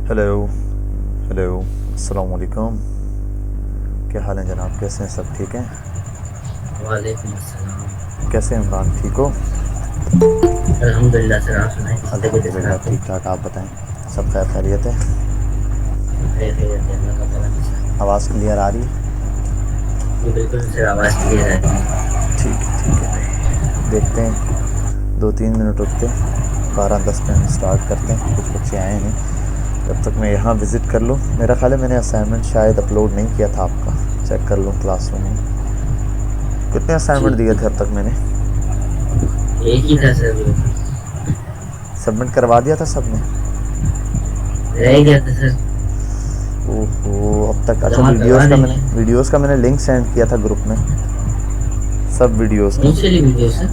Hello hello, अस्सलाम वालेकुम। क्या हाल है जनाब, कैसे हैं? सब ठीक हैं? वालेकुम अस्सलाम। कैसे हैं इमरान, ठीक हो? अल्हम्दुलिल्लाह सर, आप सुनाएं किस तरीके से सर अल्हम्दुलिल्लाह आपको? ठीक ठाक, आप बताएं। सब खैर खैरियत है? सब खैर खैरियत है, अल्लाह का करम है सर। आवाज़ क्लियर आ रही है? जी बिल्कुल सर, आवाज़ क्लियर आ रही है। ठीक है भाई, देखते हैं 2-3 मिनट रुकते हैं, 12-10 पे हम स्टार्ट करते हैं। कुछ बच्चे आए नहीं, जब तक मैं यहाँ विज़िट कर लूँ। मेरा ख्याल है मैंने असाइनमेंट शायद अपलोड नहीं किया था आपका, चेक कर लूँ क्लासरूम में। कितने जी असाइनमेंट दिए जी, थे अब तक मैंने? एक ही था सर, वो सबमिट करवा दिया था सबने? रह गया था सर। ओहो, अब तक। अच्छा, जमा करवा देंगे। वीडियोस का मैंने लिंक सेंड किया था ग्रुप में, सब वीडियोस का। कौन सी वाली वीडियो सर?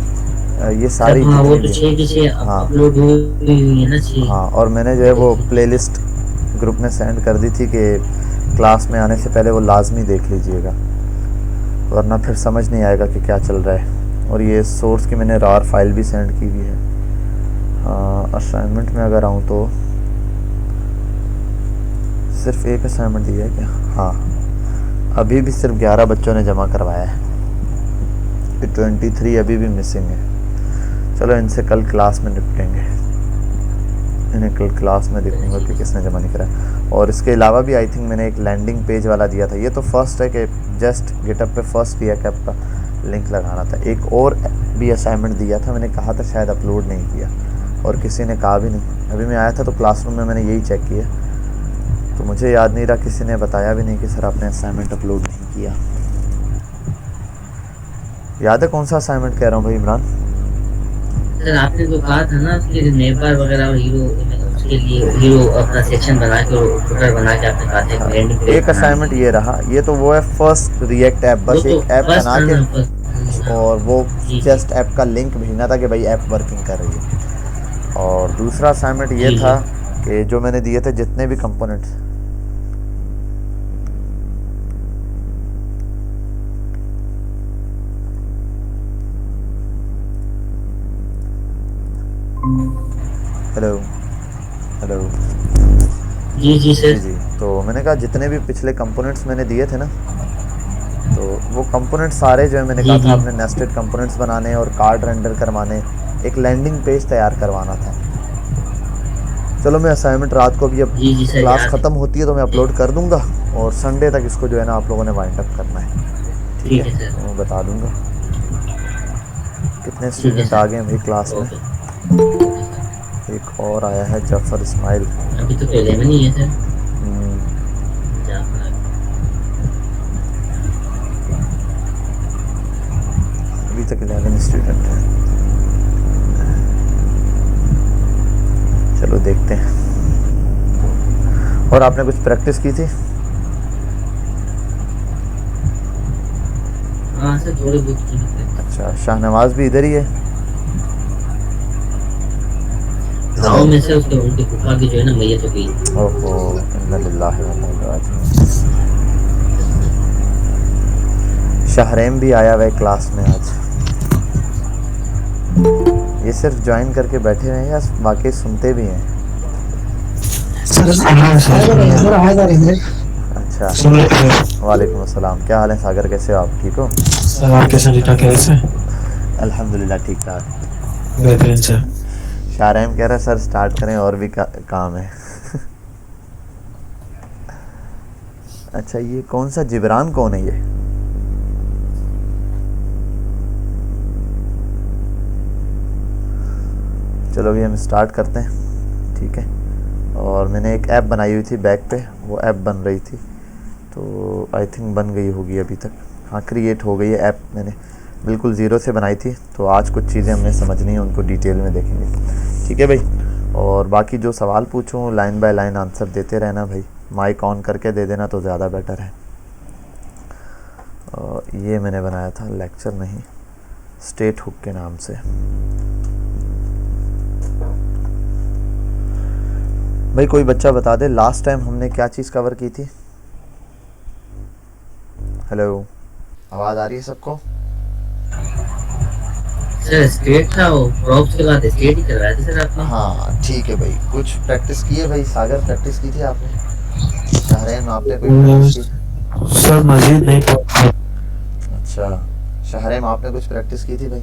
ये सब, सारी हाँ वो जितनी तो भी। छः की छः हाँ अपलोड हुई हुई है ना, छः। हाँ, और मैंने जो है वो वो देख ली। प्लेलिस्ट ग्रुप में सेंड कर दी थी कि क्लास में आने से पहले वो लाजमी देख लीजिएगा, वरना फिर समझ नहीं आएगा कि क्या चल रहा है। और ये सोर्स की मैंने रार फाइल भी सेंड की हुई है। हाँ, असाइनमेंट में अगर आऊँ तो सिर्फ एक असाइनमेंट दिया है क्या? हाँ, अभी भी सिर्फ 11 बच्चों ने जमा करवाया है, 23 अभी भी मिसिंग है। चलो, इनसे कल क्लास में निपटेंगे। इन्हें कल क्लास में देखूंगा जी कि जी। किसने जमा नहीं कराया। और इसके अलावा भी आई थिंक मैंने एक लैंडिंग पेज वाला दिया था। ये तो फर्स्ट है कि जस्ट गिटअप पे फर्स्ट किया कि आपका लिंक लगाना था। एक और भी असाइनमेंट दिया था, मैंने कहा था शायद अपलोड नहीं किया, और किसी ने कहा भी नहीं। अभी मैं आया था तो क्लासरूम में मैंने यही चेक किया, तो मुझे याद नहीं रहा, किसी ने बताया भी नहीं कि सर आपने असाइनमेंट अपलोड नहीं किया। याद है कौन सा असाइनमेंट कह रहा हूँ भाई इमरान? सर आपने तो कहा था ना उसके लिए नेबर वगैरह और हीरो, उसके लिए हीरो अपना सेक्शन बना के और फुटर बना के आपने कहा था एक हाँ, लैंडिंग पेज एक बनाने के असाइनमेंट लिए। ये रहा। ये तो वो है फर्स्ट रिएक्ट ऐप, वो बस तो एक ऐप फर्स्ट बना था के, ना, फर्स्ट, हाँ। और वो जी जी जस्ट ऐप का लिंक भेजना था कि भाई ऐप वर्किंग कर रही है। और दूसरा असाइनमेंट ये जी था जी। कि जो मैंने दिए थे जितने भी कंपोनेंट्स। Hello hello. जी जी जी सर। जी, तो मैंने कहा जितने भी पिछले कंपोनेंट्स मैंने दिए थे ना, तो वो कंपोनेंट सारे जो है, मैंने कहा जी था जी आपने नेस्टेड कंपोनेंट्स बनाने और कार्ड रेंडर करवाने, एक लैंडिंग पेज तैयार करवाना था। चलो, मैं असाइनमेंट रात को भी, अब जी जी सर, क्लास याद ख़त्म होती है तो मैं है। अपलोड कर दूंगा, और संडे तक इसको जो है ना आप लोगों ने वाइंड अप करना है। ठीक ठीक है, है सर। तो मैं बता दूंगा कितने ठीक है स्टूडेंट आ सर। गए हैं भाई क्लास में। ओके। Okay sir. एक और आया है, जफर इस्माइल। अभी तो 11 ही है सर। हम्म, जाफर। अभी तक 11 स्टूडेंट हैं। चलो देखते हैं। और आपने कुछ प्रैक्टिस की थी? हाँ सर, थोड़ी बहुत की थी प्रैक्टिस। अच्छा, शाहनवाज भी इधर ही है? गाँव में से उसके उनके फूफा की जो है ना मैयत हो गई। ओहो, इन्ना लिल्लाहि व इन्ना इलैहि राजिऊन। शहरेम भी आया हुआ है क्लास में आज। ये सिर्फ ज्वाइन करके बैठे हुए हैं या वाकई सुनते भी हैं? सर हाँ सर आएगा रिंगर। अच्छा। सुन लेते हैं। वालेकुम अस्सलाम, क्या हाल है सागर, कैसे हो आप, ठीक हो? सर आप कैसे हैं? ठीक ठाक है सर? अल्हम्दुलिल्लाह ठीक ठाक। बेहतरीन सर। शाहरेम कह रहा है सर स्टार्ट करें, और भी काम है। अच्छा, ये कौन सा जिब्रान, कौन है ये? चलो अभी हम स्टार्ट करते हैं, ठीक है। और मैंने एक ऐप बनाई हुई थी बैक पे, वो ऐप बन रही थी, तो आई थिंक बन गई होगी अभी तक। हाँ, क्रिएट हो गई है ऐप, मैंने बिल्कुल ज़ीरो से बनाई थी। तो आज कुछ चीज़ें हमने समझनी है, उनको डिटेल में देखेंगे, ठीक है भाई। और बाकी जो सवाल पूछूँ लाइन बाय लाइन आंसर देते रहना भाई, माइक ऑन करके दे देना तो ज़्यादा बेटर है। और ये मैंने बनाया था, लेक्चर नहीं, स्टेट हुक के नाम से। भाई कोई बच्चा बता दे लास्ट टाइम हमने क्या चीज़ कवर की थी? हेलो, आवाज़ आ रही है सबको? सर स्ट्रेट था, वो प्रॉप्स के बाद स्ट्रेट ही करवाया था सर आपने। हाँ ठीक है भाई, कुछ प्रैक्टिस की है भाई सागर, प्रैक्टिस की थी आपने शाहरेन, आपने कोई प्रैक्टिस की? सर मजीद नहीं पहुंचा। अच्छा, शहरे में आपने कुछ प्रैक्टिस की थी भाई?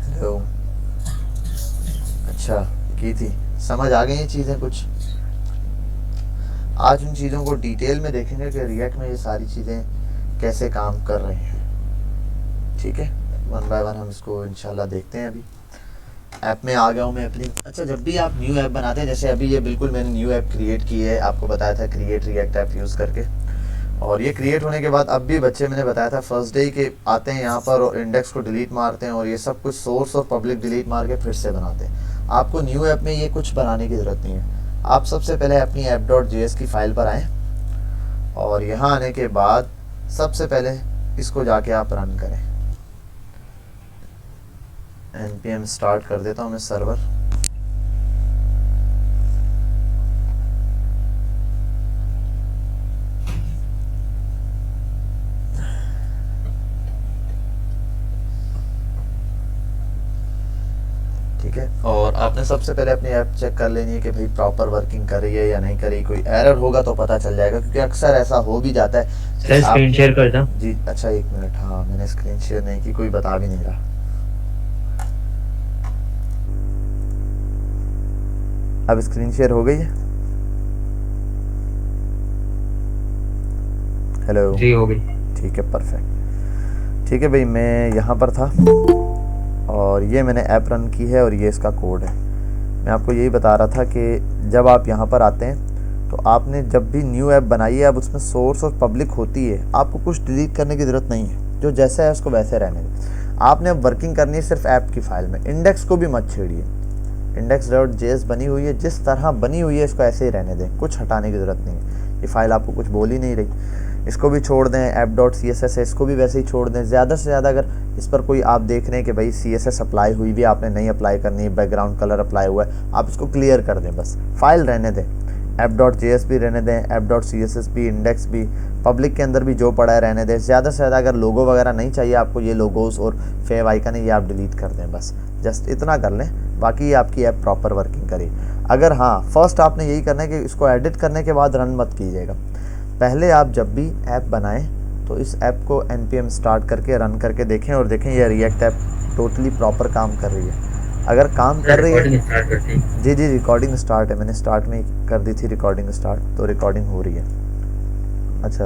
हेलो। अच्छा, की थी, समझ आ गई ये चीज़ें कुछ? आज उन चीज़ों को डिटेल में देखेंगे कि रिएक्ट में ये सारी चीज़ें कैसे काम कर रही हैं। ठीक है, वन बाय वन हम इसको इंशाल्लाह देखते हैं। अभी ऐप में आ गया हूँ मैं अपनी। अच्छा, जब भी आप न्यू ऐप बनाते हैं, जैसे अभी ये बिल्कुल मैंने न्यू ऐप क्रिएट की है, आपको बताया था क्रिएट रिएक्ट ऐप यूज़ करके। और ये क्रिएट होने के बाद अब भी बच्चे, मैंने बताया था फर्स्ट डे के आते हैं यहाँ पर और इंडेक्स को डिलीट मारते हैं और ये सब कुछ सोर्स और पब्लिक डिलीट मार के फिर से बनाते हैं। आपको न्यू ऐप में ये कुछ बनाने की ज़रूरत नहीं है। आप सबसे पहले अपनी app.js की फ़ाइल पर आएँ और यहाँ आने के बाद सबसे पहले इसको जाके आप रन करें। npm स्टार्ट कर देता हूँ मैं सर्वर। ठीक है, और आपने सबसे पहले अपनी ऐप चेक कर लेनी है कि भाई प्रॉपर वर्किंग कर रही है या नहीं कर रही। कोई एरर होगा तो पता चल जाएगा, क्योंकि अक्सर ऐसा हो भी जाता है। सर स्क्रीन शेयर कर दो। जी अच्छा, एक मिनट, हाँ मैंने स्क्रीन शेयर नहीं की, कोई बता भी नहीं रहा। अब स्क्रीन शेयर हो गई है? हेलो जी हो गई। ठीक है, परफेक्ट। ठीक है भाई, मैं यहाँ पर था और ये मैंने ऐप रन की है और ये इसका कोड है। मैं आपको यही बता रहा था कि जब आप यहाँ पर आते हैं तो आपने जब भी न्यू ऐप बनाई है, अब उसमें सोर्स और पब्लिक होती है, आपको कुछ डिलीट करने की ज़रूरत नहीं है। जो जैसा है उसको वैसे रहने दें। आपने अब वर्किंग करनी है सिर्फ ऐप की फ़ाइल में। इंडेक्स को भी मत छेड़िए। index.js बनी हुई है, जिस तरह बनी हुई है इसको ऐसे ही रहने दें, कुछ हटाने की ज़रूरत नहीं है। ये फ़ाइल आपको कुछ बोल ही नहीं रही, इसको भी छोड़ दें। app.css है, इसको भी वैसे ही छोड़ दें। ज़्यादा से ज़्यादा अगर इस पर कोई आप देख रहे हैं कि भाई CSS अप्लाई हुई भी, आपने नहीं अप्लाई करनी, बैकग्राउंड कलर अप्लाई हुआ है, आप इसको क्लियर कर दें, बस फाइल रहने दें। app.js भी रहने दें, app.css भी, इंडेक्स भी, पब्लिक के अंदर भी जो पड़ा है रहने दें। ज़्यादा से ज़्यादा अगर लोगो वगैरह नहीं चाहिए आपको, ये लोगोस और फेव आइकन है, ये आप डिलीट कर दें, बस जस्ट इतना कर लें। बाकी ये आपकी ऐप प्रॉपर वर्किंग करे। अगर हाँ, फर्स्ट आपने यही करना है कि इसको एडिट करने के बाद रन मत कीजिएगा। पहले आप जब भी ऐप बनाएं तो इस ऐप को npm स्टार्ट करके रन करके देखें और देखें ये रिएक्ट ऐप टोटली प्रॉपर काम कर रही है। अगर काम कर रही है, स्टार्ट करते हैं। जी रिकॉर्डिंग स्टार्ट है, मैंने स्टार्ट में ही कर दी थी रिकॉर्डिंग स्टार्ट, तो रिकॉर्डिंग हो रही है। अच्छा,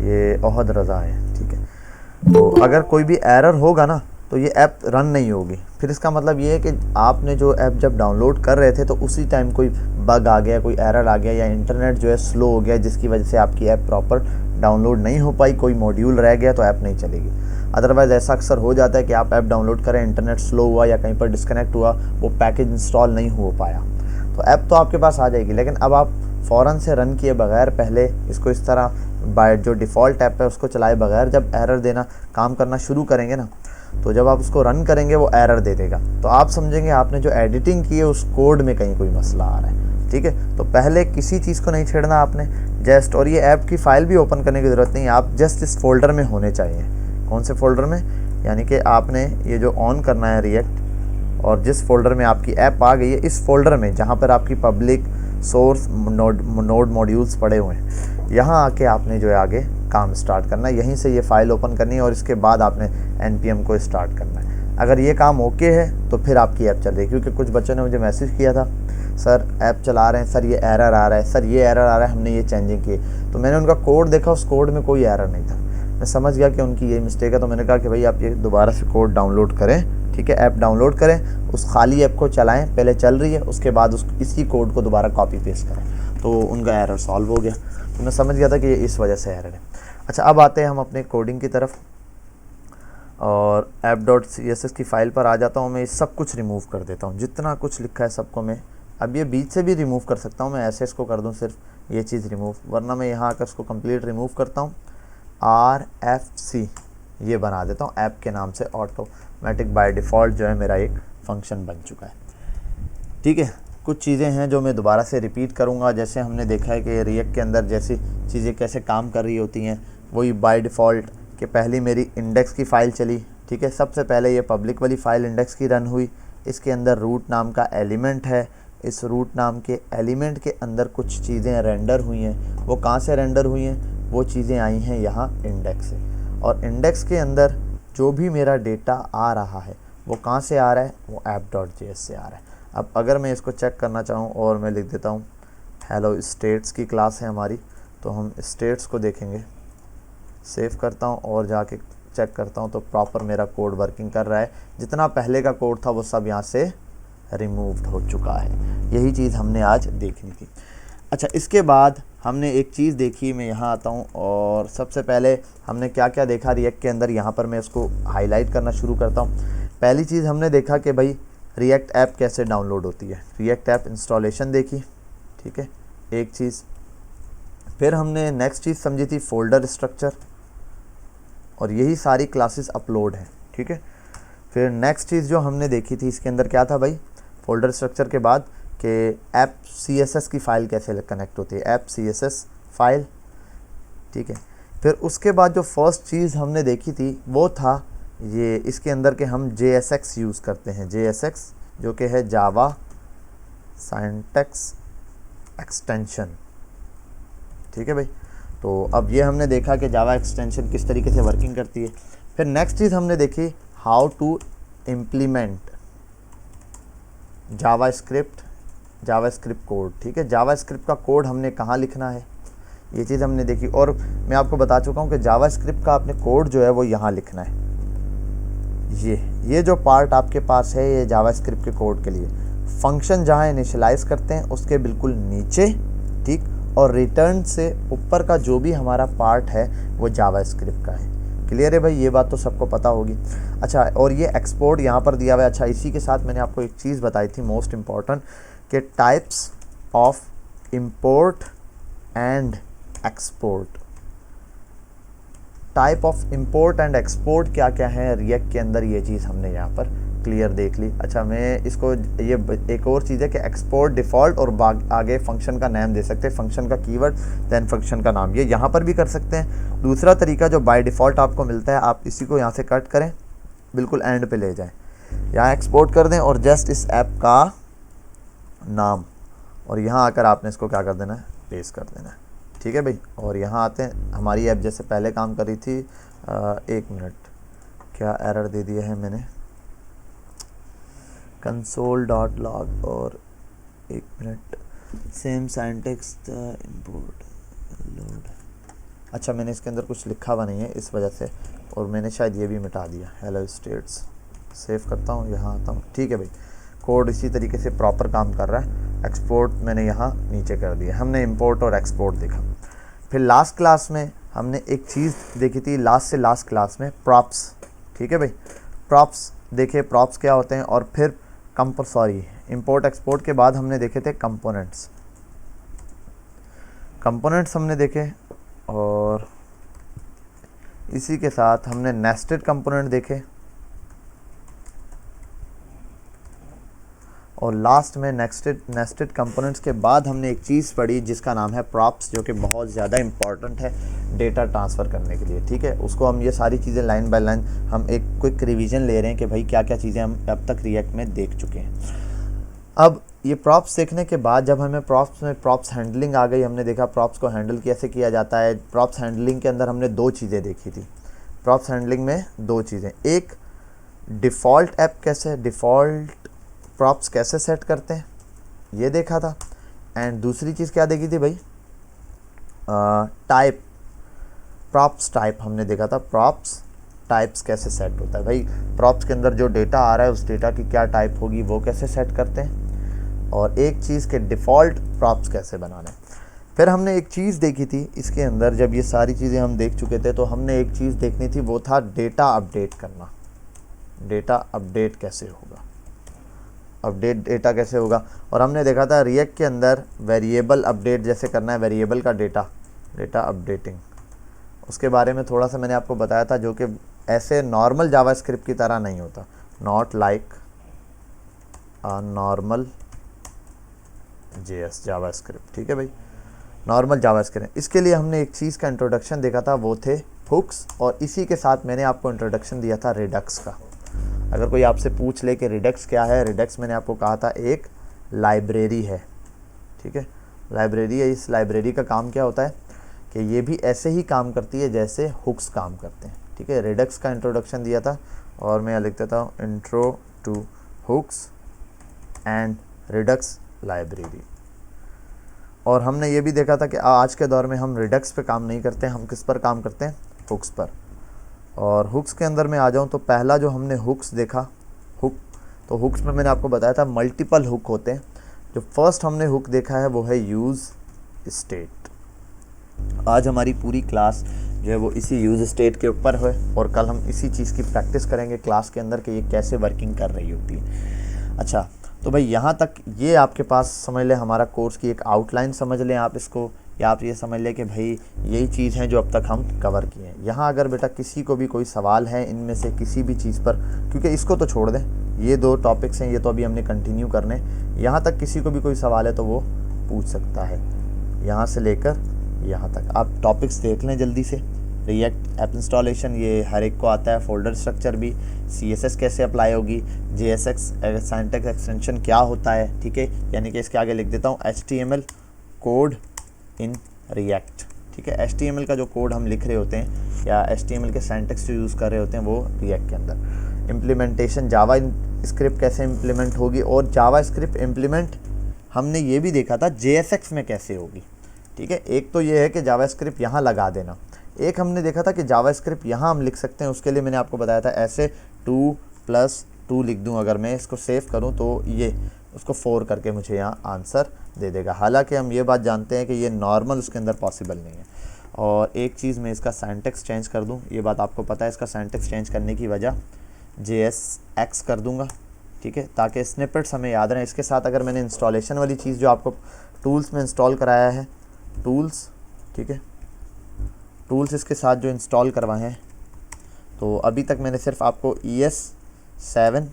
ये ओहद रज़ा है, ठीक है। तो अगर कोई भी एरर होगा ना तो ये ऐप रन नहीं होगी। फिर इसका मतलब ये है कि आपने जो ऐप जब डाउनलोड कर रहे थे तो उसी टाइम कोई बग आ गया, कोई एरर आ गया, या इंटरनेट जो है स्लो हो गया, जिसकी वजह से आपकी ऐप प्रॉपर डाउनलोड नहीं हो पाई, कोई मॉड्यूल रह गया, तो ऐप नहीं चलेगी। अदरवाइज़ ऐसा अक्सर हो जाता है कि आप ऐप डाउनलोड करें, इंटरनेट स्लो हुआ या कहीं पर डिस्कनेक्ट हुआ, वो पैकेज इंस्टॉल नहीं हो पाया, तो ऐप तो आपके पास आ जाएगी। लेकिन अब आप फ़ौरन से रन किए बगैर पहले इसको इस तरह बाय जो डिफ़ॉल्ट ऐप है उसको चलाए बगैर जब एरर देना काम करना शुरू करेंगे ना, तो जब आप उसको रन करेंगे वो एरर दे देगा, तो आप समझेंगे आपने जो एडिटिंग की है उस कोड में कहीं कोई मसला आ रहा है। ठीक है, तो पहले किसी चीज़ को नहीं छेड़ना आपने जस्ट, और ये ऐप की फ़ाइल भी ओपन करने की ज़रूरत नहीं है, आप जस्ट इस फोल्डर में होने चाहिए। कौन से फोल्डर में? यानी कि आपने ये जो ऑन करना है रिएक्ट, और जिस फोल्डर में आपकी ऐप आ गई है, इस फोल्डर में जहाँ पर आपकी पब्लिक सोर्स नोड मॉड्यूल्स पड़े हुए हैं, यहाँ आके आपने जो है आगे काम स्टार्ट करना है। यहीं से ये फ़ाइल ओपन करनी है और इसके बाद आपने npm को स्टार्ट करना है। अगर ये काम ओके है तो फिर आपकी ऐप चल रही है। क्योंकि कुछ बच्चों ने मुझे मैसेज किया था, सर ऐप चला रहे हैं, सर ये एरर आ रहा है, सर ये एरर आ रहा है, हमने ये चेंजिंग की। तो मैंने उनका कोड देखा, उस कोड में कोई एरर नहीं था। मैं समझ गया कि उनकी ये मिस्टेक है, तो मैंने कहा कि भाई आप ये दोबारा से कोड डाउनलोड करें, ठीक है, ऐप डाउनलोड करें, उस खाली ऐप को चलाएं, पहले चल रही है, उसके बाद इसी कोड को दोबारा कॉपी पेस्ट करें, तो उनका एरर सॉल्व हो गया। तो मैं समझ गया था कि ये इस वजह से एरर है। अच्छा, अब आते हैं हम अपने कोडिंग की तरफ, और app.css की फ़ाइल पर आ जाता हूँ मैं। ये सब कुछ रिमूव कर देता हूँ, जितना कुछ लिखा है सबको मैं, अब ये बीच से भी रिमूव कर सकता हूँ मैं, ऐसे इसको कर दूँ सिर्फ ये चीज़ रिमूव, वरना मैं यहाँ आकर इसको कंप्लीट रिमूव करता हूँ। RFC ये बना देता हूँ ऐप के नाम से, ऑटोमेटिक बाय डिफ़ॉल्ट जो है मेरा एक फंक्शन बन चुका है। ठीक है, कुछ चीज़ें हैं जो मैं दोबारा से रिपीट करूँगा। जैसे हमने देखा है कि रिएक्ट के अंदर जैसी चीज़ें कैसे काम कर रही होती हैं, वही बाय डिफ़ॉल्ट कि पहली मेरी इंडेक्स की फ़ाइल चली, ठीक है। सबसे पहले ये पब्लिक वाली फ़ाइल इंडेक्स की रन हुई, इसके अंदर रूट नाम का एलिमेंट है, इस रूट नाम के एलिमेंट के अंदर कुछ चीज़ें रेंडर हुई हैं। वो कहाँ से रेंडर हुई हैं? वो चीज़ें आई हैं यहाँ इंडेक्स से, और इंडेक्स के अंदर जो भी मेरा डेटा आ रहा है वो कहाँ से आ रहा है? वो app.js से आ रहा है। अब अगर मैं इसको चेक करना चाहूँ और मैं लिख देता हूँ हेलो स्टेट्स की क्लास है हमारी, तो हम स्टेट्स को देखेंगे। सेव करता हूँ और जाके चेक करता हूँ तो प्रॉपर मेरा कोड वर्किंग कर रहा है। जितना पहले का कोड था वो सब यहाँ से रिमूव्ड हो चुका है। यही चीज़ हमने आज देखनी थी। अच्छा, इसके बाद हमने एक चीज़ देखी, मैं यहाँ आता हूँ और सबसे पहले हमने क्या क्या देखा रिएक्ट के अंदर, यहाँ पर मैं इसको हाईलाइट करना शुरू करता हूँ। पहली चीज़ हमने देखा कि भाई रिएक्ट ऐप कैसे डाउनलोड होती है, रिएक्ट ऐप इंस्टॉलेशन देखी, ठीक है, एक चीज़। फिर हमने नेक्स्ट चीज़ समझी थी फ़ोल्डर स्ट्रक्चर, और यही सारी क्लासेस अपलोड हैं, ठीक है। फिर नेक्स्ट चीज़ जो हमने देखी थी इसके अंदर क्या था भाई, फ़ोल्डर स्ट्रक्चर के बाद कि ऐप CSS की फ़ाइल कैसे कनेक्ट होती है, ऐप CSS फ़ाइल, ठीक है। फिर उसके बाद जो फर्स्ट चीज़ हमने देखी थी वो था ये इसके अंदर के हम JSX यूज़ करते हैं, JSX जो कि है जावा सिंटैक्स एक्सटेंशन, ठीक है भाई। तो अब ये हमने देखा कि जावा एक्सटेंशन किस तरीके से वर्किंग करती है। फिर नेक्स्ट चीज़ हमने देखी how to implement JavaScript code, ठीक है। जावास्क्रिप्ट का कोड हमने कहाँ लिखना है, ये चीज़ हमने देखी। और मैं आपको बता चुका हूँ कि जावास्क्रिप्ट का आपने कोड जो है वो यहाँ लिखना है। ये जो पार्ट आपके पास है ये जावास्क्रिप्ट के कोड के लिए, फंक्शन जहाँ इनिशियलाइज़ करते हैं उसके बिल्कुल नीचे, ठीक, और रिटर्न से ऊपर का जो भी हमारा पार्ट है वो जावास्क्रिप्ट का है। क्लियर है भाई, ये बात तो सबको पता होगी। अच्छा, और ये एक्सपोर्ट यहाँ पर दिया हुआ है। अच्छा, इसी के साथ मैंने आपको एक चीज़ बताई थी मोस्ट इम्पॉर्टेंट, कि types of import and export. Type of import and export क्या क्या है रिएक्ट के अंदर, ये चीज़ हमने यहाँ पर क्लियर देख ली। अच्छा, मैं इसको ये एक और चीज़ है कि एक्सपोर्ट डिफ़ॉल्ट और आगे फंक्शन का नाम दे सकते हैं, फंक्शन का कीवर्ड देन फंक्शन का नाम, ये यहाँ पर भी कर सकते हैं। दूसरा तरीका जो बाय डिफ़ॉल्ट आपको मिलता है, आप इसी को यहाँ से कट करें, बिल्कुल एंड पे ले जाएं, यहाँ एक्सपोर्ट कर दें और जस्ट इस ऐप का नाम, और यहाँ आकर आपने इसको क्या कर देना है, पेस्ट कर देना है, ठीक है भाई। और यहाँ आते हैं, हमारी ऐप जैसे पहले काम कर रही थी, एक मिनट, क्या एरर दे दिया है मैंने, console.log, और एक minute, same syntax import load. अच्छा, मैंने इसके अंदर कुछ लिखा हुआ नहीं है इस वजह से, और मैंने शायद ये भी मिटा दिया, हेलो स्टेट्स। सेव करता हूँ, यहाँ आता हूँ, ठीक है भाई। कोड इसी तरीके से प्रॉपर काम कर रहा है। एक्सपोर्ट मैंने यहाँ नीचे कर दिया, हमने इंपोर्ट और एक्सपोर्ट देखा। फिर लास्ट क्लास में हमने एक चीज़ देखी थी, लास्ट क्लास में प्रॉप्स, ठीक है भाई। प्रॉप्स देखे, प्रॉप्स क्या होते हैं, और फिर इंपोर्ट एक्सपोर्ट के बाद हमने देखे थे कंपोनेंट्स हमने देखे, और इसी के साथ हमने नेस्टेड कंपोनेंट देखे, और लास्ट में नेस्टेड कंपोनेंट्स के बाद हमने एक चीज़ पढ़ी जिसका नाम है प्रॉप्स, जो कि बहुत ज़्यादा इंपॉर्टेंट है डेटा ट्रांसफ़र करने के लिए, ठीक है। उसको हम ये सारी चीज़ें लाइन बाय लाइन हम एक क्विक रिवीजन ले रहे हैं कि भाई क्या क्या चीज़ें हम अब तक रिएक्ट में देख चुके हैं। अब ये प्रॉप्स देखने के बाद जब हमें प्रॉप्स हैंडलिंग आ गई, हमने देखा प्रॉप्स को हैंडल कैसे किया जाता है। प्रॉप्स हैंडलिंग के अंदर हमने दो चीज़ें देखी थी, प्रॉप्स हैंडलिंग में दो चीज़ें, एक डिफ़ॉल्ट ऐप कैसे, डिफ़ॉल्ट प्रॉप्स कैसे सेट करते हैं ये देखा था, एंड दूसरी चीज़ क्या देखी थी भाई, टाइप, प्रॉप्स टाइप हमने देखा था, प्रॉप्स टाइप्स कैसे सेट होता है भाई, प्रॉप्स के अंदर जो डेटा आ रहा है उस डेटा की क्या टाइप होगी वो कैसे सेट करते हैं, और एक चीज़ के डिफ़ॉल्ट प्रॉप्स कैसे बनाने। फिर हमने एक चीज़ देखी थी इसके अंदर, जब ये सारी चीज़ें हम देख चुके थे तो हमने एक चीज़ देखनी थी, वो था डेटा अपडेट करना। डेटा अपडेट कैसे होगा, अपडेट डेटा कैसे होगा, और हमने देखा था रिएक्ट के अंदर वेरिएबल अपडेट जैसे करना है, वेरिएबल का डेटा अपडेटिंग, उसके बारे में थोड़ा सा मैंने आपको बताया था, जो कि ऐसे नॉर्मल जावास्क्रिप्ट की तरह नहीं होता, not like normal JS JavaScript, ठीक है भाई, नॉर्मल जावास्क्रिप्ट। इसके लिए हमने एक चीज़ का इंट्रोडक्शन देखा था, वो थे हुक्स, और इसी के साथ मैंने आपको इंट्रोडक्शन दिया था रिडक्स का। अगर कोई आपसे पूछ ले कि रिडक्स क्या है, रिडक्स मैंने आपको कहा था एक लाइब्रेरी है, ठीक है, लाइब्रेरी है। इस लाइब्रेरी का काम क्या होता है कि ये भी ऐसे ही काम करती है जैसे हुक्स काम करते हैं, ठीक है। रिडक्स का इंट्रोडक्शन दिया था और मैं यहाँ लिख देता हूँ intro to hooks and Redux library. और हमने ये भी देखा था कि आज के दौर में हम रिडक्स पे काम नहीं करते हैं, हम किस पर काम करते हैं, हुक्स पर। और हुक्स के अंदर मैं आ जाऊँ तो पहला जो हमने हुक्स देखा, हुक, तो हुक्स में मैंने आपको बताया था मल्टीपल हुक होते हैं। जो फर्स्ट हमने हुक देखा है वो है यूज़ स्टेट। आज हमारी पूरी क्लास जो है वो इसी यूज़ स्टेट के ऊपर है और कल हम इसी चीज़ की प्रैक्टिस करेंगे क्लास के अंदर कि ये कैसे वर्किंग कर रही होती है। अच्छा, तो भाई यहाँ तक ये आपके पास समझ लें हमारा कोर्स की एक आउटलाइन समझ लें आप इसको, या आप ये समझ लें कि भाई यही चीज़ हैं जो अब तक हम कवर किए हैं। यहाँ अगर बेटा किसी को भी कोई सवाल है इनमें से किसी भी चीज़ पर, क्योंकि इसको तो छोड़ दें, ये 2 टॉपिक्स हैं, ये तो अभी हमने कंटिन्यू करने, यहाँ तक किसी को भी कोई सवाल है तो वो पूछ सकता है। यहाँ से लेकर यहाँ तक आप टॉपिक्स देख लें जल्दी से। रिएक्ट ऐप इंस्टॉलेशन ये हर एक को आता है, फोल्डर स्ट्रक्चर भी, CSS कैसे अप्लाई होगी, JSX सिंटैक्स एक्सटेंशन क्या होता है, ठीक है, यानी कि इसके आगे लिख देता हूँ HTML कोड इन रिएक्ट, ठीक है। HTML का जो कोड हम लिख रहे होते हैं या HTML के सिंटैक्स जो यूज़ कर रहे होते हैं वो रिएक्ट के अंदर। इम्प्लीमेंटेशन जावा स्क्रिप्ट कैसे इम्प्लीमेंट होगी, और जावा स्क्रिप्ट इम्प्लीमेंट हमने ये भी देखा था JSX में कैसे होगी, ठीक है। एक तो ये है कि जावा स्क्रिप्ट यहाँ लगा देना, एक हमने देखा था कि जावा स्क्रिप्ट यहाँ हम लिख सकते हैं। उसके लिए मैंने आपको बताया था ऐसे 2+2 लिख दूँ, अगर मैं इसको सेव करूँ तो ये उसको 4 करके मुझे यहाँ आंसर दे देगा। हालांकि हम ये बात जानते हैं कि ये नॉर्मल उसके अंदर पॉसिबल नहीं है। और एक चीज़ मैं इसका सिंटैक्स चेंज कर दूँ, ये बात आपको पता है, इसका सिंटैक्स चेंज करने की वजह JSX कर दूँगा, ठीक है, ताकि स्निपेट्स हमें याद रहें। इसके साथ अगर मैंने इंस्टॉलेशन वाली चीज़ जो आपको टूल्स में इंस्टॉल कराया है, टूल्स, ठीक है, टूल्स इसके साथ जो इंस्टॉल करवाए हैं, तो अभी तक मैंने सिर्फ आपको ES7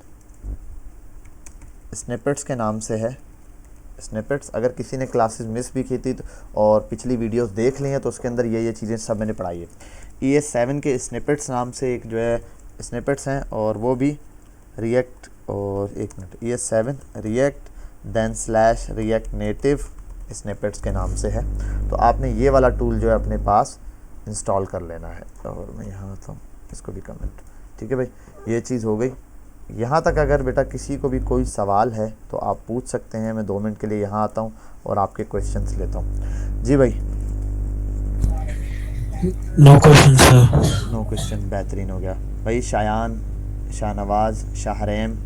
स्निपेट्स के नाम से है, स्निपेट्स। अगर किसी ने क्लासेस मिस भी की थी तो और पिछली वीडियोस देख ली हैं तो उसके अंदर ये चीज़ें सब मैंने पढ़ाई है। ES7 के स्निपेट्स नाम से एक जो है स्निपेट्स हैं, और वो भी रिएक्ट, और एक minute, ES7 React then / React Native snippets के नाम से है। तो आपने ये वाला टूल जो है अपने पास इंस्टॉल कर लेना है। और मैं यहाँ आता हूँ, इसको भी कमेंट, ठीक है भाई, ये चीज़ हो गई। यहाँ तक अगर बेटा किसी को भी कोई सवाल है तो आप पूछ सकते हैं। मैं 2 मिनट के लिए यहाँ आता हूँ और आपके क्वेश्चंस लेता हूँ। जी भाई। No question sir. No question, बेहतरीन हो गया भाई। शायान, शाहनवाज, शाहरेम,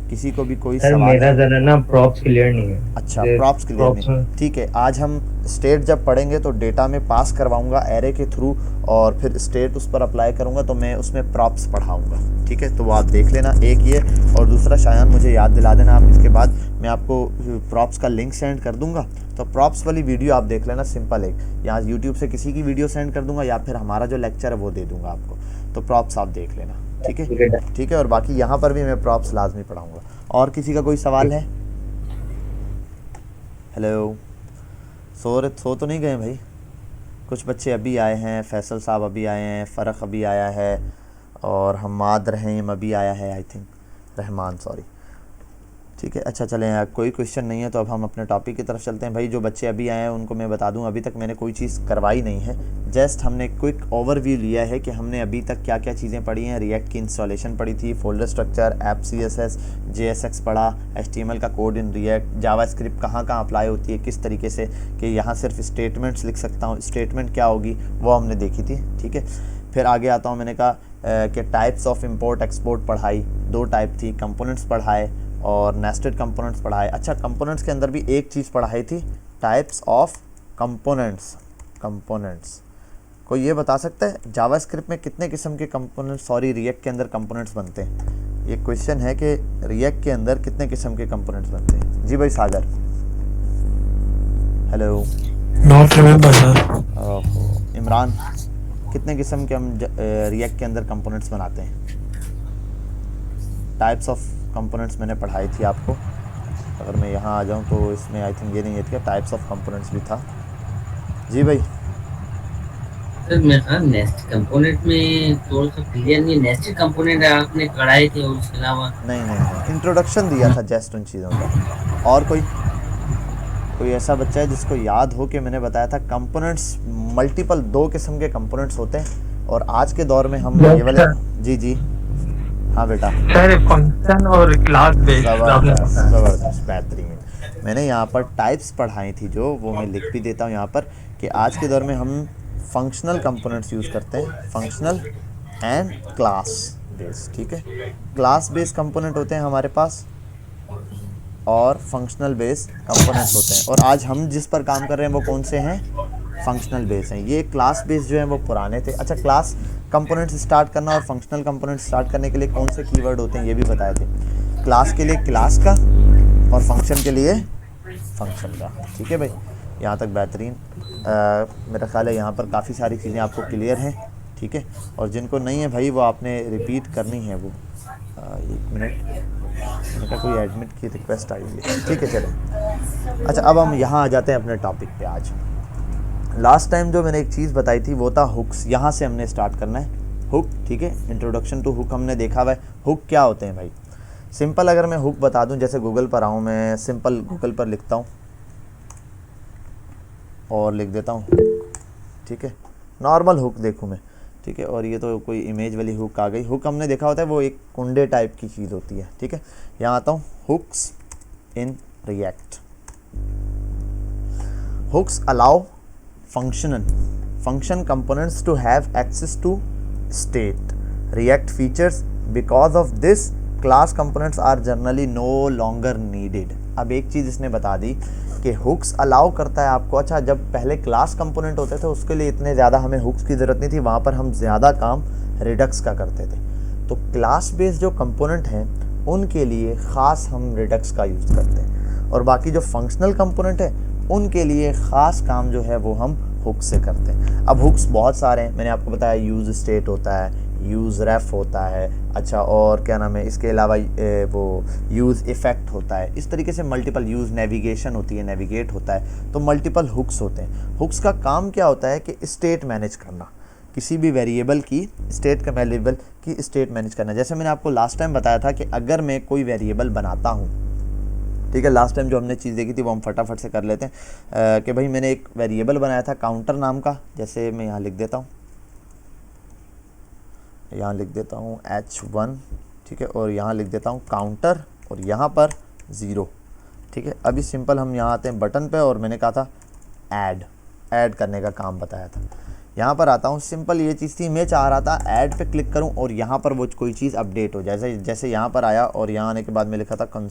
किसी को भी कोई सर सवाल मेरा है? जरा ना प्रॉप्स क्लियर नहीं है। अच्छा, प्रॉप्स क्लियर नहीं, ठीक है। आज हम स्टेट जब पढ़ेंगे तो डेटा में पास करवाऊंगा एरे के थ्रू, और फिर स्टेट उस पर अप्लाई करूंगा तो मैं उसमें प्रॉप्स पढ़ाऊंगा, ठीक है। तो वो आप देख लेना, एक ये, और दूसरा शायान मुझे याद दिला देना आप, इसके बाद मैं आपको प्रॉप्स का लिंक सेंड कर दूंगा। तो प्रॉप्स वाली वीडियो आप देख लेना, सिंपल है, यहाँ यूट्यूब से किसी की वीडियो सेंड कर दूंगा या फिर हमारा जो लेक्चर है वो दे दूंगा आपको। तो प्रॉप्स आप देख लेना, ठीक है, ठीक है। और बाकी यहाँ पर भी मैं प्रॉप्स लाजमी पढ़ाऊँगा। और किसी का कोई सवाल है? हेलो, सो तो नहीं गए भाई? कुछ बच्चे अभी आए हैं, फैसल साहब अभी आए हैं, फ़रक अभी आया है, और हमाद रहीम अभी आया है, आई थिंक रहमान, सॉरी, ठीक है। अच्छा चलें यार, कोई क्वेश्चन नहीं है तो अब हम अपने टॉपिक की तरफ चलते हैं। भाई जो बच्चे अभी आए हैं उनको मैं बता दूं, अभी तक मैंने कोई चीज़ करवाई नहीं है, जस्ट हमने क्विक ओवरव्यू लिया है कि हमने अभी तक क्या क्या चीज़ें पढ़ी हैं। रिएक्ट की इंस्टॉलेशन पढ़ी थी, folder structure, app CSS, JSX पढ़ा, HTML का code in React, Java script कहाँ कहाँ अप्लाई होती है, किस तरीके से कि यहाँ सिर्फ स्टेटमेंट्स लिख सकता हूँ, स्टेटमेंट क्या होगी वो हमने देखी थी, ठीक है। फिर आगे आता हूँ, मैंने कहा कि टाइप्स ऑफ इंपोर्ट एक्सपोर्ट पढ़ाई, 2 टाइप थी, कंपोनेंट्स पढ़ाए और नेस्टेड कंपोनेंट्स पढ़ाए। अच्छा, कंपोनेंट्स के अंदर भी एक चीज़ पढ़ाई थी, टाइप्स ऑफ कंपोनेंट्स। कंपोनेंट्स कोई ये बता सकता है जावास्क्रिप्ट में कितने किस्म के कंपोनेंट्स, सॉरी रिएक्ट के अंदर कंपोनेंट्स बनते हैं? ये क्वेश्चन है कि रिएक्ट के अंदर कितने किस्म के कंपोनेंट्स बनते हैं। जी भाई सागर, हेलो। Not remember sir. ओहो, इमरान, कितने किस्म के हम रिएक्ट के अंदर कंपोनेंट्स बनाते हैं? टाइप्स ऑफ कंपोनेंट्स मैंने पढ़ाई थी आपको। अगर मैं यहाँ आ जाऊँ तो इसमें आई थिंक ये नहीं है, टाइप्स ऑफ कंपोनेंट्स भी था। जी भाई, सर मैं कहा नेस्ट कंपोनेंट में थोड़ा सा क्लियर नहीं, नेस्टेड कंपोनेंट आपने पढ़ाए थे और उसके अलावा नहीं नहीं नहीं, इंट्रोडक्शन दिया था जस्ट उन चीज़ों का। और कोई ऐसा बच्चा है जिसको याद हो कि मैंने बताया था कंपोनेंट्स मल्टीपल 2 किस्म के कंपोनेंट्स होते हैं, और आज के दौर में हम Yes, ये वाले। sir. जी जी, हाँ बेटा, सर फंक्शन और क्लास बेस्ड ज़बरदस्त ज़बरदस्त, बेहतरीन। मैंने यहाँ पर टाइप्स पढ़ाई थी जो वो मैं लिख भी देता हूँ यहाँ पर, कि आज के दौर में हम फंक्शनल कंपोनेंट्स यूज़ करते हैं, फंक्शनल एंड क्लास बेस। ठीक है, क्लास बेस कंपोनेंट होते हैं हमारे पास और फंक्शनल बेस कंपोनेंट्स होते हैं, और आज हम जिस पर काम कर रहे हैं वो कौन से हैं, फंक्शनल बेस हैं। ये क्लास बेस जो है वो पुराने थे। अच्छा, क्लास कंपोनेंट्स स्टार्ट करना और फंक्शनल कंपोनेंट्स स्टार्ट करने के लिए कौन से कीवर्ड होते हैं ये भी बताए थे। क्लास के लिए क्लास का और फंक्शन के लिए फंक्शन का। ठीक है भाई, यहाँ तक बेहतरीन। मेरा ख्याल है यहाँ पर काफ़ी सारी चीज़ें आपको क्लियर हैं। ठीक है, और जिनको नहीं है भाई वो आपने रिपीट करनी है वो। 1 मिनट, मेरे कोई एडमिट की रिक्वेस्ट आई हुई है। ठीक है, चलो। अच्छा, अब हम यहाँ आ जाते हैं अपने टॉपिक पे। आज लास्ट टाइम जो मैंने एक चीज़ बताई थी वो था हुक्स। यहाँ से हमने स्टार्ट करना है, हुक। ठीक है, इंट्रोडक्शन टू हुक हमने देखा हुआ है। हुक क्या होते हैं भाई? सिंपल अगर मैं हुक बता दूं, जैसे गूगल पर आऊँ, मैं सिंपल गूगल पर लिखता हूँ और लिख देता हूँ। ठीक है, नॉर्मल हुक देखूँ मैं। ठीक है, और ये तो कोई इमेज वाली हुक आ गई। हुक हमने देखा होता है वो एक कुंडे टाइप की चीज़ होती है। ठीक है, यहाँ आता हूँ, hooks in React. Hooks allow function components to have access to state react features. Because of this, class components are generally no longer needed. अब एक चीज़ इसने बता दी कि हुक्स अलाउ करता है आपको। अच्छा, जब पहले क्लास कंपोनेंट होते थे उसके लिए इतने ज़्यादा हमें हुक्स की ज़रूरत नहीं थी, वहाँ पर हम ज़्यादा काम रिडक्स का करते थे। तो क्लास बेस्ड जो कंपोनेंट हैं उनके लिए ख़ास हम रिडक्स का यूज़ करते हैं, और बाकी जो फंक्शनल कंपोनेंट है उनके लिए ख़ास काम जो है वो हम हुक से करते हैं। अब हुक्स बहुत सारे हैं, मैंने आपको बताया यूज़ स्टेट होता है, यूज़ रेफ होता है। अच्छा, और क्या नाम है, इसके अलावा वो यूज़ इफ़ेक्ट होता है। इस तरीके से मल्टीपल यूज़ नेविगेशन होती है, नेविगेट होता है। तो मल्टीपल हुक्स होते हैं। हुक्स का काम क्या होता है कि स्टेट मैनेज करना, किसी भी वेरिएबल की स्टेट का वेरिएबल की स्टेट मैनेज करना। जैसे मैंने आपको लास्ट टाइम बताया था कि अगर मैं कोई वेरिएबल बनाता हूँ, ठीक है, लास्ट टाइम जो हमने चीज़ देखी थी वो हम फटाफट से कर लेते हैं कि भाई मैंने एक वेरिएबल बनाया था काउंटर नाम का। जैसे मैं यहाँ लिख देता हूँ, यहाँ लिख देता हूँ H1। ठीक है, और यहाँ लिख देता हूँ काउंटर, और यहाँ पर 0। ठीक है, अभी सिंपल हम यहाँ आते हैं बटन पे, और मैंने कहा था ऐड करने का काम बताया था। यहाँ पर आता हूँ, सिंपल ये चीज़ थी, मैं चाह रहा था ऐड पे क्लिक करूँ और यहाँ पर वो कोई चीज़ अपडेट हो। जैसे यहाँ पर आया, और यहाँ आने के बाद मैं लिखा था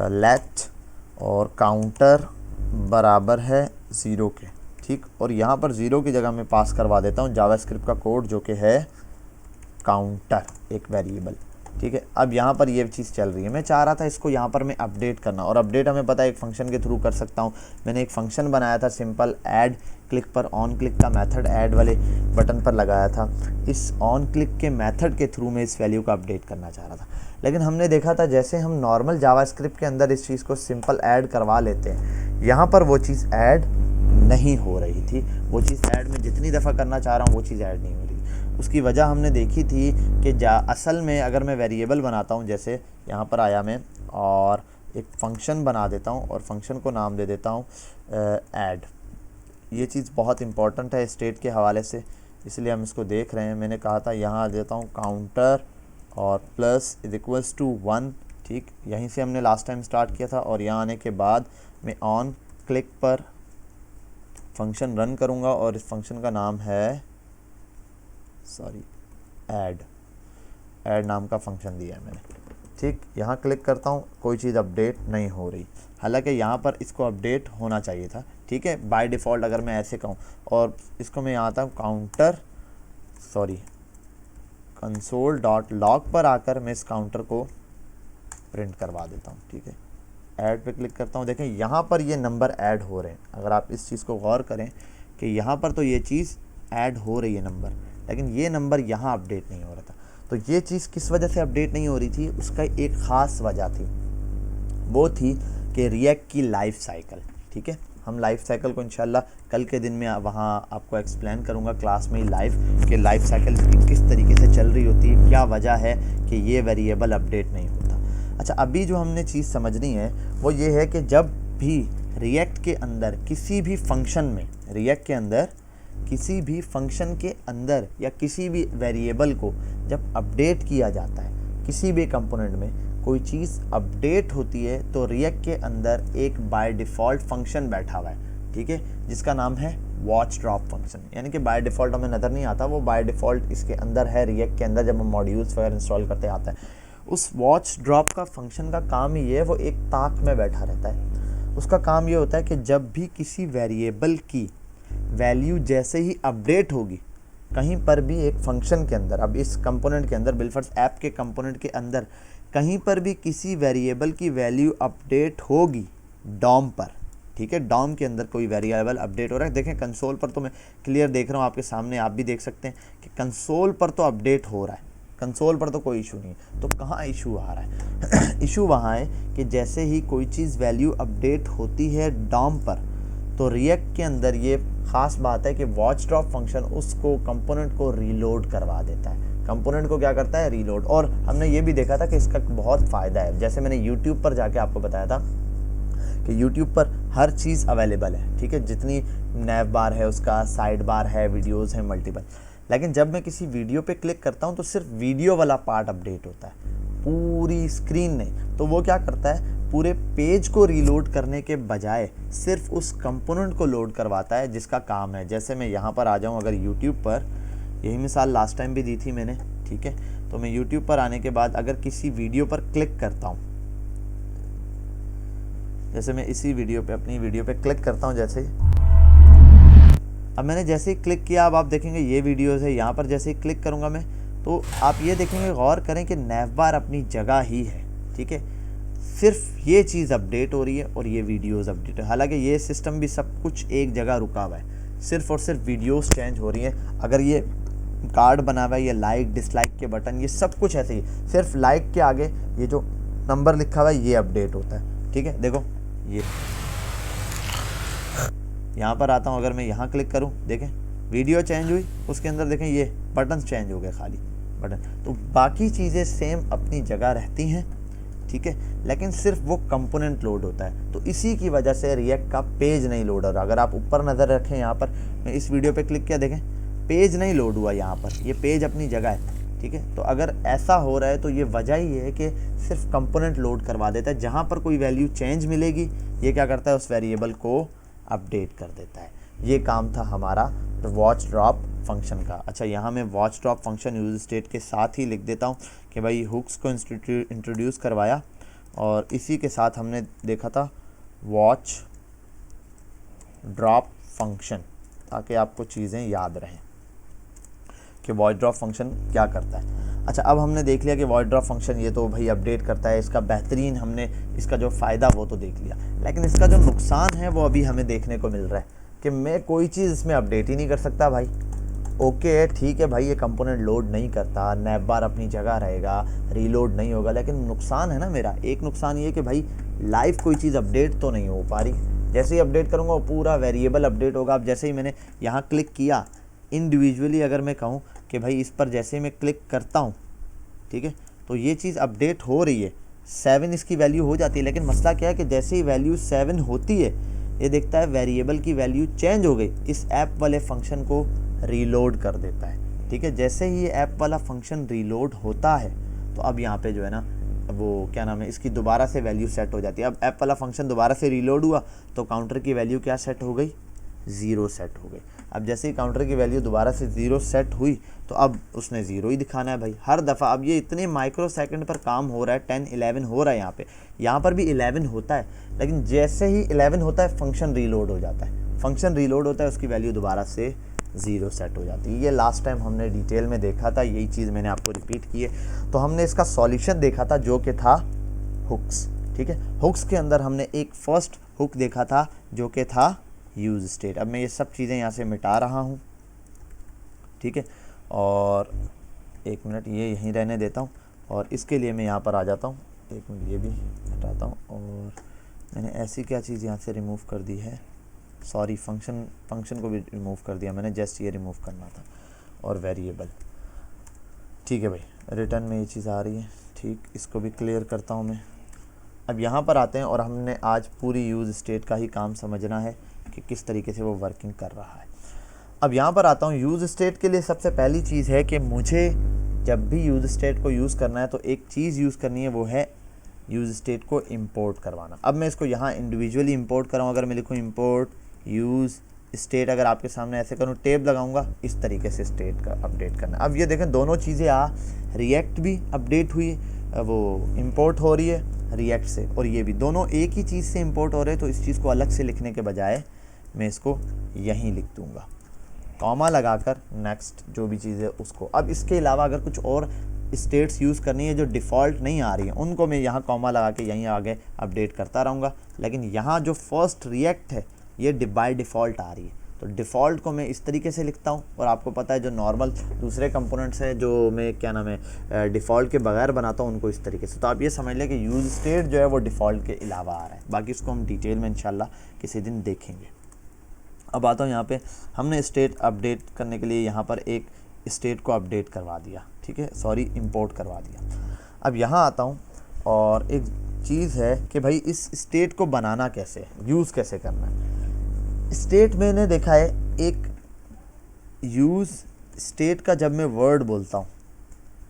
लेट और काउंटर बराबर है 0 के। ठीक, और यहाँ पर 0 की जगह मैं पास करवा देता हूँ जावास्क्रिप्ट का कोड जो कि है काउंटर, एक वेरिएबल। ठीक है, अब यहाँ पर ये चीज़ चल रही है, मैं चाह रहा था इसको यहाँ पर मैं अपडेट करना, और अपडेट हमें पता है एक फंक्शन के थ्रू कर सकता हूँ। मैंने एक फंक्शन बनाया था सिंपल, ऐड क्लिक पर ऑन क्लिक का मेथड ऐड वाले बटन पर लगाया था। इस ऑन क्लिक के मेथड के थ्रू मैं इस वैल्यू को अपडेट करना चाह रहा था, लेकिन हमने देखा था जैसे हम नॉर्मल जावास्क्रिप्ट के अंदर इस चीज़ को सिंपल ऐड करवा लेते हैं, यहाँ पर वो चीज़ ऐड नहीं हो रही थी। वो चीज़ ऐड में जितनी दफ़ा करना चाह रहा हूँ वो चीज़ ऐड नहीं हो रही। उसकी वजह हमने देखी थी कि असल में अगर मैं वेरिएबल बनाता हूँ, जैसे यहाँ पर आया मैं और एक फ़ंक्शन बना देता हूँ और फंक्शन को नाम दे देता हूँ ऐड। ये चीज़ बहुत इंपॉर्टेंट है स्टेट के हवाले से, इसलिए हम इसको देख रहे हैं। मैंने कहा था यहाँ देता हूँ काउंटर और प्लस इज इक्वल्स टू 1। ठीक, यहीं से हमने लास्ट टाइम स्टार्ट किया था, और यहाँ आने के बाद मैं ऑन क्लिक पर फंक्शन रन करूँगा, और इस फंक्शन का नाम है ऐड नाम का फंक्शन दिया है मैंने। ठीक, यहाँ क्लिक करता हूँ, कोई चीज़ अपडेट नहीं हो रही, हालांकि यहाँ पर इसको अपडेट होना चाहिए था। ठीक है, बाय डिफ़ॉल्ट अगर मैं ऐसे कहूँ, और इसको मैं यहाँ आता हूँ console.log पर आकर मैं इस काउंटर को प्रिंट करवा देता हूँ। ठीक है, ऐड पे क्लिक करता हूँ, देखें यहाँ पर ये नंबर ऐड हो रहे हैं। अगर आप इस चीज़ को गौर करें कि यहाँ पर तो ये चीज़ ऐड हो रही है नंबर, लेकिन ये नंबर यहाँ अपडेट नहीं हो रहा था। तो ये चीज़ किस वजह से अपडेट नहीं हो रही थी, उसका एक ख़ास वजह थी, वो थी कि रिएक्ट की लाइफ साइकिल। ठीक है, हम लाइफ साइकिल को इंशाल्लाह कल के दिन में वहाँ आपको एक्सप्लेन करूँगा क्लास में लाइव कि लाइफ साइकिल किस तरीके से चल रही होती है, क्या वजह है कि ये वेरिएबल अपडेट नहीं होता। अच्छा, अभी जो हमने चीज़ समझनी है वो ये है कि जब भी रिएक्ट के अंदर किसी भी फंक्शन में, रिएक्ट के अंदर किसी भी फंक्शन के अंदर या किसी भी वेरिएबल को जब अपडेट किया जाता है, किसी भी कंपोनेंट में कोई चीज़ अपडेट होती है तो रिएक्ट के अंदर एक बाय डिफ़ॉल्ट फंक्शन बैठा हुआ है, ठीक है, जिसका नाम है वॉच ड्रॉप फंक्शन। यानी कि बाय डिफ़ॉल्ट हमें नज़र नहीं आता, वो बाय डिफ़ॉल्ट इसके अंदर है, रिएक्ट के अंदर जब हम मॉड्यूल्स वगैरह इंस्टॉल करते आता है। उस वॉच ड्रॉप का फंक्शन का काम ही है, वो एक ताक में बैठा रहता है। उसका काम ये होता है कि जब भी किसी वेरिएबल की वैल्यू जैसे ही अपडेट होगी कहीं पर भी एक फंक्शन के अंदर, अब इस कंपोनेंट के अंदर बिलफर्स ऐप के कंपोनेंट के अंदर कहीं पर भी किसी वेरिएबल की वैल्यू अपडेट होगी डॉम पर, ठीक है, डॉम के अंदर कोई वेरिएबल अपडेट हो रहा है। देखें कंसोल पर तो मैं क्लियर देख रहा हूँ आपके सामने, आप भी देख सकते हैं कि कंसोल पर तो अपडेट हो रहा है, कंसोल पर तो कोई इशू नहीं है। तो कहाँ इशू आ रहा है? इशू वहाँ है कि जैसे ही कोई चीज़ वैल्यू अपडेट होती है डॉम पर तो रिएक्ट के अंदर ये ख़ास बात है कि वॉच ड्रॉप फंक्शन उसको कंपोनेंट को रीलोड करवा देता है। कंपोनेंट को क्या करता है? रीलोड। और हमने ये भी देखा था कि इसका बहुत फ़ायदा है, जैसे मैंने यूट्यूब पर जाके आपको बताया था कि यूट्यूब पर हर चीज़ अवेलेबल है, ठीक है, जितनी नैव बार है उसका, साइड बार है, वीडियोज़ हैं मल्टीपल। लेकिन जब मैं किसी वीडियो पे क्लिक करता हूँ तो सिर्फ वीडियो वाला पार्ट अपडेट होता है, पूरी स्क्रीन नहीं। तो वो क्या करता है, पूरे पेज को रीलोड करने के बजाय सिर्फ उस कंपोनेंट को लोड करवाता है जिसका काम है। जैसे मैं यहाँ पर आ जाऊँ, अगर यूट्यूब पर, यही मिसाल लास्ट टाइम भी दी थी मैंने, ठीक है, तो मैं यूट्यूब पर आने के बाद अगर किसी वीडियो पर क्लिक करता हूँ, जैसे मैं इसी वीडियो पे, अपनी वीडियो पे क्लिक करता हूँ, जैसे अब मैंने जैसे ही क्लिक किया, अब आप देखेंगे ये वीडियोज़ है, यहाँ पर जैसे ही क्लिक करूँगा मैं तो आप ये देखेंगे, गौर करें कि नैव बार अपनी जगह ही है, ठीक है, सिर्फ ये चीज़ अपडेट हो रही है और ये वीडियोज़ अपडेट है। हालांकि ये सिस्टम भी सब कुछ एक जगह रुका हुआ है, सिर्फ और सिर्फ वीडियोज़ चेंज हो रही हैं। अगर ये कार्ड बना हुआ है, ये लाइक डिसलाइक के बटन, ये सब कुछ ऐसे ही, सिर्फ लाइक के आगे ये जो नंबर लिखा हुआ है ये अपडेट होता है, ठीक है। देखो ये यहाँ पर आता हूँ, अगर मैं यहाँ क्लिक करूँ, देखें वीडियो चेंज हुई, उसके अंदर देखें ये बटन चेंज हो गए, खाली बटन। तो बाकी चीज़ें सेम अपनी जगह रहती हैं, ठीक है, लेकिन सिर्फ वो कंपोनेंट लोड होता है। तो इसी की वजह से रिएक्ट का पेज नहीं लोड हो रहा। अगर आप ऊपर नज़र रखें, यहाँ पर मैं इस वीडियो पे क्लिक किया, देखें पेज नहीं लोड हुआ, यहाँ पर ये पेज अपनी जगह है, ठीक है। तो अगर ऐसा हो रहा है तो ये वजह ही है कि सिर्फ कंपोनेंट लोड करवा देता है। जहाँ पर कोई वैल्यू चेंज मिलेगी ये क्या करता है, उस वेरिएबल को अपडेट कर देता है। ये काम था हमारा वॉच ड्रॉप फंक्शन का। अच्छा, यहाँ मैं watch drop function use state के साथ ही लिख देता हूँ कि भाई हुक्स को इंट्रोड्यूस करवाया और इसी के साथ हमने देखा था वॉच ड्रॉप फंक्शन, ताकि आपको चीज़ें याद रहें कि वॉच ड्रॉप फंक्शन क्या करता है। अच्छा, अब हमने देख लिया कि वॉच ड्रॉप फंक्शन ये तो भाई अपडेट करता है, इसका बेहतरीन, हमने इसका जो फ़ायदा वो तो देख लिया, लेकिन इसका जो नुकसान है वो अभी हमें देखने को मिल रहा है कि मैं कोई चीज़ इसमें अपडेट ही नहीं कर सकता भाई। ओके ठीक है भाई, ये कंपोनेंट लोड नहीं करता, नैव बार अपनी जगह रहेगा, रीलोड नहीं होगा, लेकिन नुकसान है ना मेरा। एक नुकसान ये कि भाई लाइव कोई चीज़ अपडेट तो नहीं हो पा रही। जैसे ही अपडेट करूँगा वो पूरा वेरिएबल अपडेट होगा। अब जैसे ही मैंने यहाँ क्लिक किया, इंडिविजुअली अगर मैं कहूँ कि भाई इस पर जैसे ही मैं क्लिक करता हूँ, ठीक है, तो ये चीज़ अपडेट हो रही है, 7 इसकी वैल्यू हो जाती है। लेकिन मसला क्या है कि जैसे ही वैल्यू 7 होती है, ये देखता है वेरिएबल की वैल्यू चेंज हो गई, इस ऐप वाले फंक्शन को रीलोड कर देता है, ठीक है। जैसे ही ये ऐप वाला फंक्शन रीलोड होता है तो अब यहाँ पे जो है ना, वो क्या नाम है, इसकी दोबारा से वैल्यू सेट हो जाती है। अब ऐप वाला फंक्शन दोबारा से रीलोड हुआ तो काउंटर की वैल्यू क्या सेट हो गई, 0 सेट हो गई। अब जैसे ही काउंटर की वैल्यू दोबारा से 0 सेट हुई तो अब उसने 0 ही दिखाना है भाई हर दफ़ा। अब ये इतने माइक्रो सेकंड पर काम हो रहा है, 10 11 हो रहा है, यहाँ पर भी 11 होता है, लेकिन जैसे ही 11 होता है फंक्शन रीलोड हो जाता है। फंक्शन रीलोड होता है, उसकी वैल्यू दोबारा से 0 सेट हो जाती है। ये लास्ट टाइम हमने डिटेल में देखा था, यही चीज़ मैंने आपको रिपीट की है। तो हमने इसका सॉल्यूशन देखा था जो कि था हुक्स, ठीक है। हुक्स के अंदर हमने एक फर्स्ट हुक देखा था जो कि था यूज स्टेट। अब मैं ये सब चीज़ें यहाँ से मिटा रहा हूँ, ठीक है, और 1 मिनट ये यहीं रहने देता हूँ और इसके लिए मैं यहाँ पर आ जाता हूँ। 1 मिनट ये भी हटाता हूँ और मैंने ऐसी क्या चीज़ यहाँ से रिमूव कर दी है, सॉरी फंक्शन को भी रिमूव कर दिया मैंने, जस्ट ये रिमूव करना था, और वेरिएबल। ठीक है भाई, रिटर्न में ये चीज़ आ रही है। ठीक, इसको भी क्लियर करता हूँ मैं। अब यहाँ पर आते हैं और हमने आज पूरी यूज़ स्टेट का ही काम समझना है कि किस तरीके से वो वर्किंग कर रहा है। अब यहाँ पर आता हूँ, यूज़ स्टेट के लिए सबसे पहली चीज़ है कि मुझे जब भी यूज़ स्टेट को यूज़ करना है तो एक चीज़ यूज़ करनी है, वो है यूज़ स्टेट को इंपोर्ट करवाना। अब मैं इसको यहाँ इंडिविजुअली इंपोर्ट कराऊँ, अगर मैं लिखूँ इंपोर्ट यूज़ स्टेट, अगर आपके सामने ऐसे करूँ, टेब लगाऊंगा, इस तरीके से स्टेट का अपडेट करना। अब ये देखें दोनों चीज़ें रिएक्ट भी अपडेट हुई, वो इंपोर्ट हो रही है रिएक्ट से, और ये भी दोनों एक ही चीज़ से इंपोर्ट हो रहे हैं। तो इस चीज़ को अलग से लिखने के बजाय मैं इसको यहीं लिख दूँगा, कॉमा लगाकर नेक्स्ट जो भी चीज़ है उसको। अब इसके अलावा अगर कुछ और स्टेट्स यूज़ करनी है जो डिफ़ॉल्ट नहीं आ रही है, उनको मैं यहाँ कॉमा लगा के यहीं आगे अपडेट करता रहूँगा। लेकिन यहाँ जो फर्स्ट रिएक्ट है ये बाय डिफ़ॉल्ट आ रही है, तो डिफ़ॉल्ट को मैं इस तरीके से लिखता हूँ। और आपको पता है जो नॉर्मल दूसरे कंपोनेंट्स हैं जो मैं क्या नाम है डिफ़ॉल्ट के बगैर बनाता हूँ, उनको इस तरीके से। तो आप ये समझ लें कि यूज़ स्टेट जो है वो डिफ़ॉल्ट के अलावा आ रहा है। बाकी इसको हम डिटेल में इंशाल्लाह किसी दिन देखेंगे। अब आता हूँ यहाँ पे, हमने स्टेट अपडेट करने के लिए यहाँ पर एक स्टेट को अपडेट करवा दिया, ठीक है, सॉरी इंपोर्ट करवा दिया। अब यहाँ आता हूँ और एक चीज़ है कि भाई इस स्टेट को बनाना कैसे, यूज़ कैसे करना है। स्टेट मैंने देखा है, एक यूज़ स्टेट का जब मैं वर्ड बोलता हूँ,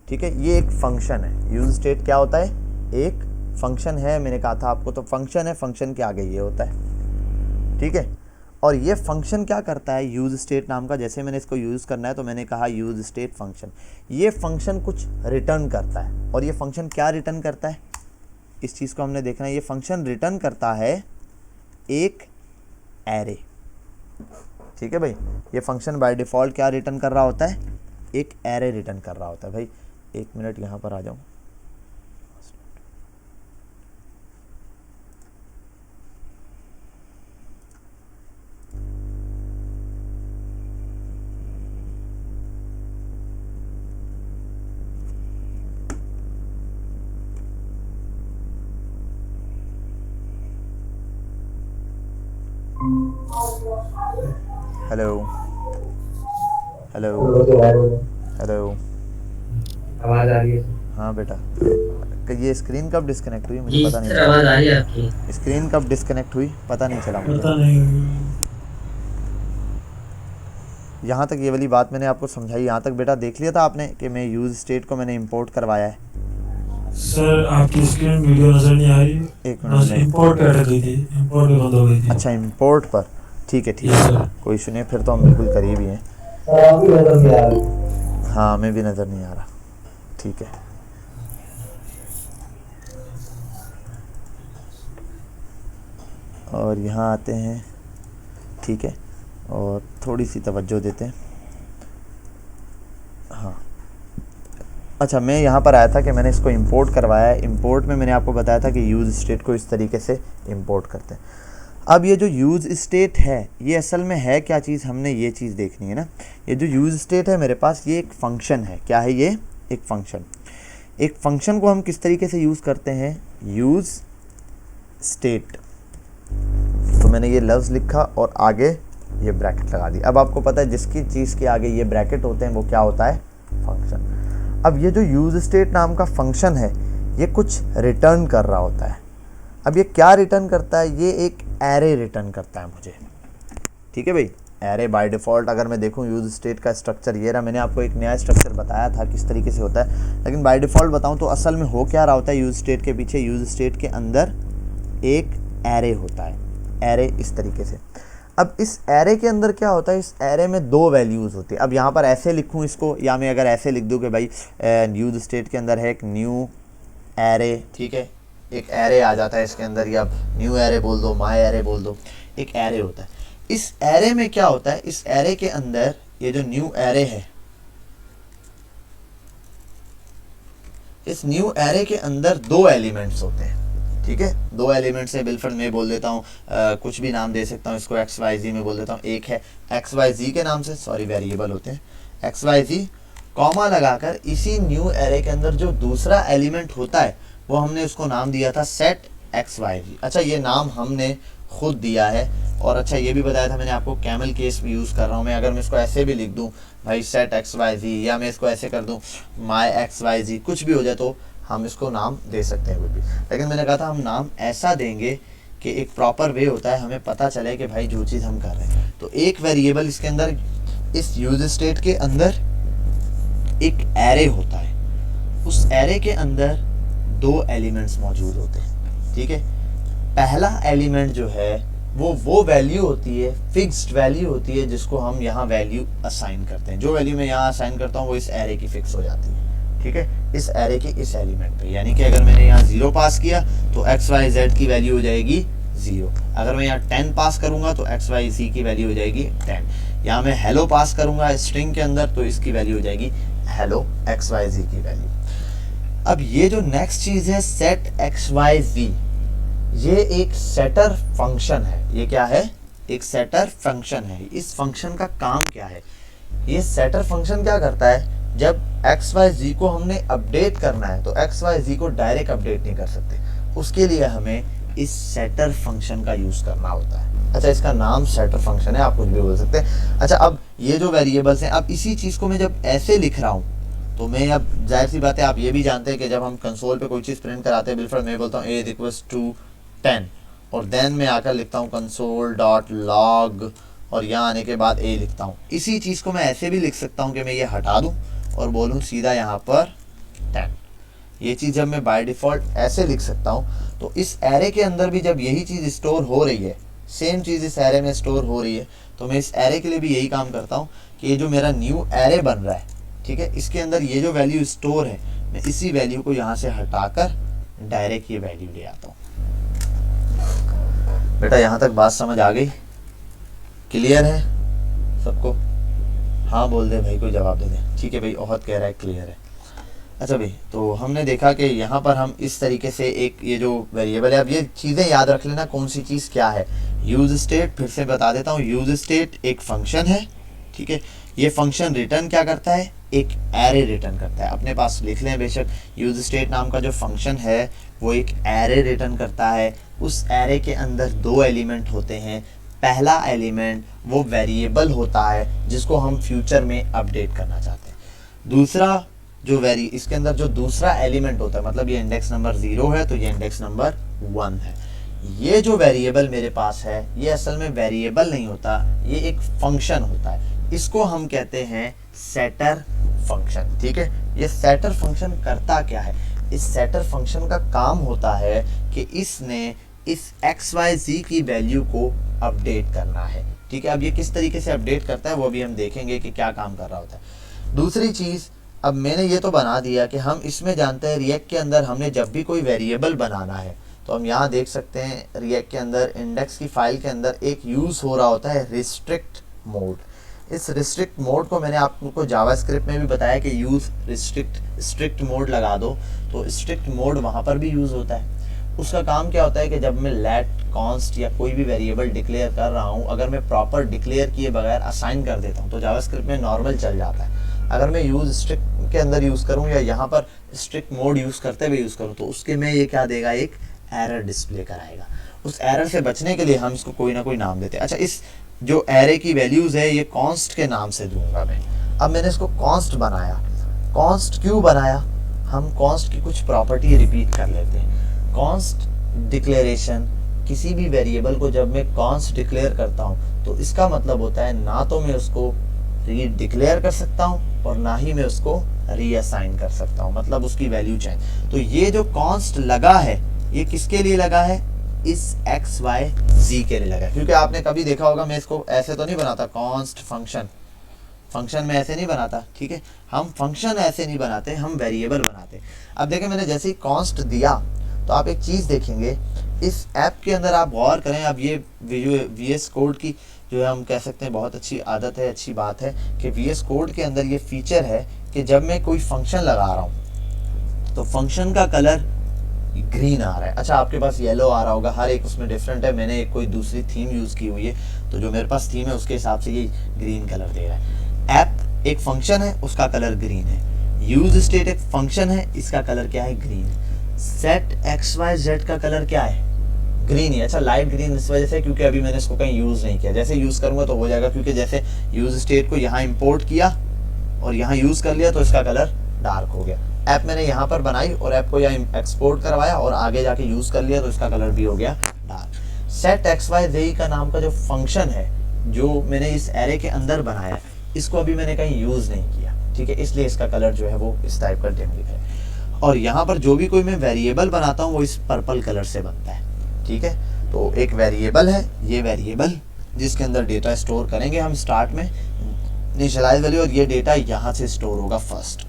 ठीक है, ये एक फंक्शन है। यूज़ स्टेट क्या होता है, एक फंक्शन है, मैंने कहा था आपको। तो फंक्शन है, फंक्शन के आगे ये होता है, ठीक है। और ये फंक्शन क्या करता है, यूज़ स्टेट नाम का, जैसे मैंने इसको यूज़ करना है तो मैंने कहा यूज़ स्टेट फंक्शन। ये फंक्शन कुछ रिटर्न करता है, और ये फंक्शन क्या रिटर्न करता है, इस चीज़ को हमने देखना है। ये फंक्शन रिटर्न करता है एक एरे, ठीक है भाई। ये फंक्शन बाय डिफ़ॉल्ट क्या रिटर्न कर रहा होता है, एक एरे रिटर्न कर रहा होता है। भाई एक मिनट यहाँ पर आ जाऊँ, हेलो हेलो हेलो, आवाज आ रही है? हाँ बेटा, ये स्क्रीन कब डिस्कनेक्ट हुई मुझे पता नहीं सर, चला। आवाज आ रही है आपकी? स्क्रीन कब डिस्कनेक्ट हुई पता नहीं चला मुझे। पता नहीं। यहाँ तक ये वाली बात मैंने आपको समझाई, यहाँ तक बेटा देख लिया था आपने कि मैं यूज़ स्टेट को मैंने इंपोर्ट करवाया है। सर आपकी स्क्रीन वीडियो नजर नहीं आ रही। एक मिनट में, इंपोर्ट कर रही थी, इंपोर्ट बंद हो गई थी। अच्छा इंपोर्ट पर, ठीक है ठीक Yes, है, sir. कोई इशू नहीं, फिर तो हम बिल्कुल करीब ही हैं। हाँ मैं भी नज़र नहीं आ रहा, ठीक है। और यहाँ आते हैं, ठीक है, और थोड़ी सी तवज्जो देते हैं। हाँ अच्छा, मैं यहाँ पर आया था कि मैंने इसको इंपोर्ट करवाया है। इंपोर्ट में मैंने आपको बताया था कि यूज़ स्टेट को इस तरीके से इंपोर्ट करते हैं। अब ये जो यूज़ स्टेट है ये असल में है क्या चीज़, हमने ये चीज़ देखनी है ना। ये जो यूज़ स्टेट है मेरे पास, ये एक फ़ंक्शन है। क्या है ये, एक फ़ंक्शन। एक फ़ंक्शन को हम किस तरीके से यूज़ करते हैं, यूज़ स्टेट। तो मैंने ये लफ्ज़ लिखा और आगे ये ब्रैकेट लगा दी। अब आपको पता है जिसकी चीज़ के आगे ये ब्रैकेट होते हैं वो क्या होता है, फंक्शन। अब ये जो यूज़ स्टेट नाम का फंक्शन है ये कुछ रिटर्न कर रहा होता है। अब ये क्या रिटर्न करता है, ये एक एरे रिटर्न करता है मुझे, ठीक है भाई। एरे बाय डिफ़ॉल्ट अगर मैं देखूं यूज़ स्टेट का स्ट्रक्चर ये रहा। मैंने आपको एक नया स्ट्रक्चर बताया था किस तरीके से होता है, लेकिन बाय डिफ़ॉल्ट बताऊं तो असल में हो क्या रहा होता है यूज़ स्टेट के पीछे, यूज़ स्टेट के अंदर एक एरे होता है, एरे इस तरीके से। अब इस एरे के अंदर क्या होता है, इस एरे में दो वैल्यूज़ होती है। अब यहाँ पर ऐसे लिखूँ इसको, या मैं अगर ऐसे लिख दूँ कि भाई यूज़ स्टेट के अंदर है एक न्यू एरे, ठीक है, एक एरे आ जाता है इसके अंदर, या न्यू एरे बोल दो, माई एरे बोल दो, एक एरे होता है। इस एरे में क्या होता है, इस एरे के अंदर ये जो न्यू एरे है, इस न्यू एरे के अंदर दो एलिमेंट्स होते हैं, ठीक है। दो एलिमेंट्स है, बिलफर्ड में बोल देता हूँ, कुछ भी नाम दे सकता हूँ इसको, एक्स वाई जी में बोल देता हूँ। एक है एक्स वाई जी के नाम से, सॉरी वेरिएबल होते हैं, एक्स वाई जी, कॉमा लगाकर इसी न्यू एरे के अंदर जो दूसरा एलिमेंट होता है वो हमने उसको नाम दिया था सेट एक्स वाई जी। अच्छा, ये नाम हमने खुद दिया है। और अच्छा ये भी बताया था मैंने आपको कैमल केस भी यूज़ कर रहा हूँ मैं। अगर मैं इसको ऐसे भी लिख दूँ भाई सेट एक्स वाई जी, या मैं इसको ऐसे कर दूँ माई एक्स वाई जी, कुछ भी हो जाए तो हम इसको नाम दे सकते हैं कोई भी। लेकिन मैंने कहा था हम नाम ऐसा देंगे कि एक प्रॉपर वे होता है, हमें पता चले कि भाई जो चीज़ हम कर रहे हैं। तो एक वेरिएबल इसके अंदर, इस यूज स्टेट के अंदर एक एरे होता है, उस एरे के अंदर 2 एलिमेंट्स मौजूद होते हैं, ठीक है। पहला एलिमेंट जो है वो वैल्यू होती है, फिक्स्ड वैल्यू होती है, जिसको हम यहाँ वैल्यू असाइन करते हैं। जो वैल्यू मैं यहाँ असाइन करता हूँ वो इस एरे की फिक्स हो जाती है, ठीक है, इस एरे के इस एलिमेंट पे। यानी कि अगर मैंने यहाँ 0 पास किया तो एक्स वाई जेड की वैल्यू हो जाएगी 0। अगर मैं यहाँ 10 पास करूंगा तो एक्स वाई जी की वैल्यू हो जाएगी 10। यहाँ मैं हेलो पास करूंगा स्ट्रिंग के अंदर तो इसकी वैल्यू हो जाएगी हेलो एक्स वाई जी की वैल्यू। अब ये जो नेक्स्ट चीज है सेट एक्स वाई जी, ये एक सेटर फंक्शन है। ये क्या है? एक सेटर फंक्शन है। इस फंक्शन का काम क्या है? ये सेटर फंक्शन क्या करता है, जब एक्स वाई जी को हमने अपडेट करना है तो एक्स वाई जी को डायरेक्ट अपडेट नहीं कर सकते, उसके लिए हमें इस सेटर फंक्शन का यूज करना होता है। अच्छा इसका नाम सेटर फंक्शन है, आप कुछ भी बोल सकते हैं। अच्छा अब ये जो वेरिएबल्स हैं, अब इसी चीज को मैं जब ऐसे लिख रहा हूँ तो मैं, अब जाहिर सी बात है आप ये भी जानते हैं कि जब हम कंसोल पे कोई चीज़ प्रिंट कराते हैं, बिल्कुल मैं बोलता हूँ a = 10 और देन मैं आकर लिखता हूँ console.log और यहाँ आने के बाद a लिखता हूँ। इसी चीज़ को मैं ऐसे भी लिख सकता हूँ कि मैं ये हटा दूँ और बोलूँ सीधा यहाँ पर 10। ये चीज़ जब मैं बाय डिफ़ॉल्ट ऐसे लिख सकता हूँ तो इस एरे के अंदर भी जब यही चीज़ स्टोर हो रही है, सेम चीज़ इस एरे में स्टोर हो रही है, तो मैं इस एरे के लिए भी यही काम करता हूँ कि ये जो मेरा न्यू एरे बन रहा है, ठीक है, इसके अंदर ये जो वैल्यू स्टोर है मैं इसी वैल्यू को यहाँ से हटाकर डायरेक्ट ये वैल्यू ले आता हूँ। बेटा यहाँ तक बात समझ आ गई? क्लियर है सबको? हाँ बोल दे भाई, कोई जवाब दे दे। ठीक है भाई, बहुत कह रहा है क्लियर है। अच्छा भाई, तो हमने देखा कि यहाँ पर हम इस तरीके से एक ये जो वेरिएबल है, अब ये चीज़ें याद रख लेना कौन सी चीज़ क्या है। यूज स्टेट फिर से बता देता हूँ, यूज स्टेट एक फंक्शन है, ठीक है। ये फंक्शन रिटर्न क्या करता है? एक एरे रिटर्न करता है। अपने पास लिख लें बेशक, यूज स्टेट नाम का जो फंक्शन है वो एक एरे रिटर्न करता है। उस एरे के अंदर 2 एलिमेंट होते हैं। पहला एलिमेंट वो वेरिएबल होता है जिसको हम फ्यूचर में अपडेट करना चाहते हैं। दूसरा जो इसके अंदर जो दूसरा एलिमेंट होता है, मतलब ये इंडेक्स नंबर 0 है तो ये इंडेक्स नंबर 1 है। ये जो वेरिएबल मेरे पास है ये असल में वेरिएबल नहीं होता, ये एक फंक्शन होता है। इसको हम कहते हैं सेटर फंक्शन, ठीक है। ये सेटर फंक्शन करता क्या है? इस सेटर फंक्शन का काम होता है कि इसने इस एक्स वाई जी की वैल्यू को अपडेट करना है, ठीक है। अब ये किस तरीके से अपडेट करता है वो भी हम देखेंगे कि क्या काम कर रहा होता है। दूसरी चीज़, अब मैंने ये तो बना दिया कि हम इसमें जानते हैं रिएक्ट के अंदर हमने जब भी कोई वेरिएबल बनाना है तो हम यहाँ देख सकते हैं रिएक्ट के अंदर इंडेक्स की फाइल के अंदर एक यूज़ हो रहा होता है रिस्ट्रिक्ट मोड। इस रिस्ट्रिक्ट मोड को मैंने आपको जावास्क्रिप्ट में भी बताया कि यूज़ स्ट्रिक्ट मोड लगा दो, तो स्ट्रिक्ट मोड वहाँ पर भी यूज़ होता है। उसका काम क्या होता है कि जब मैं लेट कॉन्स्ट या कोई भी वेरिएबल डिक्लेयर कर रहा हूँ, अगर मैं प्रॉपर डिक्लेयर किए बगैर असाइन कर देता हूँ तो जावास्क्रिप्ट में नॉर्मल चल जाता है। अगर मैं यूज़ स्ट्रिक्ट के अंदर यूज़ करूँ या यहाँ पर स्ट्रिक्ट मोड यूज़ करते हुए यूज़ करूँ तो उसके में ये क्या देगा, एक एरर डिस्प्ले कराएगा। उस एरर से बचने के लिए हम इसको कोई ना कोई नाम देते हैं। अच्छा, इस जो एरे की वैल्यूज़ है ये कॉन्स्ट के नाम से दूंगा मैं। अब मैंने इसको कॉन्स्ट बनाया। कॉन्स्ट क्यों बनाया? हम कॉन्स्ट की कुछ प्रॉपर्टी रिपीट कर लेते हैं। कॉन्स्ट डिक्लेरेशन, किसी भी वेरिएबल को जब मैं कॉन्स्ट डिक्लेयर करता हूँ तो इसका मतलब होता है ना तो मैं उसको री डिक्लेयर कर सकता हूँ और ना ही मैं उसको रीअसाइन कर सकता हूँ, मतलब उसकी वैल्यू चेंज। तो ये जो कॉन्स्ट लगा है ये किसके लिए लगा है? इस एक्स वाई जी के लिए लगा है। क्योंकि आपने कभी देखा होगा मैं इसको ऐसे तो नहीं बनाता, कॉन्स्ट फंक्शन में ऐसे नहीं बनाता, ठीक है। हम फंक्शन ऐसे नहीं बनाते, हम वेरिएबल बनाते। अब देखें मैंने जैसे ही कॉन्स्ट दिया तो आप एक चीज़ देखेंगे इस ऐप के अंदर, आप गौर करें। अब ये VS कोड की जो है हम कह सकते हैं बहुत अच्छी आदत है, अच्छी बात है कि VS कोड के अंदर ये फीचर है कि जब मैं कोई फंक्शन लगा रहा हूँ तो फंक्शन का कलर ग्रीन आ रहा है। अच्छा, आपके पास येलो आ रहा होगा, हर एक उसमें डिफरेंट है। मैंने एक कोई दूसरी थीम यूज़ की हुई है तो जो मेरे पास थीम है उसके हिसाब से ये ग्रीन कलर दे रहा है। ऐप एक फंक्शन है, उसका कलर ग्रीन है। यूज स्टेट एक फंक्शन है, इसका कलर क्या है? ग्रीन है। सेट एक्स वाई जेड का कलर क्या है? ग्रीन ही। अच्छा लाइट ग्रीन इस वजह से क्योंकि अभी मैंने इसको कहीं यूज़ नहीं किया, जैसे यूज़ करूँगा तो हो जाएगा, क्योंकि जैसे यूज़ स्टेट को यहाँ इंपोर्ट किया और यहाँ यूज़ कर लिया तो इसका कलर डार्क हो गया। ऐप मैंने यहाँ पर बनाई और ऐप को यहाँ एक्सपोर्ट करवाया और आगे जाके यूज़ कर लिया तो इसका कलर भी हो गया dark. Set X Y Z का नाम का जो फंक्शन है जो मैंने इस एरे के अंदर बनाया, इसको अभी मैंने कहीं यूज़ नहीं किया, ठीक है, इसलिए इसका कलर जो है वो इस टाइप का डिम दिख रहा है। और यहाँ पर जो भी कोई मैं वेरिएबल बनाता हूँ वो इस पर्पल कलर से बनता है, ठीक है। तो एक वेरिएबल है, ये वेरिएबल जिसके अंदर डेटा स्टोर करेंगे हम स्टार्ट में इनिशियलाइज वैल्यू, और ये डेटा यहाँ से स्टोर होगा फर्स्ट।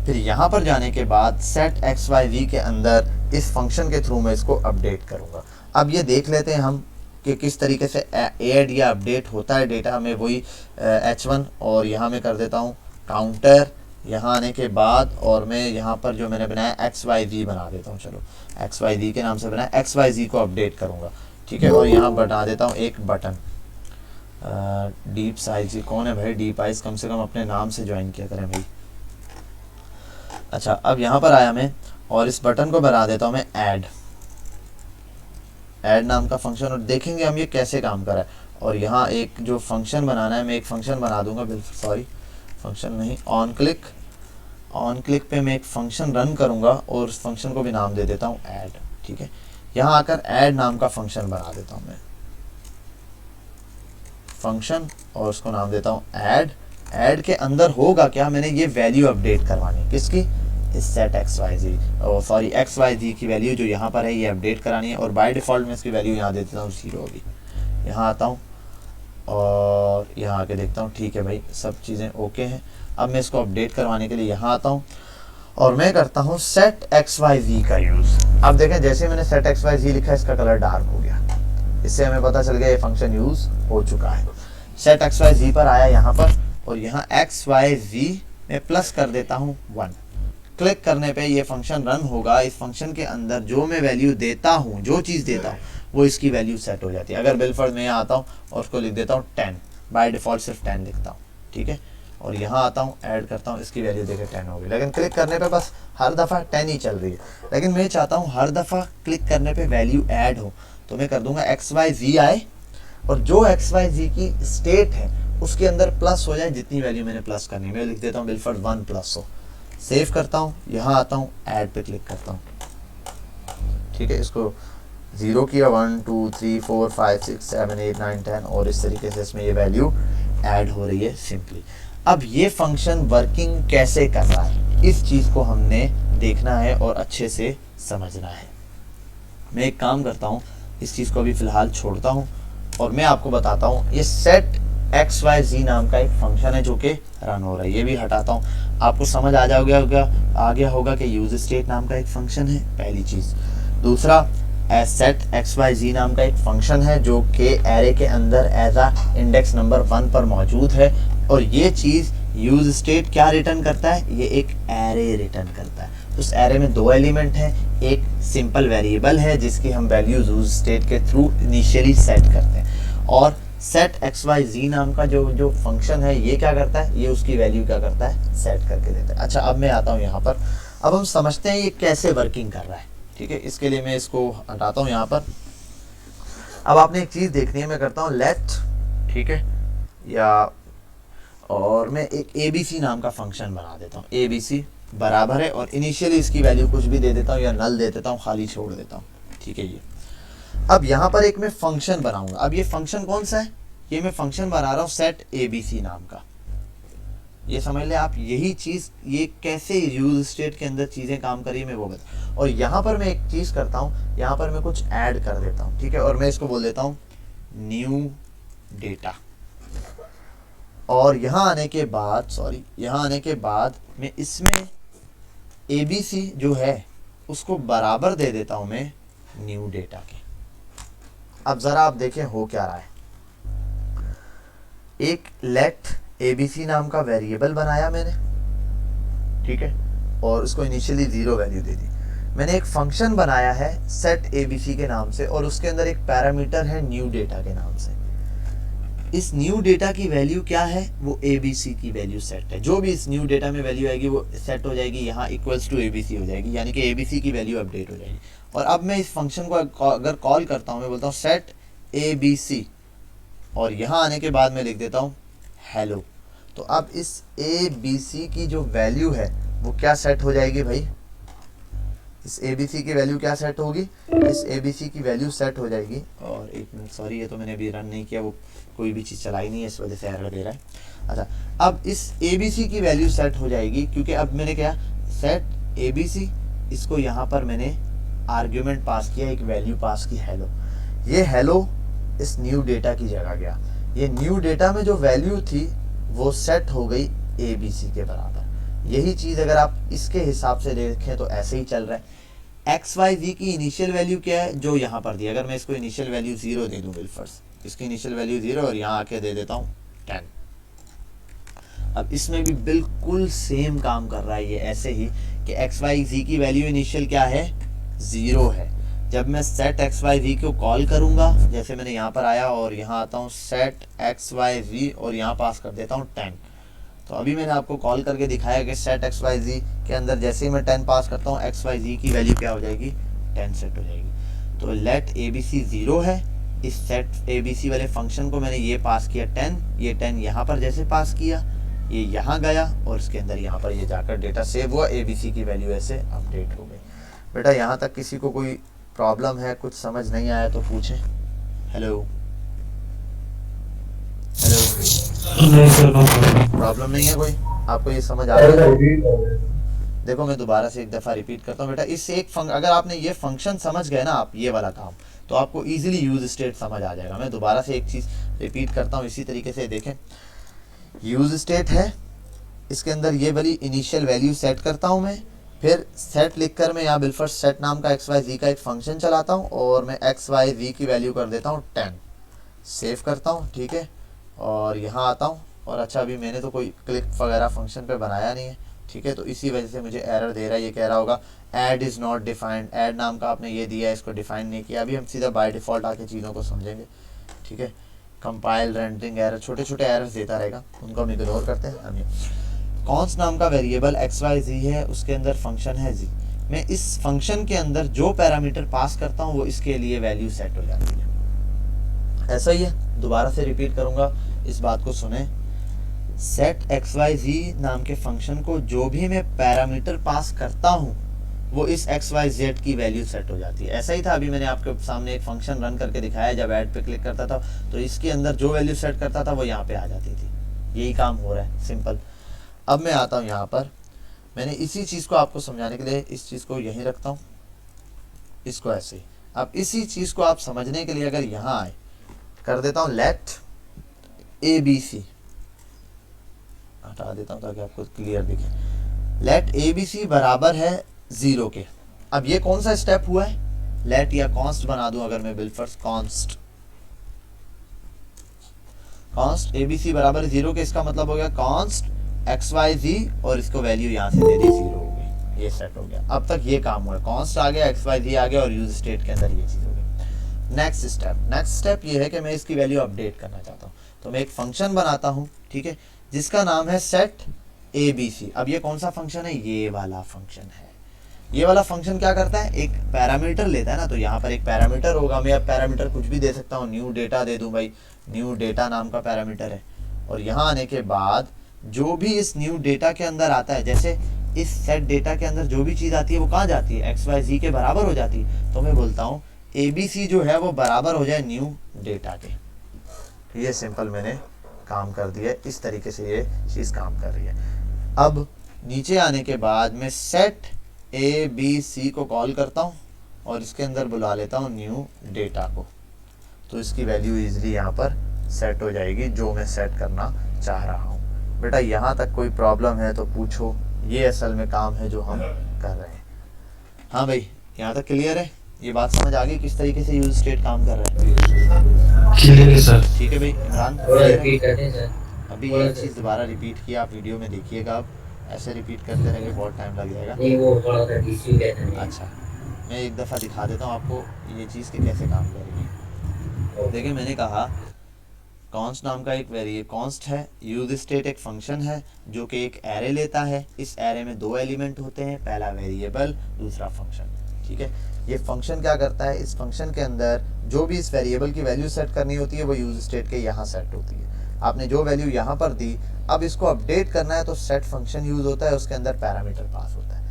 फिर यहाँ पर जाने के बाद सेट एक्स वाई वी के अंदर इस फंक्शन के थ्रू मैं इसको अपडेट करूँगा। अब ये देख लेते हैं हम कि किस तरीके से ऐड या अपडेट होता है डेटा में। वही H1 और यहाँ मैं कर देता हूँ काउंटर यहाँ आने के बाद, और मैं यहाँ पर जो मैंने बनाया एक्स वाई जी बना देता हूँ। चलो एक्स वाई जी के नाम से बनाया, एक्स वाई जी को अपडेट करूँगा, ठीक है। और यहाँ बना देता हूँ एक बटन डीप साइज। कौन है भाई डीप आइज, कम से कम अपने नाम से ज्वाइन किया करें भाई। अच्छा अब यहाँ पर आया मैं और इस बटन को बना देता हूँ मैं ऐड नाम का फंक्शन, और देखेंगे हम ये कैसे काम कर रहा है। और यहाँ एक जो फंक्शन बनाना है, मैं एक फंक्शन बना दूंगा, सॉरी फंक्शन नहीं, ऑन क्लिक पे मैं एक फंक्शन रन करूंगा और उस फंक्शन को भी नाम दे देता हूँ ऐड, ठीक है। यहाँ आकर ऐड नाम का फंक्शन बना देता हूँ मैं फंक्शन और उसको नाम देता हूँ ऐड के अंदर होगा क्या, मैंने ये वैल्यू अपडेट करवानी है, किसकी, इस सेट एक्स वाई जी, सॉरी एक्स वाई जी की वैल्यू जो यहाँ पर है ये अपडेट करानी है। और बाय डिफ़ॉल्ट में इसकी वैल्यू यहाँ दे देता हूँ 0 होगी। यहाँ आता हूँ और यहाँ आके देखता हूँ, ठीक है भाई सब चीज़ें ओके हैं। अब मैं इसको अपडेट करवाने के लिए यहाँ आता हूँ और मैं करता हूँ सेट एक्स वाई जी का यूज़। अब देखें जैसे मैंने सेट एक्स वाई जी लिखा है इसका कलर डार्क हो गया, इससे हमें पता चल गया ये फंक्शन यूज़ हो चुका है। सेट एक्स वाई जी पर आया यहाँ पर, और यहाँ एक्स वाई जी में प्लस कर देता हूँ 1। क्लिक करने पे ये फंक्शन रन होगा। इस फंक्शन के अंदर जो मैं वैल्यू देता हूँ, जो चीज़ देता हूँ वो इसकी वैल्यू सेट हो जाती है। अगर बिलफर्ड में आता हूँ और उसको लिख देता हूँ 10, बाय डिफ़ॉल्ट सिर्फ 10 लिखता हूँ, ठीक है। और यहाँ आता हूँ ऐड करता हूँ, इसकी वैल्यू देखे 10 होगी। लेकिन क्लिक करने पे बस हर दफ़ा 10 ही चल रही है, लेकिन मैं चाहता हूँ हर दफ़ा क्लिक करने पे वैल्यू ऐड हो, तो मैं कर दूंगा एक्स वाई जी आए और जो एक्स वाई जी की स्टेट है उसके अंदर प्लस हो जाए जितनी वैल्यू मैंने प्लस करनी है। मैं लिख देता हूँ बिलफर्ड 1 प्लस हो। सेव करता हूँ, यहाँ आता हूँ ऐड पे क्लिक करता हूँ, ठीक है। इसको 0 किया, 1 2 3 4 5 6 7 8 9 10 और इस तरीके से इसमें ये वैल्यू ऐड हो रही है सिंपली। अब ये फंक्शन वर्किंग कैसे कर रहा है इस चीज़ को हमने देखना है और अच्छे से समझना है। मैं एक काम करता हूँ, इस चीज़ को अभी फ़िलहाल छोड़ता हूँ और मैं आपको बताता हूँ। ये सेट एक्स वाई जी नाम का एक फंक्शन है जो कि रन हो रहा है, ये भी हटाता हूँ। आपको समझ आ गया होगा कि यूज स्टेट नाम का एक फंक्शन है, पहली चीज़। दूसरा सेट एक्स वाई जी नाम का एक फंक्शन है जो कि एरे के अंदर एज आ इंडेक्स नंबर 1 पर मौजूद है। और ये चीज़ यूज स्टेट क्या रिटर्न करता है, ये एक एरे रिटर्न करता है। उस एरे में 2 एलिमेंट हैं, एक सिंपल वेरिएबल है जिसकी हम वैल्यू यूज स्टेट के थ्रू इनिशियली सेट करते हैं, और सेट एक्स वाई जी नाम का जो फंक्शन है ये क्या करता है, ये उसकी वैल्यू क्या करता है, सेट करके देता है। अच्छा अब मैं आता हूँ यहाँ पर, अब हम समझते हैं ये कैसे वर्किंग कर रहा है, ठीक है। इसके लिए मैं इसको हटाता हूँ यहाँ पर। अब आपने एक चीज़ देखनी है, मैं करता हूँ लेट, ठीक है, या और मैं एक ABC नाम का फंक्शन बना देता हूँ। ABC बराबर है और इनिशियली इसकी वैल्यू कुछ भी दे देता हूँ या नल दे देता हूँ, खाली छोड़ देता हूँ, ठीक है। ये अब यहाँ पर एक मैं फंक्शन बनाऊंगा। अब ये फंक्शन कौन सा है, ये मैं फंक्शन बना रहा हूँ सेट ABC नाम का। ये समझ ले आप, यही चीज़ ये कैसे यूज स्टेट के अंदर चीज़ें काम करी मैं वो बता। और यहाँ पर मैं एक चीज़ करता हूँ, यहाँ पर मैं कुछ ऐड कर देता हूँ, ठीक है। और मैं इसको बोल देता हूँ न्यू डेटा। और यहाँ आने के बाद मैं इसमें ABC जो है उसको बराबर दे देता हूँ मैं न्यू डेटा के। अब ज़रा आप देखें हो क्या रहा है। एक लेट ABC नाम का वेरिएबल बनाया मैंने, ठीक है, और उसको इनिशियली 0 वैल्यू दे दी। मैंने एक फंक्शन बनाया है सेट ABC के नाम से और उसके अंदर एक पैरामीटर है न्यू डेटा के नाम से। इस न्यू डेटा की वैल्यू क्या है, वो ABC की वैल्यू सेट है। जो भी इस न्यू डेटा में वैल्यू आएगी वो सेट हो जाएगी, यहाँ इक्वल्स टू ABC हो जाएगी, यानी कि ABC की वैल्यू अपडेट हो जाएगी। और अब मैं इस फंक्शन को अगर कॉल करता हूँ, मैं बोलता हूँ सेट ABC, और यहाँ आने के बाद मैं लिख देता हूँ हेलो। तो अब इस ABC की जो वैल्यू है वो क्या सेट हो जाएगी भाई, इस ABC की वैल्यू क्या सेट होगी, इस ABC की वैल्यू सेट हो जाएगी। और एक मिनट, सॉरी, ये तो मैंने अभी रन नहीं किया, वो कोई भी चीज़ चलाई नहीं है, इस वजह से एरर दे रहा है। अच्छा, अब इस ABC की वैल्यू सेट हो जाएगी, क्योंकि अब मैंने क्या सेट ABC, इसको यहाँ पर मैंने आर्ग्यूमेंट पास किया, एक वैल्यू पास की हेलो। ये हेलो इस न्यू डेटा की जगह गया, ये न्यू डेटा में जो वैल्यू थी वो सेट हो गई ABC के बराबर। यही चीज़ अगर आप इसके हिसाब से देखें तो ऐसे ही चल रहा है। XYZ की इनिशियल वैल्यू क्या है, जो यहाँ पर दी, अगर मैं इसको इनिशियल वैल्यू 0 दे दूँ बिलफर्स, इसकी इनिशियल वैल्यू 0 और यहाँ आके दे देता हूँ 10। अब इसमें भी बिल्कुल सेम काम कर रहा है ये, ऐसे ही कि XYZ की वैल्यू इनिशियल क्या है, 0 है। जब मैं सेट XYZ को कॉल करूँगा, जैसे मैंने यहाँ पर आया और यहाँ आता हूँ सेट XYZ और यहाँ पास कर देता हूँ 10। तो अभी मैंने आपको कॉल करके दिखाया कि सेट XYZ के अंदर जैसे ही मैं 10 पास करता हूँ, XYZ की वैल्यू क्या हो जाएगी, 10 सेट हो जाएगी। तो लेट ABC 0 है, इस सेट ABC वाले फंक्शन को मैंने ये पास किया 10, ये 10 यहाँ पर जैसे पास किया, ये यहाँ गया और इसके अंदर यहाँ पर ये जाकर डेटा सेव हुआ, ABC की वैल्यू ऐसे अपडेट हो गई। बेटा यहाँ तक किसी को कोई प्रॉब्लम है, कुछ समझ नहीं आया तो पूछें। हेलो हेलो, नहीं सर, नो प्रॉब्लम। प्रॉब्लम नहीं है कोई, आपको ये समझ आ रहा है? देखो मैं दोबारा से एक दफ़ा रिपीट करता हूँ बेटा, इस एक अगर आपने ये फंक्शन समझ गए ना आप, ये वाला काम, तो आपको इजीली यूज स्टेट समझ आ जाएगा। मैं दोबारा से एक चीज़ रिपीट करता हूँ इसी तरीके से, देखें यूज स्टेट है, इसके अंदर ये वाली इनिशियल वैल्यू सेट करता हूँ मैं, फिर सेट लिखकर मैं यहाँ बिलफर्स्ट सेट नाम का XYZ का एक फंक्शन चलाता हूँ और मैं XYZ की वैल्यू कर देता हूँ 10, सेव करता हूँ, ठीक है, और यहाँ आता हूँ। और अच्छा, अभी मैंने तो कोई क्लिक वगैरह फंक्शन पे बनाया नहीं है, ठीक है, तो इसी वजह से मुझे एरर दे रहा है। ये कह रहा होगा add is not defined, add नाम का आपने ये दिया है, इसको डिफाइन नहीं किया। अभी हम सीधा बाय डिफ़ॉल्ट आके चीज़ों को समझेंगे, ठीक है। कंपाइल, रेंडरिंग एरर, छोटे छोटे एरर्स देता रहेगा, उनको हम इग्नोर करते हैं। हम कॉन्स नाम का वेरिएबल XYZ है, उसके अंदर फंक्शन है जी। मैं इस फंक्शन के अंदर जो पैरामीटर पास करता हूँ वो इसके लिए वैल्यू सेट हो जाती है। ऐसा ही है, दोबारा से रिपीट करूँगा, इस बात को सुने। सेट XYZ नाम के फंक्शन को जो भी मैं पैरामीटर पास करता हूँ वो इस XYZ की वैल्यू सेट हो जाती है। ऐसा ही था, अभी मैंने आपके सामने एक फंक्शन रन करके दिखाया, जब ऐड पे क्लिक करता था तो इसके अंदर जो वैल्यू सेट करता था वो यहाँ पे आ जाती थी। यही काम हो रहा है, सिंपल। अब मैं आता हूँ यहाँ पर, मैंने इसी चीज़ को आपको समझाने के लिए इस चीज़ को यहीं रखता हूँ, इसको ऐसे ही। अब इसी चीज़ को आप समझने के लिए अगर यहाँ आए, कर देता हूँ लेट ABC, हटा देता हूँ ताकि आपको क्लियर दिखे। लेट ABC बराबर है 0 के। अब ये कौन सा स्टेप हुआ है, लेट या कॉन्स्ट बना दूं अगर मैं बिलफर्स्ट कॉन्स्ट ABC बराबर 0 के, इसका मतलब हो गया कॉन्स्ट XYZ और इसको वैल्यू यहाँ से दे दी 0 हो गई, ये सेट हो गया। अब तक ये काम हुआ, कॉन्स्ट आ गया, XYZ आ गया और यूज स्टेट के अंदर ये चीज़ हो गई। नेक्स्ट स्टेप ये है कि मैं इसकी वैल्यू अपडेट करना चाहता हूँ, तो मैं एक फंक्शन बनाता हूँ, ठीक है, जिसका नाम है सेट ABC। अब ये कौन सा फंक्शन है, ये वाला फंक्शन है। ये वाला फंक्शन क्या करता है, एक पैरामीटर लेता है ना, तो यहाँ पर एक पैरामीटर होगा, मैं अब पैरामीटर कुछ भी दे सकता हूँ, न्यू डेटा दे दूँ भाई, न्यू डेटा नाम का पैरामीटर है। और यहाँ आने के बाद जो भी इस न्यू डेटा के अंदर आता है, जैसे इस सेट डेटा के अंदर जो भी चीज़ आती है वो कहाँ जाती है, XYZ के बराबर हो जाती है। तो मैं बोलता हूँ ABC जो है वो बराबर हो जाए न्यू डेटा के। ये सिंपल मैंने काम कर दिया, इस तरीके से ये चीज़ काम कर रही है। अब नीचे आने के बाद मैं सेट ABC को कॉल करता हूँ और इसके अंदर बुला लेता हूँ न्यू डेटा को, तो इसकी वैल्यू इजीली यहाँ पर सेट हो जाएगी जो मैं सेट करना चाह रहा हूँ। बेटा यहाँ तक कोई प्रॉब्लम है तो पूछो, ये असल में काम है जो हम कर रहे हैं। हाँ भाई, यहाँ तक क्लियर है, ये बात समझ आ गई किस तरीके से यूज स्टेट काम कर रहा है। क्लियर है सर। ठीक है भाई इमरान, रिपीट करते हैं सर। अभी ये चीज़ दोबारा रिपीट किया, आप वीडियो में देखिएगा, आप ऐसे रिपीट करते रहेंगे बहुत टाइम लग जाएगा। नहीं, वो थोड़ा सा टीसी कहते हैं। अच्छा, मैं एक दफ़ा दिखा देता हूँ आपको ये चीज़ कि कैसे काम कर रही है। देखिए मैंने कहा कॉन्स्ट नाम का एक कॉन्स्ट है। यूज स्टेट एक फंक्शन है जो कि एक एरे लेता है। इस एरे में दो एलिमेंट होते हैं, पहला वेरिएबल, दूसरा फंक्शन। ठीक है, ये फंक्शन क्या करता है, इस फंक्शन के अंदर जो भी इस वेरिएबल की वैल्यू सेट करनी होती है वो यूज स्टेट के यहाँ सेट होती है। आपने जो वैल्यू यहाँ पर दी, अब इसको अपडेट करना है तो सेट फंक्शन यूज होता है, उसके अंदर पैरामीटर पास होता है।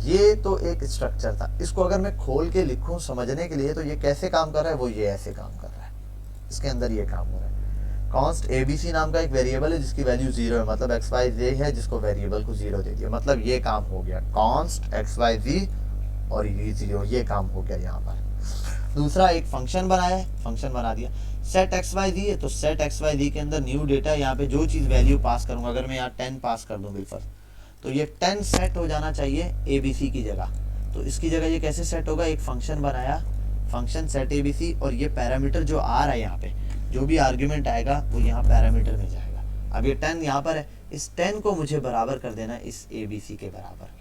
ये तो एक स्ट्रक्चर था। इसको अगर मैं खोल के लिखूं समझने के लिए तो ये कैसे काम कर रहा है, वो ये ऐसे काम कर रहा है। इसके अंदर ये काम हो रहा है। कॉन्स्ट एबीसी नाम का एक वेरिएबल है जिसकी वैल्यू 0 है, मतलब एक्स वाई जे है, जिसको वेरिएबल को 0 दे दिया, मतलब ये काम हो गया। कॉन्स्ट एक्स वाई जी और ये 0, ये काम हो गया यहाँ पर। दूसरा एक फंक्शन बनाया है, फंक्शन बना दिया। सेट एक्स वाई जी है तो सेट एक्स वाई जी के अंदर न्यू डेटा, यहाँ पे जो चीज़ वैल्यू पास करूँगा, अगर मैं यहाँ 10 पास कर दूँ बिल्कुल, तो ये 10 सेट हो जाना चाहिए ए बी सी की जगह। तो इसकी जगह ये कैसे सेट होगा, एक फंक्शन बनाया, function set A B C, और ये पैरामीटर जो आ रहा है यहाँ पे, जो भी आर्ग्यूमेंट आएगा वो यहाँ पैरामीटर में जाएगा। अब ये 10 यहाँ पर है, इस 10 को मुझे बराबर कर देना इस ए बी सी के बराबर।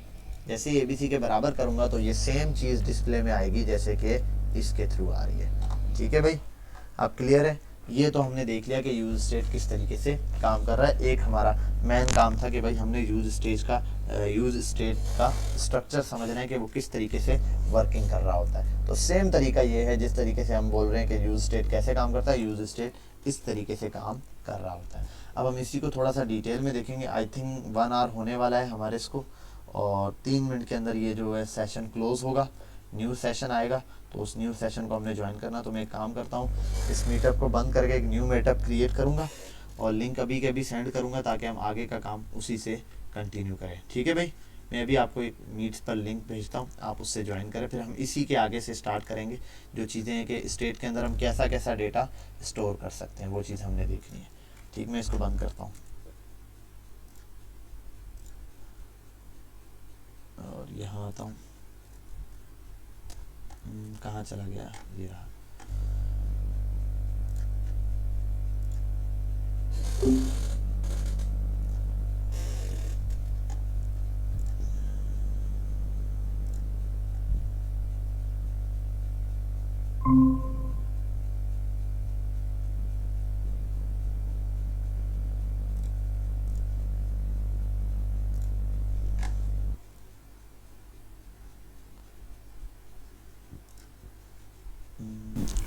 जैसे ए बी सी के बराबर करूँगा तो ये सेम चीज़ डिस्प्ले में आएगी जैसे कि इसके थ्रू आ रही है। ठीक है भाई, अब क्लियर है। ये तो हमने देख लिया कि यूज स्टेट किस तरीके से काम कर रहा है। एक हमारा मेन काम था कि भाई हमने यूज स्टेट का स्ट्रक्चर समझना है कि वो किस तरीके से वर्किंग कर रहा होता है। तो सेम तरीका ये है जिस तरीके से हम बोल रहे हैं कि यूज स्टेट कैसे काम करता है, यूज स्टेट इस तरीके से काम कर रहा होता है। अब हम इसी को थोड़ा सा डिटेल में देखेंगे। आई थिंक 1 आवर होने वाला है हमारे इसको, और 3 मिनट के अंदर ये जो है सेशन क्लोज होगा, न्यू सेशन आएगा। तो उस न्यू सेशन को हमने ज्वाइन करना। तो मैं एक काम करता हूँ, इस मीटअप को बंद करके एक न्यू मीटअप क्रिएट करूँगा और लिंक अभी के अभी सेंड करूँगा ताकि हम आगे का काम उसी से कंटिन्यू करें। ठीक है भाई, मैं अभी आपको एक मीट्स पर लिंक भेजता हूँ, आप उससे ज्वाइन करें। फिर हम इसी के आगे से स्टार्ट करेंगे, जो चीज़ें हैं कि स्टेट के अंदर हम कैसा कैसा डेटा स्टोर कर सकते हैं, वो चीज़ हमने देखनी है। ठीक, मैं इसको बंद करता हूँ और यहाँ आता हूँ। कहाँ चला गया, ये रहा।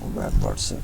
वेब व्हाट्सएप,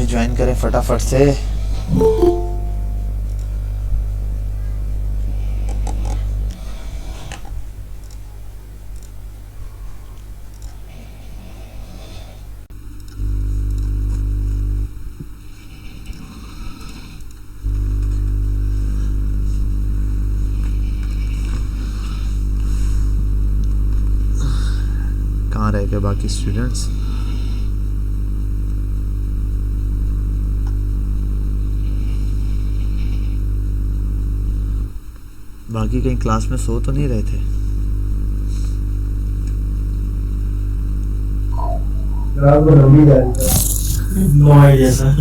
ज्वाइन करें फटाफट से। कहाँ रह गए बाकी स्टूडेंट्स? बाकी कहीं क्लास में सो तो नहीं रहे थे? No idea sir.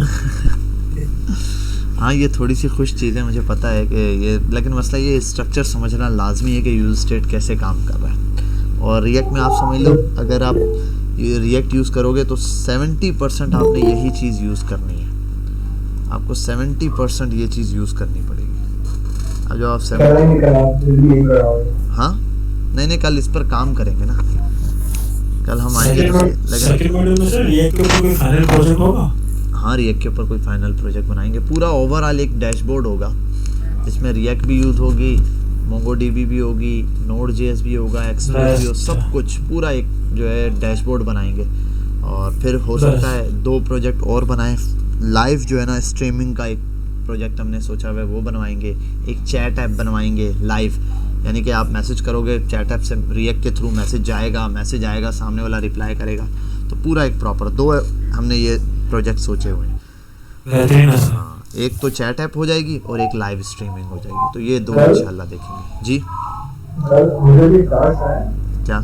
हाँ ये थोड़ी सी खुश चीज़ है, मुझे पता है कि ये, लेकिन मसला ये स्ट्रक्चर समझना लाजमी है कि यूज स्टेट कैसे काम कर रहा है। और रिएक्ट में आप समझ लो, अगर आप ये रिएक्ट यूज़ करोगे तो 70% आपने यही चीज़ यूज़ करनी है, आपको 70% ये चीज़ यूज़ करनी पड़ेगी। अब जो आप 70, हाँ नहीं कल इस पर काम करेंगे ना, कल हम आएंगे सेकंड मॉड्यूल में सर रिएक्ट के ऊपर कोई फाइनल प्रोजेक्ट होगा? हाँ रिएक्ट के ऊपर कोई फाइनल प्रोजेक्ट बनाएंगे, पूरा ओवरऑल एक डैशबोर्ड होगा जिसमें रिएक्ट भी यूज़ होगी, मोंगोडीबी भी होगी, नोड.जेएस भी होगा, एक्सप्रेस भी हो, सब कुछ पूरा एक जो है डैशबोर्ड बनाएंगे। और फिर हो सकता है 2 प्रोजेक्ट और बनाएं, लाइव जो है ना स्ट्रीमिंग का एक प्रोजेक्ट हमने सोचा हुआ है वो बनवाएंगे, एक चैट ऐप बनवाएंगे लाइव, यानी कि आप मैसेज करोगे चैट ऐप से रिएक्ट के थ्रू मैसेज आएगा सामने वाला रिप्लाई करेगा, तो पूरा एक प्रॉपर 2 हमने ये प्रोजेक्ट सोचे हुए हैं। हाँ एक तो चैट ऐप हो जाएगी और एक लाइव स्ट्रीमिंग हो जाएगी, तो ये 2 इंशाल्लाह देखेंगे जी। मुझे भी काश है क्या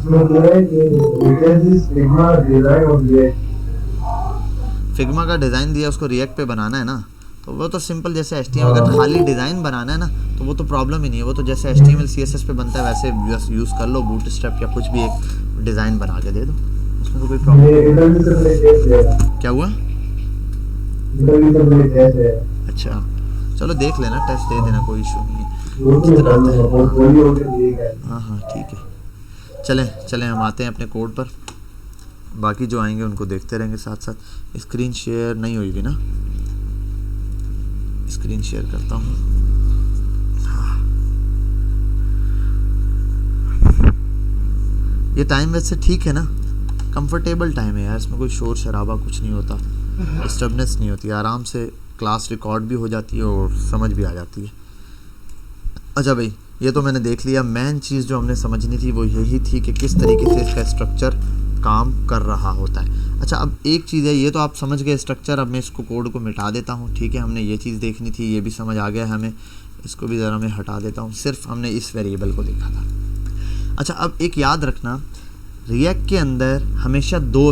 फिग्मा का डिज़ाइन दिया उसको रिएक्ट पे बनाना है ना, तो वो तो सिंपल जैसे HTML अगर खाली डिज़ाइन बनाना है ना तो वो तो प्रॉब्लम ही नहीं है, वो तो जैसे HTML CSS पे बनता है वैसे यूज़ कर लो, बूटस्ट्रैप या कुछ भी एक डिज़ाइन बना के दे दो, उसमें तो कोई प्रॉब्लम नहीं। क्या हुआ? अच्छा चलो देख लेना, टेस्ट दे देना, कोई इशू नहीं है। हाँ ठीक है, चलें हम आते हैं अपने कोड पर, बाकी जो आएंगे उनको देखते रहेंगे साथ साथ। स्क्रीन शेयर नहीं हुई भी ना, स्क्रीन शेयर करता हूँ। ये टाइम वैसे ठीक है ना, कंफर्टेबल टाइम है यार, इसमें कोई शोर शराबा कुछ नहीं होता, डिस्टर्बनेस नहीं होती, आराम से क्लास रिकॉर्ड भी हो जाती है और समझ भी आ जाती है। अच्छा भाई ये तो मैंने देख लिया, मेन चीज़ जो हमने समझनी थी वो यही थी कि किस तरीके से इसका स्ट्रक्चर काम कर रहा होता है। अच्छा अब एक चीज़ है, ये तो आप समझ गए स्ट्रक्चर, अब मैं इसको कोड को मिटा देता हूँ, ठीक है, हमने ये चीज़ देखनी थी, ये भी समझ आ गया हमें, इसको भी ज़रा मैं हटा देता हूँ, सिर्फ हमने इस वेरिएबल को देखा था। अच्छा अब एक याद रखना, रिएक्ट के अंदर हमेशा 2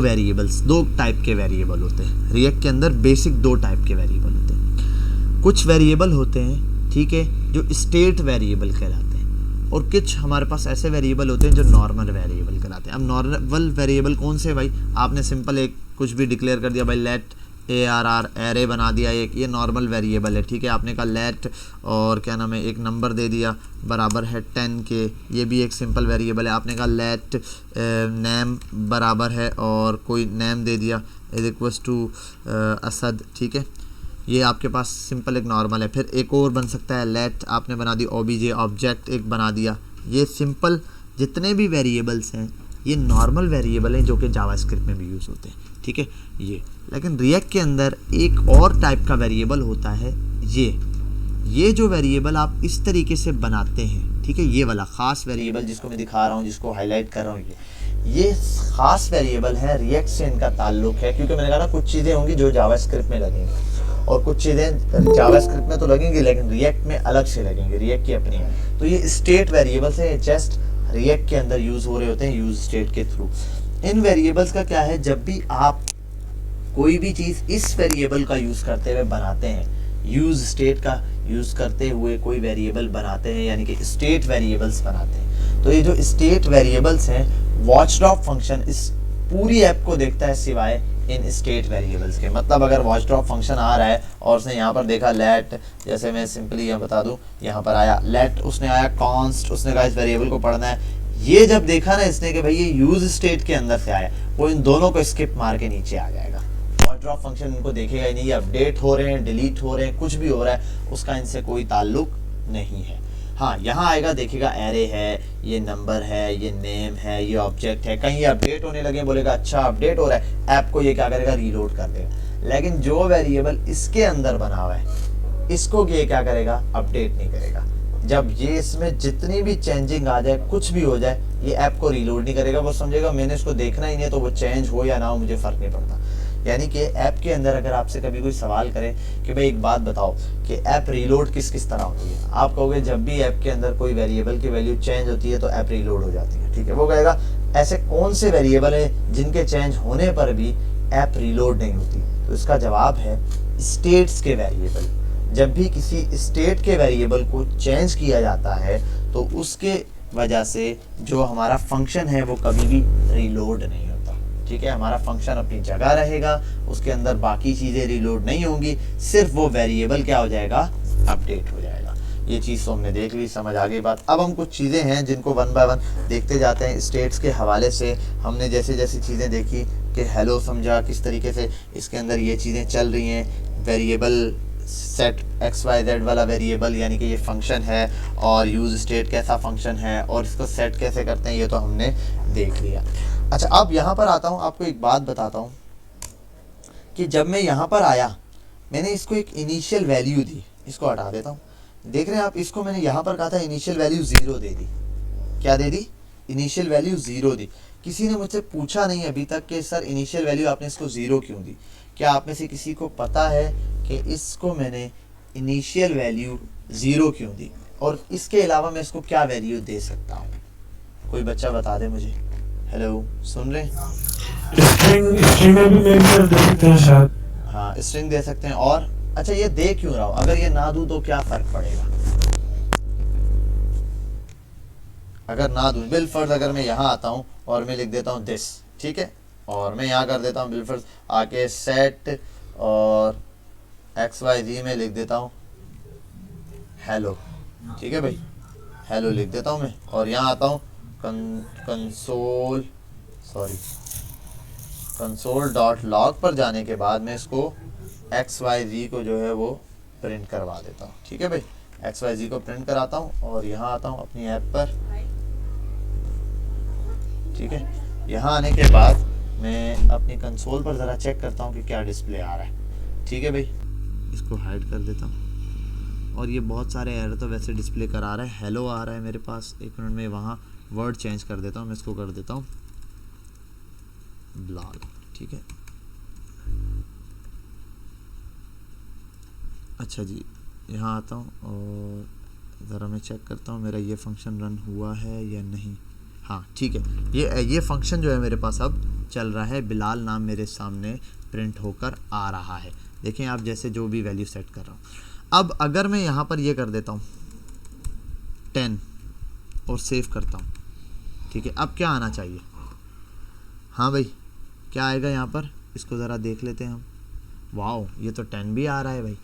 टाइप के वेरिएबल होते हैं, रिएक्ट के अंदर बेसिक 2 टाइप के वेरिएबल होते हैं। कुछ वेरिएबल होते हैं, ठीक है, जो स्टेट वेरिएबल कहलाते हैं, और कुछ हमारे पास ऐसे वेरिएबल होते हैं जो नॉर्मल वेरिएबल कहलाते हैं। अब नॉर्मल वेरिएबल कौन से भाई, आपने सिंपल एक कुछ भी डिक्लेयर कर दिया, भाई लेट ARR एरे बना दिया एक, ये नॉर्मल वेरिएबल है, ठीक है, आपने कहा लेट और क्या नाम है एक नंबर दे दिया बराबर है 10 के, ये भी एक सिंपल वेरिएबल है। आपने कहा लेट नेम बराबर है और कोई नेम दे दिया इज इक्वल्स टू असद, ठीक है, ये आपके पास सिंपल एक नॉर्मल है। फिर एक और बन सकता है लेट, आपने बना दी OBJ ऑब्जेक्ट एक बना दिया। ये सिंपल जितने भी वेरिएबल्स हैं ये नॉर्मल वेरिएबल हैं जो कि जावास्क्रिप्ट में भी यूज़ होते हैं, ठीक है ये। लेकिन रिएक्ट के अंदर एक और टाइप का वेरिएबल होता है, ये जो वेरिएबल आप इस तरीके से बनाते हैं, ठीक है, ये वाला ख़ास वेरिएबल जिसको मैं दिखा रहा हूँ, जिसको हाईलाइट कर रहा हूँ, ये ख़ास वेरिएबल है, रिएक्ट से इनका ताल्लुक है, क्योंकि मैंने कहा ना कुछ चीज़ें होंगी जो जावास्क्रिप्ट में लगेंगी और कुछ चीज़ें जावास्क्रिप्ट में तो लगेंगी लेकिन रिएक्ट में अलग से लगेंगे, रिएक्ट की अपनी है। तो ये स्टेट वेरिएबल्स है, जस्ट रिएक्ट के अंदर यूज़ हो रहे होते हैं यूज स्टेट के थ्रू। इन वेरिएबल्स का क्या है, जब भी आप कोई भी चीज़ इस वेरिएबल का यूज़ करते हुए बनाते हैं, यूज स्टेट का यूज़ करते हुए कोई वेरिएबल बनाते हैं, यानी कि स्टेट वेरिएबल्स बनाते हैं, तो ये जो स्टेट वेरिएबल्स हैं, वॉचडॉग फंक्शन इस पूरी ऐप को देखता है सिवाय इन स्टेट वेरिएबल्स के। मतलब अगर वॉचडॉग फंक्शन आ रहा है और उसने यहाँ पर देखा लेट, जैसे मैं सिंपली यहाँ बता दूँ, यहाँ पर आया लेट, उसने आया कॉन्स्ट, उसने कहा इस वेरिएबल को पढ़ना है, ये जब देखा ना इसने कि भाई ये यूज स्टेट के अंदर से आया, वो इन दोनों को स्किप मार के नीचे आ जाएगा। वॉचडॉग फंक्शन इनको देखेगा ही नहीं, ये अपडेट हो रहे हैं, डिलीट हो रहे हैं, कुछ भी हो रहा है, उसका इनसे कोई ताल्लुक नहीं है। हाँ यहाँ आएगा, देखेगा एरे है, ये नंबर है, ये नेम है, ये ऑब्जेक्ट है, कहीं ये अपडेट होने लगे, बोलेगा अच्छा अपडेट हो रहा है, ऐप को ये क्या करेगा, रीलोड कर देगा। लेकिन जो वेरिएबल इसके अंदर बना हुआ है, इसको ये क्या करेगा, अपडेट नहीं करेगा। जब ये इसमें जितनी भी चेंजिंग आ जाए, कुछ भी हो जाए, ये ऐप को रीलोड नहीं करेगा, वो समझेगा मैंने इसको देखना ही नहीं है, तो वो चेंज हो या ना हो मुझे फ़र्क नहीं पड़ता। यानी कि ऐप के अंदर अगर आपसे कभी कोई सवाल करे कि भाई एक बात बताओ कि ऐप रीलोड किस किस तरह होती है, आप कहोगे जब भी ऐप के अंदर कोई वेरिएबल की वैल्यू चेंज होती है तो ऐप रीलोड हो जाती है, ठीक है। वो कहेगा ऐसे कौन से वेरिएबल है जिनके चेंज होने पर भी ऐप रीलोड नहीं होती, तो इसका जवाब है स्टेट्स के वेरिएबल। जब भी किसी स्टेट के वेरिएबल को चेंज किया जाता है तो उसके वजह से जो हमारा फंक्शन है वो कभी भी रीलोड नहीं होता। ठीक है, हमारा फंक्शन अपनी जगह रहेगा, उसके अंदर बाकी चीज़ें रीलोड नहीं होंगी, सिर्फ वो वेरिएबल क्या हो जाएगा, अपडेट हो जाएगा। ये चीज़ तो हमने देख ली, समझ आ गई बात। अब हम कुछ चीज़ें हैं जिनको वन बाय वन देखते जाते हैं। स्टेट्स के हवाले से हमने जैसे जैसी चीज़ें देखी कि हेलो समझा, किस तरीके से इसके अंदर ये चीज़ें चल रही हैं। वेरिएबल सेट XYZ वाला वेरिएबल यानी कि ये फंक्शन है, और यूज़ स्टेट कैसा फंक्शन है और इसको सेट कैसे करते हैं, ये तो हमने देख लिया। अच्छा, अब यहाँ पर आता हूँ, आपको एक बात बताता हूँ कि जब मैं यहाँ पर आया मैंने इसको एक इनिशियल वैल्यू दी, इसको हटा देता हूँ। देख रहे हैं आप, इसको मैंने यहाँ पर कहा था इनिशियल वैल्यू 0 दे दी। क्या दे दी? इनिशियल वैल्यू 0 दी। किसी ने मुझसे पूछा नहीं अभी तक कि सर इनिशियल वैल्यू आपने इसको 0 क्यों दी। क्या आप में से किसी को पता है कि इसको मैंने इनिशियल वैल्यू 0 क्यों दी, और इसके अलावा मैं इसको क्या वैल्यू दे सकता हूँ? कोई बच्चा बता दे मुझे। हेलो, सुन रहे हैं? स्ट्रिंग में भी मेरे ख्याल दे सकते हैं शायद। हाँ, स्ट्रिंग दे सकते हैं। और अच्छा, ये दे क्यों रहा हूँ? अगर ये ना दूँ तो क्या फ़र्क पड़ेगा? अगर ना दूँ, बिलफर्ज अगर मैं यहाँ आता हूँ और मैं लिख देता हूँ दिस, ठीक है, और मैं यहाँ कर देता हूँ बिलफर्ज आके सेट और XYZ में लिख देता हूँ हेलो, ठीक है भाई, हेलो लिख देता हूँ मैं, और यहाँ आता हूँ कंसोल डॉट लॉग पर जाने के बाद मैं इसको XYZ को जो है वो प्रिंट करवा देता हूँ। ठीक है भाई, XYZ को प्रिंट कराता हूँ और यहाँ आता हूँ अपनी ऐप पर। ठीक है, यहाँ आने के बाद मैं अपनी कंसोल पर ज़रा चेक करता हूँ कि क्या डिस्प्ले आ रहा है। ठीक है भाई, इसको हाइड कर देता हूँ, और ये बहुत सारे एरर तो वैसे डिस्प्ले करा रहा है। हेलो आ रहा है मेरे पास, एक मिनट में वहाँ वर्ड चेंज कर देता हूँ, मैं इसको कर देता हूँ ब्लॉग। ठीक है, अच्छा जी, यहाँ आता हूँ और ज़रा मैं चेक करता हूँ मेरा ये फंक्शन रन हुआ है या नहीं। हाँ ठीक है, ये फंक्शन जो है मेरे पास अब चल रहा है, बिलाल नाम मेरे सामने प्रिंट होकर आ रहा है। देखें आप, जैसे जो भी वैल्यू सेट कर रहा हूँ। अब अगर मैं यहाँ पर ये कर देता हूँ 10 और सेव करता हूँ, ठीक है, अब क्या आना चाहिए? हाँ भाई, क्या आएगा यहाँ पर? इसको ज़रा देख लेते हैं हम। वाओ, ये तो 10 भी आ रहा है भाई।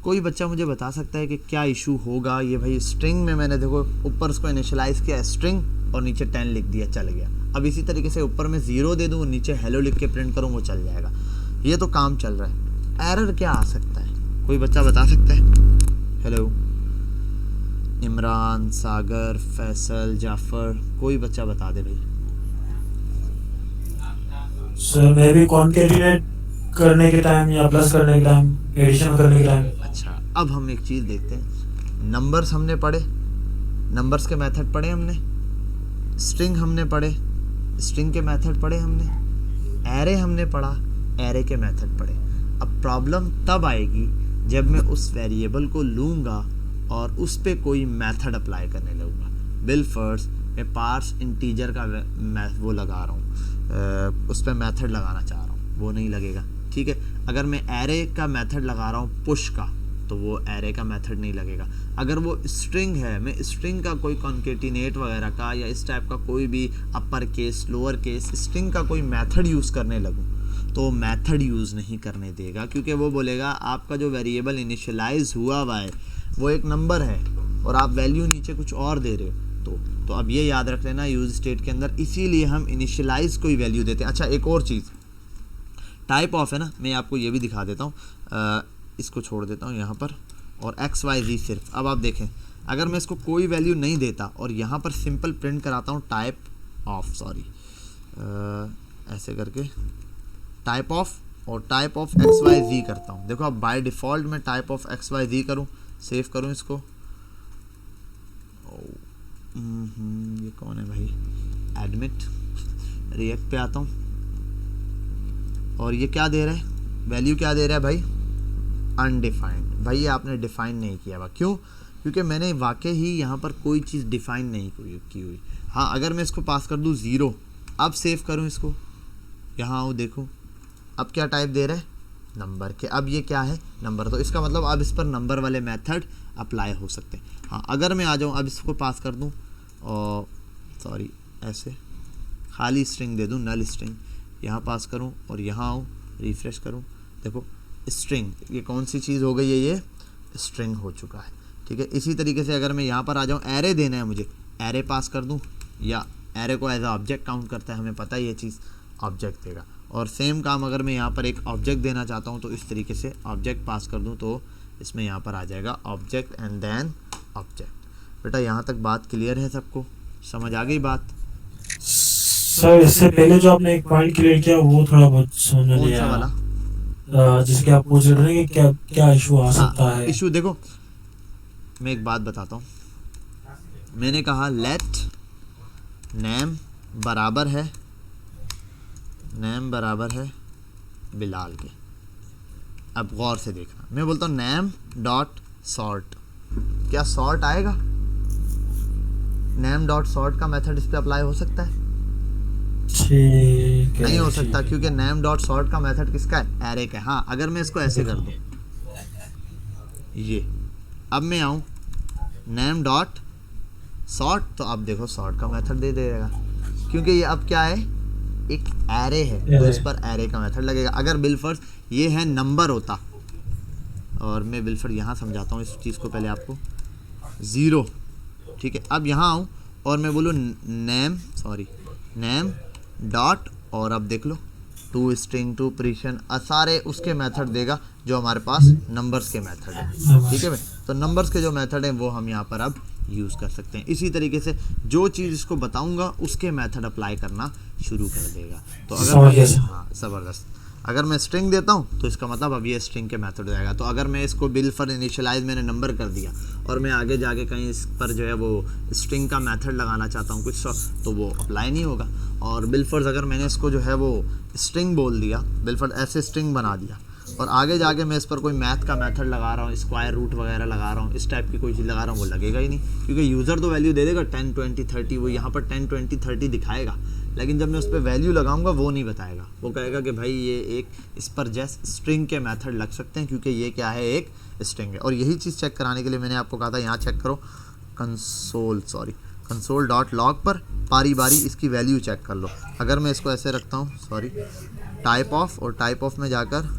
कोई बच्चा मुझे बता सकता है कि क्या इशू होगा? ये भाई स्ट्रिंग में मैंने देखो ऊपर उसको इनिशियलाइज़ किया स्ट्रिंग और नीचे 10 लिख दिया, चल गया। अब इसी तरीके से ऊपर मैं 0 दे दूँ और नीचे हेलो लिख के प्रिंट करूँ, वो चल जाएगा। ये तो काम चल रहा है। एरर क्या आ सकता है? कोई बच्चा बता सकता है? हेलो, इमरान, सागर, फैसल, जाफ़र, कोई बच्चा बता दे भाई। सर मैं भी कॉन्केटिनेट करने के टाइम या प्लस करने के टाइम, एडिशन करने के टाइम। अच्छा, अब हम एक चीज़ देखते हैं। नंबर्स हमने पढ़े, नंबर्स के मेथड पढ़े हमने, स्ट्रिंग हमने पढ़े, स्ट्रिंग के मेथड पढ़े हमने, एरे हमने पढ़ा, एरे के मेथड पढ़े। अब प्रॉब्लम तब आएगी जब मैं उस वेरिएबल को लूँगा और उस पर कोई मेथड अप्लाई करने लगूँगा। बिलफर्ज मैं पार्स इंटीजर का वो लगा रहा हूँ, उस पर मेथड लगाना चाह रहा हूँ, वो नहीं लगेगा। ठीक है, अगर मैं एरे का मेथड लगा रहा हूँ पुश का, तो वो एरे का मेथड नहीं लगेगा। अगर वो स्ट्रिंग है, मैं स्ट्रिंग का कोई कॉन्केटिनेट वगैरह का या इस टाइप का कोई भी upper case lower case string का कोई मेथड यूज़ करने लगूँ, तो मेथड यूज़ नहीं करने देगा, क्योंकि वो बोलेगा आपका जो वेरिएबल इनिशियलाइज हुआ हुआ है वो एक नंबर है और आप वैल्यू नीचे कुछ और दे रहे हो। तो अब ये याद रख लेना यूज स्टेट के अंदर, इसीलिए हम इनिशियलाइज कोई वैल्यू देते हैं। अच्छा, एक और चीज़ टाइप ऑफ है ना, मैं आपको ये भी दिखा देता हूँ। इसको छोड़ देता हूँ यहाँ पर, और XYZ सिर्फ। अब आप देखें, अगर मैं इसको कोई वैल्यू नहीं देता और यहाँ पर सिंपल प्रिंट कराता हूँ टाइप ऑफ, ऐसे करके टाइप ऑफ और टाइप ऑफ XYZ करता हूँ। देखो अब बाय डिफ़ॉल्ट मैं टाइप ऑफ XYZ करूँ, सेव करूँ इसको। ये कौन है भाई? एडमिट, रिएक्ट पे आता हूँ और ये क्या दे रहा है? वैल्यू क्या दे रहा है भाई? अनडिफाइंड। भाई ये आपने डिफ़ाइन नहीं किया हुआ। क्यों? क्योंकि मैंने वाकई ही यहाँ पर कोई चीज़ डिफ़ाइन नहीं की हुई। हाँ, अगर मैं इसको पास कर दूँ 0, अब सेव करूँ इसको, यहाँ आओ देखो, अब क्या टाइप दे रहा है? नंबर के। अब ये क्या है, नंबर, तो इसका मतलब अब इस पर नंबर वाले मेथड अप्लाई हो सकते हैं। हाँ, अगर मैं आ जाऊँ अब इसको पास कर दूँ और सॉरी ऐसे खाली स्ट्रिंग दे दूँ, नल स्ट्रिंग, यहाँ पास करूँ और यहाँ आऊँ, रिफ्रेश करूँ, देखो स्ट्रिंग, ये कौन सी चीज़ हो गई है, ये स्ट्रिंग हो चुका है। ठीक है, इसी तरीके से अगर मैं यहाँ पर आ जाऊँ, एरे देना है मुझे, एरे पास कर दूँ, या एरे को एज अ ऑब्जेक्ट काउंट करता है, हमें पता है ये चीज़ ऑब्जेक्ट देगा। और सेम काम अगर मैं यहाँ पर एक ऑब्जेक्ट देना चाहता हूँ तो इस तरीके से ऑब्जेक्ट पास कर दूँ, तो इसमें यहाँ पर आ जाएगा ऑब्जेक्ट एंड देन ऑब्जेक्ट। बेटा यहाँ तक बात क्लियर है, सबको समझ आ गई बात? सर इससे पहले जो आपने एक पॉइंट क्लियर किया वो थोड़ा बहुत समझ में कौन नहीं सा आया। वाला? जिसके आप पूछ रहे थे कि क्या क्या इशू आ सकता है। इशू देखो, मैं एक बात बताता हूँ, मैंने कहा लेट नेम बराबर है, नेम बराबर है बिलाल के। अब गौर से देखना, मैं बोलता हूँ नेम डॉट सॉर्ट, क्या सॉर्ट आएगा? नेम डॉट सॉर्ट का मेथड इस पे अप्लाई हो सकता है? ठीक है, नहीं हो सकता, ठीक। क्योंकि नेम डॉट सॉर्ट का मेथड किसका है? एरे का। हाँ, अगर मैं इसको ऐसे कर दूं, ये, अब मैं आऊँ नेम डॉट सॉर्ट, तो अब देखो सॉर्ट का मेथड दे देगा, क्योंकि ये अब क्या है, एक एरे है, तो इस पर एरे का मेथड लगेगा। अगर बिलफर्स ये है नंबर होता, और मैं बिलफर यहाँ समझाता हूँ इस चीज़ को पहले आपको, 0, ठीक है। अब यहाँ आऊँ और मैं बोलूँ नेम डॉट, और अब देख लो टू स्ट्रिंग, टू प्रीशन, सारे उसके मेथड देगा जो हमारे पास नंबर्स के मेथड है। ठीक है भाई, तो नंबर्स के जो मेथड हैं वो हम यहाँ पर अब यूज़ कर सकते हैं। इसी तरीके से जो चीज़ इसको बताऊंगा उसके मेथड अप्लाई करना शुरू कर देगा। तो अगर मैं, हाँ ज़बरदस्त, अगर मैं स्ट्रिंग देता हूँ तो इसका मतलब अब ये स्ट्रिंग के मेथड जाएगा। तो अगर मैं इसको बिल फॉर इनिशियलाइज मैंने नंबर कर दिया और मैं आगे जाके कहीं इस पर जो है वो स्ट्रिंग का मेथड लगाना चाहता हूँ कुछ, तो वो अप्लाई नहीं होगा। और बिल फॉर अगर मैंने इसको जो है वो स्ट्रिंग बोल दिया, बिल फॉर ऐसे स्ट्रिंग बना दिया, और आगे जाके मैं इस पर कोई मैथ का मेथड लगा रहा हूँ, स्क्वायर रूट वगैरह लगा रहा हूँ, इस टाइप की कोई चीज़ लगा रहा हूँ, वो लगेगा ही नहीं, क्योंकि यूज़र तो वैल्यू दे देगा 10, 20, 30, वो यहाँ पर 10, 20, 30 दिखाएगा, लेकिन जब मैं उस पर वैल्यू लगाऊंगा वो नहीं बताएगा। वो कहेगा कि भाई ये एक इस पर जस्ट स्ट्रिंग के मेथड लग सकते हैं, क्योंकि ये क्या है, एक स्ट्रिंग है। और यही चीज़ चेक कराने के लिए मैंने आपको कहा था, यहाँ चेक करो कंसोल डॉट लॉग पर बारी बारी इसकी वैल्यू चेक कर लो। अगर मैं इसको ऐसे रखता हूँ, टाइप ऑफ, और टाइप ऑफ में जाकर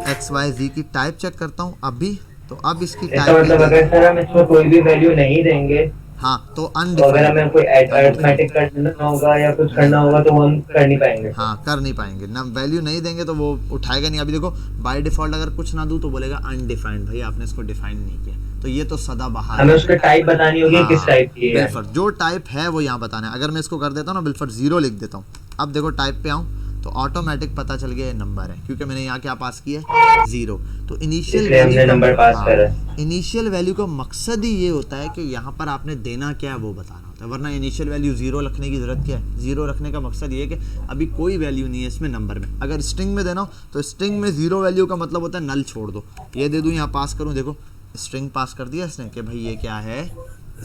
XYZ की टाइप चेक करता हूँ अभी, तो अब इसकी टाइप, मतलब अगर सर हम इसमें कोई भी वैल्यू नहीं देंगे, हाँ, तो तो अगर हमें कोई अरिथमेटिक करना होगा या कुछ करना होगा तो वो हम कर नहीं पाएंगे। हाँ, कर नहीं पाएंगे ना, वैल्यू नहीं देंगे तो वो उठाएगा नहीं। अभी देखो बाय डिफॉल्ट अगर कुछ ना दूं तो बोलेगा अनडिफाइंड, भाई आपने इसको डिफाइन नहीं किया, तो ये तो सदाबहार हमें उसका टाइप बतानी होगी, हाँ, किस टाइप की है। बिल्फर जो टाइप है वो यहाँ बताना है। अगर मैं इसको कर देता हूँ ना, बिल्फर 0 लिख देता हूँ, अब देखो टाइप पे आऊँ तो ऑटोमेटिक पता चल गया ये नंबर है, क्योंकि मैंने यहाँ क्या पास किया है, 0। तो इनिशियल वैल्यू नंबर पास करा। इनिशियल वैल्यू का मकसद ही ये होता है कि यहाँ पर आपने देना क्या है वो बताना होता है, वरना इनिशियल वैल्यू 0 रखने की जरूरत क्या है। 0 रखने का मकसद ये है कि अभी कोई वैल्यू नहीं है इसमें नंबर में। अगर स्ट्रिंग में देना हो तो स्ट्रिंग में 0 वैल्यू का मतलब होता है नल छोड़ दो। ये दे दूँ, यहाँ पास करूँ, देखो स्ट्रिंग पास कर दिया इसने कि भाई ये क्या है,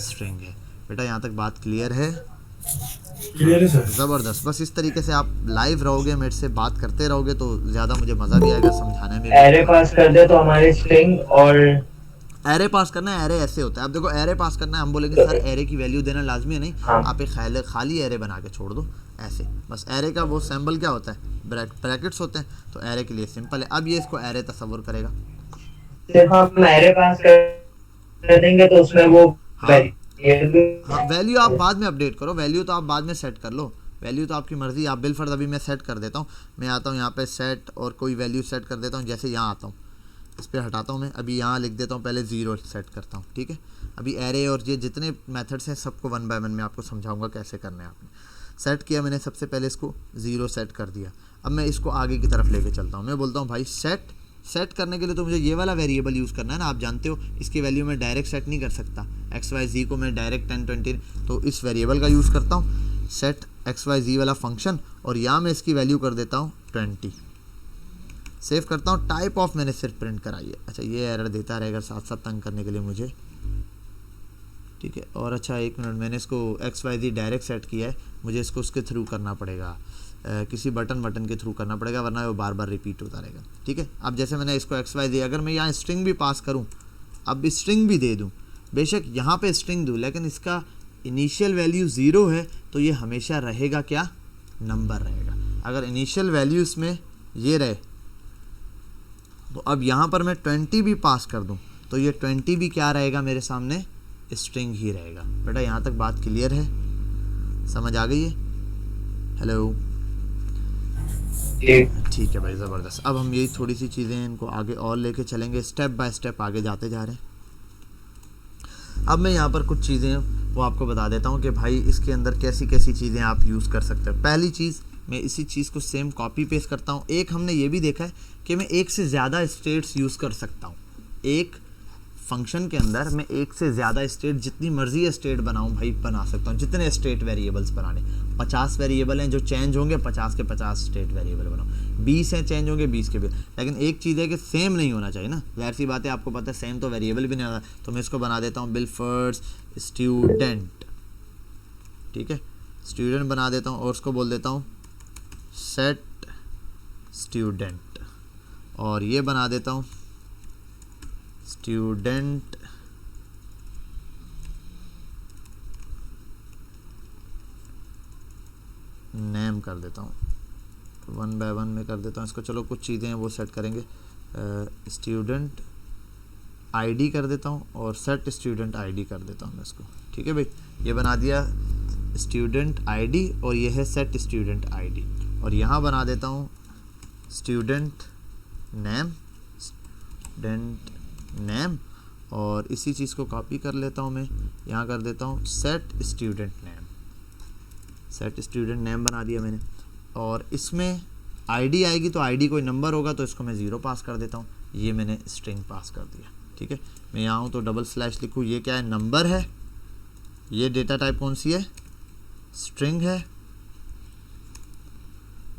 स्ट्रिंग है। बेटा यहाँ तक बात क्लियर है? क्लियर है सर। ज़बरदस्त। बस इस तरीके से आप लाइव रहोगे, मेरे से बात करते रहोगे तो ज़्यादा मुझे मज़ा भी आएगा समझाने में। एरे पास कर दे तो हमारी स्ट्रिंग, और एरे पास करना है, एरे ऐसे होता है। अब देखो एरे पास करना है, हम बोलेंगे सर एरे की वैल्यू देना लाजमी है, नहीं, आप एक खाली एरे बना के छोड़ दो ऐसे। बस एरे का वो सिंबल क्या होता है, ब्रैकेट्स होते हैं, तो एरे के लिए सिंपल है। अब ये इसको एरे तस्वुर करेगा, सिर्फ हम एरे पास कर देंगे तो उसमें वो हाँ, वैल्यू आप बाद में अपडेट करो, वैल्यू तो आप बाद में सेट कर लो, वैल्यू तो आपकी मर्जी। आप बिल फर्द अभी मैं सेट कर देता हूँ, मैं आता हूँ यहाँ पे सेट और कोई वैल्यू सेट कर देता हूँ। जैसे यहाँ आता हूँ, इस पर हटाता हूँ मैं, अभी यहाँ लिख देता हूँ, पहले 0 सेट करता हूँ, ठीक है। अभी एरे और ये जितने मेथड्स हैं सबको 1 बाय 1 मैं आपको समझाऊंगा कैसे करना है। आपने सेट किया, मैंने सबसे पहले इसको 0 सेट कर दिया। अब मैं इसको आगे की तरफ लेके चलता हूँ, मैं बोलता हूँ भाई सेट करने के लिए तो मुझे ये वाला वेरिएबल यूज़ करना है ना, आप जानते हो इसकी वैल्यू मैं डायरेक्ट सेट नहीं कर सकता। XYZ को मैं डायरेक्ट 10, 20, तो इस वेरिएबल का यूज़ करता हूँ, सेट XYZ वाला फंक्शन, और यहाँ मैं इसकी वैल्यू कर देता हूँ 20। सेव करता हूँ, टाइप ऑफ मैंने सिर्फ प्रिंट कराई है। अच्छा, ये एरर देता रहेगा साथ साथ तंग करने के लिए मुझे, ठीक है। और अच्छा 1 मिनट, मैंने इसको XYZ डायरेक्ट सेट किया है, मुझे इसको उसके थ्रू करना पड़ेगा। किसी बटन के थ्रू करना पड़ेगा, वरना वो बार बार रिपीट होता रहेगा। ठीक है, अब जैसे मैंने इसको XY दिया, अगर मैं यहाँ स्ट्रिंग भी पास करूँ, अब स्ट्रिंग भी दे दूँ, बेशक यहाँ पे स्ट्रिंग दूँ, लेकिन इसका इनिशियल वैल्यू 0 है तो ये हमेशा रहेगा क्या, नंबर रहेगा। अगर इनिशियल वैल्यू इसमें ये रहे तो अब यहाँ पर मैं 20 भी पास कर दूँ तो ये 20 भी क्या रहेगा मेरे सामने, स्ट्रिंग ही रहेगा। बेटा यहाँ तक बात क्लियर है, समझ आ गई है? हेलो, ठीक है भाई, ज़बरदस्त। अब हम यही थोड़ी सी चीज़ें इनको आगे और लेके चलेंगे, स्टेप बाय स्टेप आगे जाते जा रहे हैं। अब मैं यहाँ पर कुछ चीज़ें वो आपको बता देता हूँ कि भाई इसके अंदर कैसी कैसी चीज़ें आप यूज़ कर सकते हो। पहली चीज़, मैं इसी चीज़ को सेम कॉपी पेस्ट करता हूँ। एक हमने ये भी देखा है कि मैं एक से ज़्यादा स्टेट्स यूज़ कर सकता हूँ। एक फंक्शन के अंदर मैं एक से ज़्यादा स्टेट, जितनी मर्जी स्टेट बनाऊँ भाई बना सकता हूँ। जितने स्टेट वेरिएबल्स बनाने, 50 वेरिएबल हैं जो चेंज होंगे, 50 के 50 स्टेट वेरिएबल बनाओ। 20 हैं चेंज होंगे, 20 के 20। लेकिन एक चीज़ है कि सेम नहीं होना चाहिए ना, ज़ाहिर सी बात है, आपको पता है सेम तो वेरिएबल भी नहीं होता। तो मैं इसको बना देता हूँ बिलफर्स स्टूडेंट। ठीक है, स्टूडेंट बना देता हूँ और उसको बोल देता हूँ सेट स्टूडेंट, और ये बना देता हूँ स्टूडेंट नेम कर देता हूँ। 1 बाय 1 में कर देता हूँ इसको। चलो कुछ चीज़ें हैं वो सेट करेंगे। स्टूडेंट आईडी कर देता हूँ और सेट स्टूडेंट आईडी कर देता हूँ मैं इसको। ठीक है भाई, ये बना दिया स्टूडेंट आईडी और ये है सेट स्टूडेंट आईडी। और यहाँ बना देता हूँ स्टूडेंट नेम, स्टूडेंट नेम, और इसी चीज़ को कॉपी कर लेता हूँ मैं, यहाँ कर देता हूँ set student name. Set student name बना दिया मैंने, और इसमें आईडी आएगी तो आईडी कोई नंबर होगा तो इसको मैं 0 पास कर देता हूँ। ये मैंने स्ट्रिंग पास कर दिया। ठीक है, मैं यहाँ हूँ तो डबल स्लैश लिखूँ, ये क्या है, नंबर है। ये डेटा टाइप कौन सी है, स्ट्रिंग है।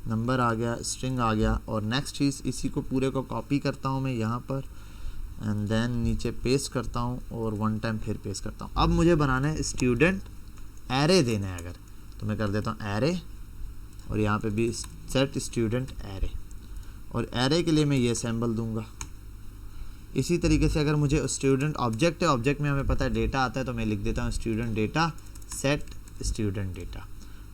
नंबर आ गया, स्ट्रिंग आ गया। और नेक्स्ट चीज़, इसी को पूरे को कॉपी करता हूँ मैं यहाँ पर, एंड देन नीचे पेस्ट करता हूँ और 1 टाइम फिर पेस्ट करता हूँ। अब मुझे बनाना है स्टूडेंट एरे देना है, अगर तो मैं कर देता हूँ एरे, और यहाँ पे भी सेट स्टूडेंट एरे, और एरे के लिए मैं ये सिंबल दूंगा। इसी तरीके से अगर मुझे स्टूडेंट ऑब्जेक्ट है, ऑब्जेक्ट में हमें पता है डेटा आता है, तो मैं लिख देता हूँ student data set student data,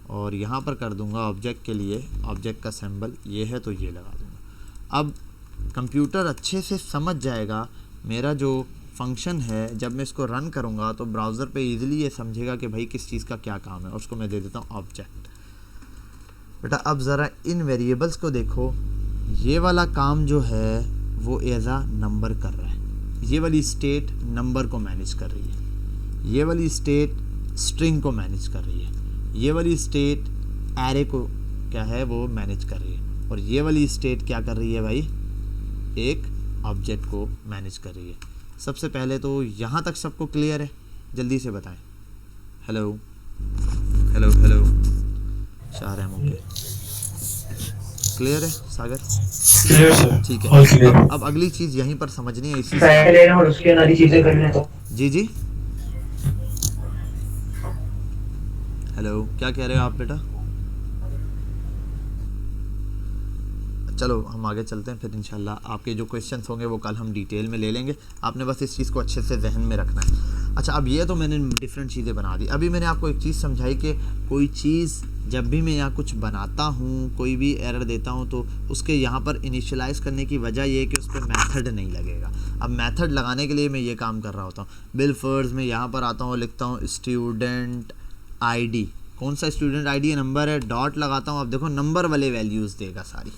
और यहाँ पर कर दूंगा ऑब्जेक्ट के लिए ऑब्जेक्ट का सिंबल ये है तो ये लगा दूंगा। अब कंप्यूटर अच्छे से समझ जाएगा मेरा जो फंक्शन है, जब मैं इसको रन करूँगा तो ब्राउज़र पे इजीली ये समझेगा कि भाई किस चीज़ का क्या काम है, और उसको मैं दे देता हूँ ऑब्जेक्ट। बेटा अब ज़रा इन वेरिएबल्स को देखो, ये वाला काम जो है वो एज आ नंबर कर रहा है। ये वाली स्टेट नंबर को मैनेज कर रही है, ये वाली स्टेट स्ट्रिंग को मैनेज कर रही है, ये वाली स्टेट एरे को क्या है वो मैनेज कर रही है, और ये वाली स्टेट क्या कर रही है भाई, एक ऑब्जेक्ट को मैनेज कर रही है। सबसे पहले तो यहाँ तक सबको क्लियर है, जल्दी से बताएं। Hello hello hello Shah Rahman के क्लियर है सागर? क्लियर सर, ठीक ऑल है। क्लियर। अब अगली चीज़ यहीं पर समझनी है, इसी से। पहले लेना और उसके अंदर ही चीजें करने तो जी जी, हेलो क्या कह रहे हो आप बेटा? चलो हम आगे चलते हैं, फिर इंशाल्लाह आपके जो क्वेश्चंस होंगे वो कल हम डिटेल में ले लेंगे। आपने बस इस चीज़ को अच्छे से जहन में रखना है। अच्छा, अब ये तो मैंने डिफरेंट चीज़ें बना दी। अभी मैंने आपको एक चीज़ समझाई कि कोई चीज़ जब भी मैं यहाँ कुछ बनाता हूँ, कोई भी एरर देता हूँ, तो उसके यहाँ पर इनिशियलाइज़ करने की वजह ये है कि उस पर मेथड नहीं लगेगा। अब मेथड लगाने के लिए मैं ये काम कर रहा होता हूँ। बिलफर्स में यहाँ पर आता हूँ, लिखता हूँ स्टूडेंट आईडी। कौन सा स्टूडेंट आईडी है, नंबर है, डॉट लगाता हूँ। अब देखो नंबर वाले वैल्यूज़ देगा सारी।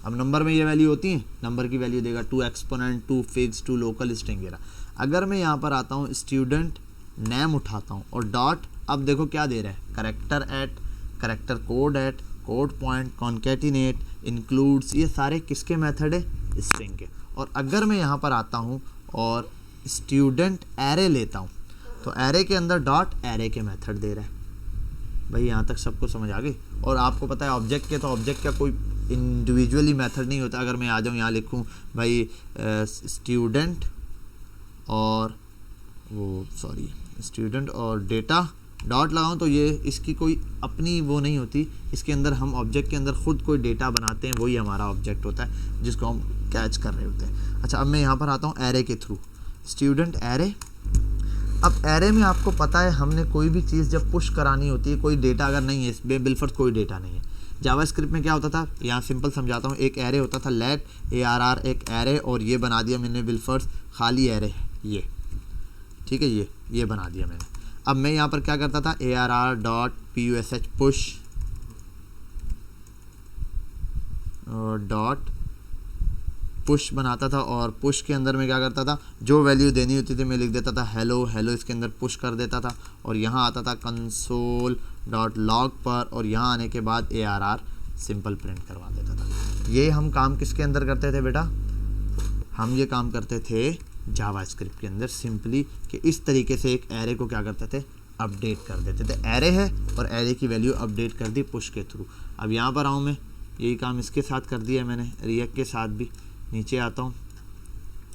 अब नंबर में ये वैल्यू होती है, नंबर की वैल्यू देगा 2 एक्सपोनेंट, 2 फिक्स, 2 लोकल स्ट्रिंग वगैरह। अगर मैं यहाँ पर आता हूँ स्टूडेंट नेम उठाता हूँ और डॉट, अब देखो क्या दे रहा है, character at, character code at, code point, concatenate, includes, ये सारे किसके मेथड है, स्ट्रिंग के। और अगर मैं यहाँ पर आता हूँ और स्टूडेंट एरे लेता हूँ, तो एरे के अंदर डॉट एरे के मेथड दे रहा है। भाई यहाँ तक सबको समझ आ गई? और आपको पता है ऑब्जेक्ट के, तो ऑब्जेक्ट का कोई इंडिविजुअली मेथड नहीं होता। अगर मैं आ जाऊँ यहाँ लिखूँ भाई स्टूडेंट और वो स्टूडेंट और डेटा डॉट लगाऊं तो ये इसकी कोई अपनी वो नहीं होती, इसके अंदर हम ऑब्जेक्ट के अंदर खुद कोई डेटा बनाते हैं, वही हमारा ऑब्जेक्ट होता है जिसको हम कैच कर रहे होते हैं। अच्छा, अब मैं यहाँ पर आता हूँ एरे के थ्रू, स्टूडेंट एरे। अब एरे में आपको पता है हमने कोई भी चीज़ जब पुश करानी होती है, कोई डेटा अगर नहीं है इसमें, बिलफर्ज कोई डेटा नहीं है। जावास्क्रिप्ट में क्या होता था, यहाँ सिंपल समझाता हूँ, एक एरे होता था लेट ARR एक एरे, और ये बना दिया मैंने बिलफर्ज खाली एरे, ये ठीक है, ये बना दिया मैंने। अब मैं यहाँ पर क्या करता था, ARR.push पुश डॉट पुश बनाता था, और पुश के अंदर मैं क्या करता था, जो वैल्यू देनी होती थी मैं लिख देता था हेलो हेलो, इसके अंदर पुश कर देता था, और यहाँ आता था कंसोल डॉट लॉग पर, और यहाँ आने के बाद ARR सिंपल प्रिंट करवा देता था। ये हम काम किसके अंदर करते थे बेटा, हम ये काम करते थे जावास्क्रिप्ट के अंदर, सिंपली कि इस तरीके से एक एरे को क्या करते थे, अपडेट कर देते थे। एरे है और एरे की वैल्यू अपडेट कर दी पुश के थ्रू। अब यहाँ पर आऊँ मैं, यही काम इसके साथ कर दिया मैंने, रिएक्ट के साथ भी। नीचे आता हूँ,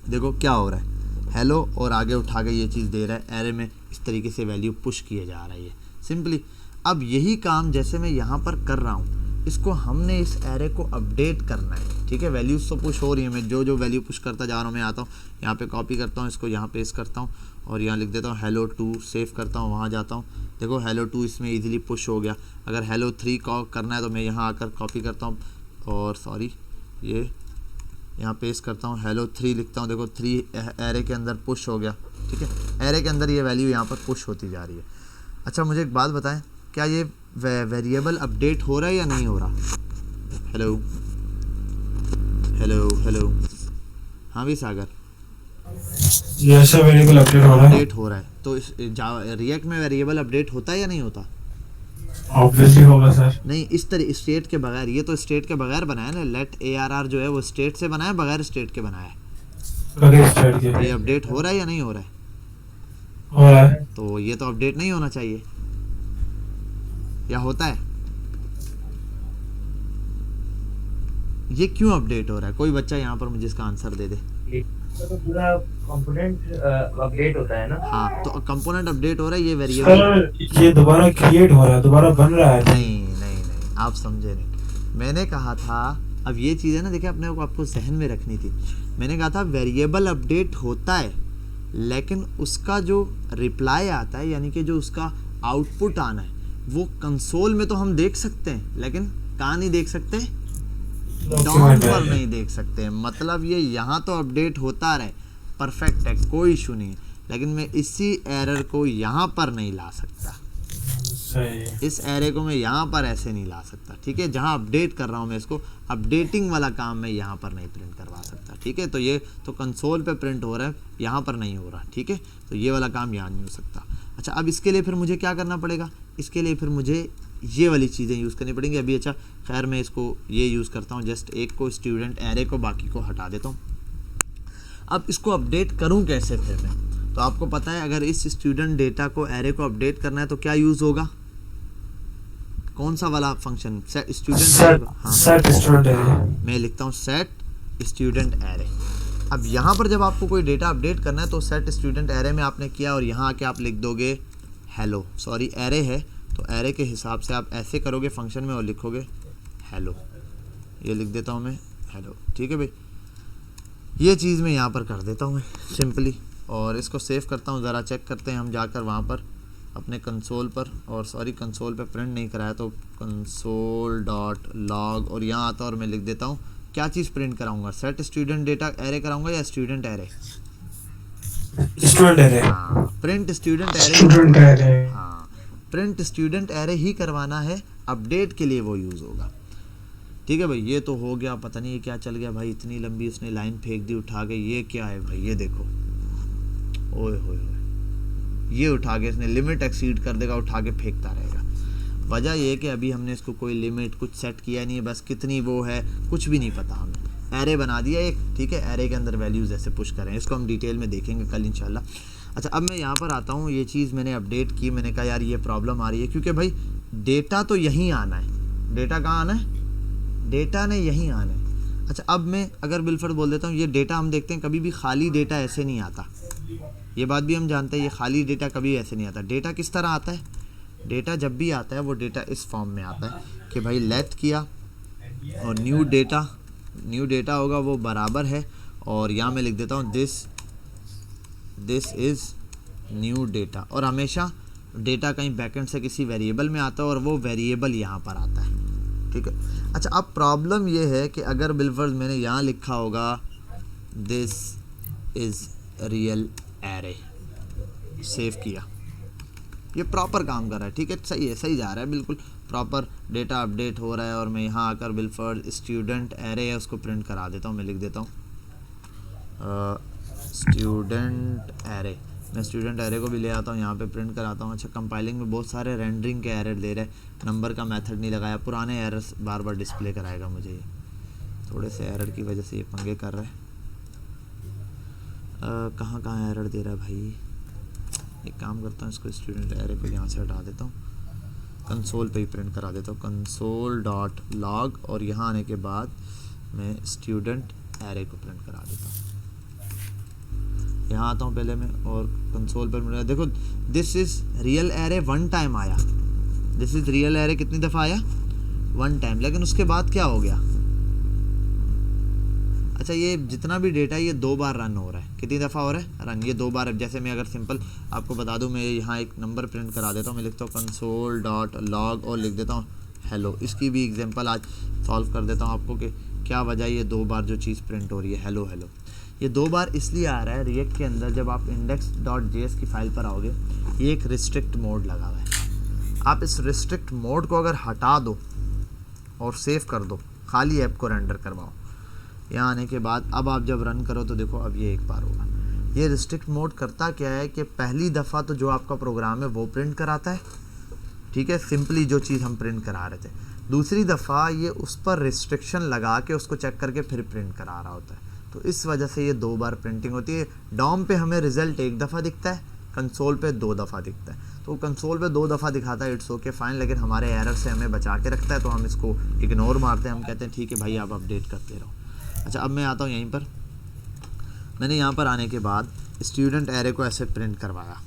देखो क्या हो रहा है, हेलो और आगे उठा के ये चीज़ दे रहा है, एरे में इस तरीके से वैल्यू पुश किए जा रही है सिंपली। अब यही काम जैसे मैं यहाँ पर कर रहा हूँ, इसको हमने इस एरे को अपडेट करना है, ठीक है। वैल्यूज़ तो पुश हो रही है, मैं जो वैल्यू पुश करता जा रहा हूँ, मैं आता हूँ यहाँ पे कॉपी करता हूँ, इसको यहाँ पेस्ट करता हूँ और यहाँ लिख देता हूँ hello 2, सेव करता हूँ, वहाँ जाता हूँ, देखो hello 2 इसमें इजीली पुश हो गया। अगर hello 3 करना है तो मैं यहाँ आकर कॉपी करता हूँ और सॉरी ये यहाँ पेस्ट करता हूँ, hello 3 लिखता हूँ, देखो 3 एरे के अंदर पुश हो गया, ठीक है। एरे के अंदर ये वैल्यू यहाँ पर पुश होती जा रही है। अच्छा, मुझे एक बात बताएं, क्या ये वेरिएबल अपडेट हो रहा है या नहीं हो रहा? हेलो हेलो हेलो, हाँ भी सागर, ये ऐसा वेरिएबल अपडेट हो रहा है, अपडेट हो रहा है। तो इस रिएक्ट में वेरिएबल अपडेट होता है या नहीं होता? ऑब्वियसली होगा सर। नहीं, इस तरह स्टेट के बगैर, ये तो स्टेट के बगैर बनाया ना, लेट ARR जो है वो स्टेट से बनाया, बगैर स्टेट के बनाया है। बगैर स्टेट के ये अपडेट हो रहा है या नहीं हो रहा है? हो रहा है। तो ये तो अपडेट नहीं होना चाहिए, या होता है? ये क्यों अपडेट हो रहा है? कोई बच्चा यहाँ पर मुझे इसका आंसर दे दे। तो पूरा कंपोनेंट अपडेट होता है ना। हाँ, तो कंपोनेंट अपडेट हो रहा है, ये वेरिएबल सर ये दोबारा क्रिएट हो रहा है, दोबारा बन रहा है। नहीं, आप समझे नहीं। मैंने कहा था, अब ये चीज़ है ना, देखिए अपने को आपको जहन में रखनी थी। मैंने कहा था वेरिएबल अपडेट होता है, लेकिन उसका जो रिप्लाई आता है, यानी कि जो उसका आउटपुट आना है, वो कंसोल में तो हम देख सकते हैं, लेकिन कहाँ नहीं देख सकते, डॉम पर नहीं देख सकते। मतलब ये यहाँ तो अपडेट होता रहे, परफेक्ट है, कोई इशू नहीं, लेकिन मैं इसी एरर को यहाँ पर नहीं ला सकता। सही। इस एरे को मैं यहाँ पर ऐसे नहीं ला सकता, ठीक है। जहाँ अपडेट कर रहा हूँ मैं इसको, अपडेटिंग वाला काम मैं यहाँ पर नहीं प्रिंट करवा सकता, ठीक है। तो ये तो कंसोल पे प्रिंट हो रहा है, यहाँ पर नहीं हो रहा, ठीक है। तो ये वाला काम यहाँ नहीं हो सकता। अच्छा, अब इसके लिए फिर मुझे क्या करना पड़ेगा? इसके लिए फिर मुझे ये वाली चीज़ें यूज़ करनी पड़ेंगी अभी। अच्छा खैर, मैं इसको ये यूज़ करता हूँ, जस्ट एक को स्टूडेंट एरे को, बाकी को हटा देता हूँ। अब इसको अपडेट करूँ कैसे फिर मैं? तो आपको पता है, अगर इस स्टूडेंट डेटा को, एरे को अपडेट करना है तो क्या यूज़ होगा? कौन सा वाला फंक्शन? Set student. हाँ, सेट स्टूडेंट एरे। मैं लिखता हूँ सेट स्टूडेंट एरे। अब यहाँ पर जब आपको कोई डेटा अपडेट करना है तो सेट स्टूडेंट एरे में आपने किया, और यहाँ आके आप लिख दोगे हेलो, सॉरी एरे है तो एरे के हिसाब से आप ऐसे करोगे फंक्शन में और लिखोगे हेलो। ये लिख देता हूँ मैं हेलो, ठीक है भाई। ये चीज़ मैं यहाँ पर कर देता हूँ मैं सिंपली, और इसको सेव करता हूँ। ज़रा चेक करते हैं हम जाकर वहाँ पर अपने कंसोल पर, और सॉरी कंसोल पे प्रिंट नहीं कराया, तो कंसोल डॉट लॉग, और यहाँ आता और मैं लिख देता हूँ क्या चीज़ प्रिंट कराऊंगा, सेट स्टूडेंट डेटा एरे कराऊंगा या स्टूडेंट एरे? Student array. हाँ, print student array. Student array. हाँ, प्रिंट स्टूडेंट एरे ही करवाना है, अपडेट के लिए वो यूज़ होगा, ठीक है भाई। ये तो हो गया, पता नहीं ये क्या चल गया भाई, इतनी लंबी उसने लाइन फेंक दी उठा के। ये क्या है भाई, ये देखो, ओए होए होए, ये उठा के इसने लिमिट एक्सीड कर देगा, उठा के फेंकता रहेगा। वजह ये है कि अभी हमने इसको कोई लिमिट कुछ सेट किया नहीं है, बस कितनी वो है कुछ भी नहीं पता हमें। एरे बना दिया एक, ठीक है। एरे के अंदर वैल्यूज़ ऐसे पुश करें, इसको हम डिटेल में देखेंगे कल इंशाल्लाह। अच्छा, अब मैं यहाँ पर आता हूँ, ये चीज़ मैंने अपडेट की, मैंने कहा यार ये प्रॉब्लम आ रही है, क्योंकि भाई डेटा तो यहीं आना है। डेटा कहाँ आना है? डेटा ने यहीं आना है। अच्छा, अब मैं अगर बिलफर्ज बोल देता हूँ, ये डेटा हम देखते हैं कभी भी खाली डेटा ऐसे नहीं आता, ये बात भी हम जानते हैं, ये खाली डेटा कभी ऐसे नहीं आता। डेटा किस तरह आता है? डेटा जब भी आता है वो डेटा इस फॉर्म में आता है कि भाई लेथ किया और न्यू डेटा होगा वो बराबर है, और यहाँ मैं लिख देता हूँ दिस इज़ न्यू डेटा, और हमेशा डेटा कहीं बैकएंड से किसी वेरिएबल में आता है और वो वेरिएबल यहाँ पर आता है, ठीक है। अच्छा, अब प्रॉब्लम ये है कि अगर बिलफर्ज मैंने यहाँ लिखा होगा this is real array, save किया, ये प्रॉपर काम कर रहा है, ठीक है, सही है, सही जा रहा है, बिल्कुल प्रॉपर डेटा अपडेट हो रहा है। और मैं यहाँ आकर बिलफर्ज स्टूडेंट एरे है उसको प्रिंट करा देता हूँ, मैं लिख देता हूँ स्टूडेंट एरे, मैं स्टूडेंट एरे को भी ले आता हूँ यहाँ पे प्रिंट कराता हूँ। अच्छा, कंपाइलिंग में बहुत सारे रेंडरिंग के एरर दे रहे हैं, नंबर का मेथड नहीं लगाया, पुराने एरर्स बार बार डिस्प्ले कराएगा मुझे, ये थोड़े से एरर की वजह से ये पंगे कर रहा है। कहाँ एरर दे रहा है भाई, एक काम करता हूँ, इसको स्टूडेंट एरे को यहाँ से हटा देता हूँ, कंसोल पे ही प्रिंट करा देता हूँ, console.log, और यहाँ आने के बाद मैं स्टूडेंट एरे को प्रिंट करा देता हूँ। यहाँ आता हूँ पहले मैं और कंसोल पर मिला, देखो this is real array 1 time आया, दिस इज़ रियल एरे कितनी दफ़ा आया, 1 टाइम, लेकिन उसके बाद क्या हो गया, अच्छा ये जितना भी डेटा है ये 2 बार रन हो रहा है, कितनी दफ़ा हो रहा है रन, ये 2 बार। जैसे मैं अगर सिंपल आपको बता दूं, मैं यहाँ एक नंबर प्रिंट करा देता हूँ, मैं लिखता हूँ console.log और लिख देता हूँ हेलो, इसकी भी एग्जांपल आज सॉल्व कर देता हूँ आपको कि क्या वजह ये 2 बार जो चीज़ प्रिंट हो रही है हेलो। ये 2 बार इसलिए आ रहा है रिएक्ट के अंदर, जब आप index.js की फाइल पर आओगे ये एक रिस्ट्रिक्ट मोड लगा हुआ है, आप इस रिस्ट्रिक्ट मोड को अगर हटा दो और सेव कर दो, खाली ऐप को रेंडर करवाओ, यहाँ आने के बाद अब आप जब रन करो तो देखो अब ये एक बार होगा। ये रिस्ट्रिक्ट मोड करता क्या है कि पहली दफ़ा तो जो आपका प्रोग्राम है वो प्रिंट कराता है, ठीक है, सिंपली जो चीज़ हम प्रिंट करा रहे थे, दूसरी दफ़ा ये उस पर रिस्ट्रिक्शन लगा के उसको चेक करके फिर प्रिंट करा रहा होता है, तो इस वजह से ये 2 बार प्रिंटिंग होती है। डॉम पे हमें रिज़ल्ट 1 दफ़ा दिखता है, कंसोल पे 2 दफ़ा दिखता है, तो कंसोल पे 2 दफ़ा दिखाता है, इट्स ओके फाइन, लेकिन हमारे एरर से हमें बचा के रखता है, तो हम इसको इग्नोर मारते हैं, हम कहते हैं ठीक है भाई आप अपडेट करते रहो। अच्छा, अब मैं आता हूँ यहीं पर, मैंने यहाँ पर आने के बाद स्टूडेंट एरे को ऐसे प्रिंट करवाया,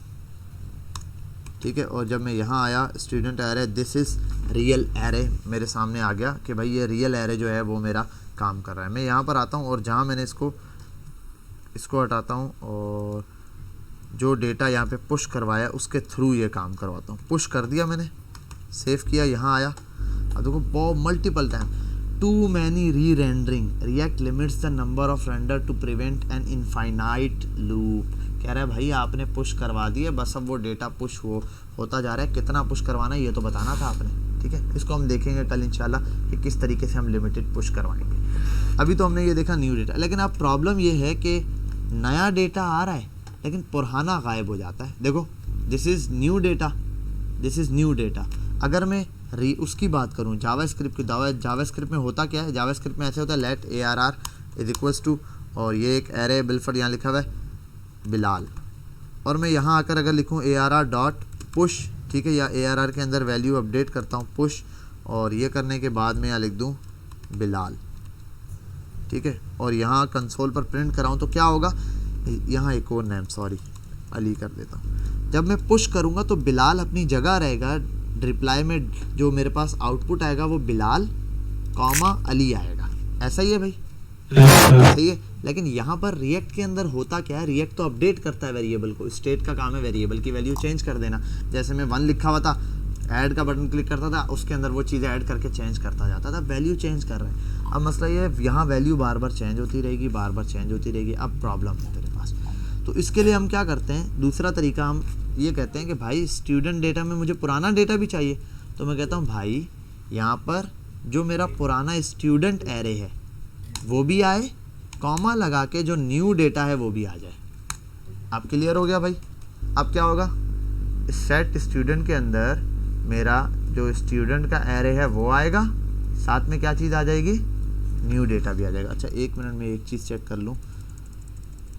ठीक है, और जब मैं यहाँ आया student array this is real array मेरे सामने आ गया कि भाई ये रियल एरे जो है वो मेरा काम कर रहा है। मैं यहाँ पर आता हूँ और जहाँ मैंने इसको हटाता हूँ और जो डेटा यहाँ पे पुश करवाया उसके थ्रू ये काम करवाता हूँ, पुश कर दिया मैंने, सेव किया, यहाँ आया, अब देखो बहुत multiple time, too many re-rendering, React limits the number of render to prevent an infinite loop, कह रहा है भाई आपने पुश करवा दिए, बस अब वो डेटा पुश होता जा रहा है, कितना पुश करवाना है ये तो बताना था आपने, ठीक है, इसको हम देखेंगे कल इंशाल्लाह कि किस तरीके से हम लिमिटेड पुश करवाएंगे। अभी तो हमने ये देखा न्यू डेटा, लेकिन अब प्रॉब्लम ये है कि नया डेटा आ रहा है लेकिन पुराना गायब हो जाता है। देखो this is new data, this is new data, अगर मैं उसकी बात करूँ जावास्क्रिप्ट की, जावास्क्रिप्ट में होता क्या है, जावास्क्रिप्ट में ऐसे होता है let ARR is equals to, और ये एक एरे बिलफर्ड यहाँ लिखा हुआ है बिलाल, और मैं यहाँ आकर अगर लिखूँ ARR डॉट पुश, ठीक है, या ARR के अंदर वैल्यू अपडेट करता हूँ पुश, और ये करने के बाद मैं यहाँ लिख दूँ बिलाल, ठीक है, और यहाँ कंसोल पर प्रिंट कराऊँ तो क्या होगा, यहाँ एक और नेम सॉरी अली कर देता हूँ, जब मैं पुश करूँगा तो बिलाल अपनी जगह रहेगा, रिप्लाई में जो मेरे पास आउटपुट आएगा वो बिलाल कॉमा अली आएगा, ऐसा ही है भाई, सही है। लेकिन यहाँ पर रिएक्ट के अंदर होता क्या है, रिएक्ट तो अपडेट करता है वेरिएबल को, स्टेट का काम है वेरिएबल की वैल्यू चेंज कर देना, जैसे मैं 1 लिखा हुआ था, ऐड का बटन क्लिक करता था, उसके अंदर वो चीज़ें ऐड करके चेंज करता जाता था, वैल्यू चेंज कर रहे हैं। अब मसला ये है यहाँ वैल्यू बार बार चेंज होती रहेगी, बार बार चेंज होती रहेगी, अब प्रॉब्लम है तेरे पास। तो इसके लिए हम क्या करते हैं, दूसरा तरीका हम ये कहते हैं कि भाई स्टूडेंट डेटा में मुझे पुराना डेटा भी चाहिए, तो मैं कहता हूँ भाई यहाँ पर जो मेरा पुराना स्टूडेंट एरे है वो भी आए, कॉमा लगा के जो न्यू डेटा है वो भी आ जाए। आप क्लियर हो गया भाई। अब क्या होगा, सेट स्टूडेंट के अंदर मेरा जो स्टूडेंट का एरे है वो आएगा, साथ में क्या चीज़ आ जाएगी, न्यू डेटा भी आ जाएगा। अच्छा 1 मिनट में एक चीज़ चेक कर लूँ,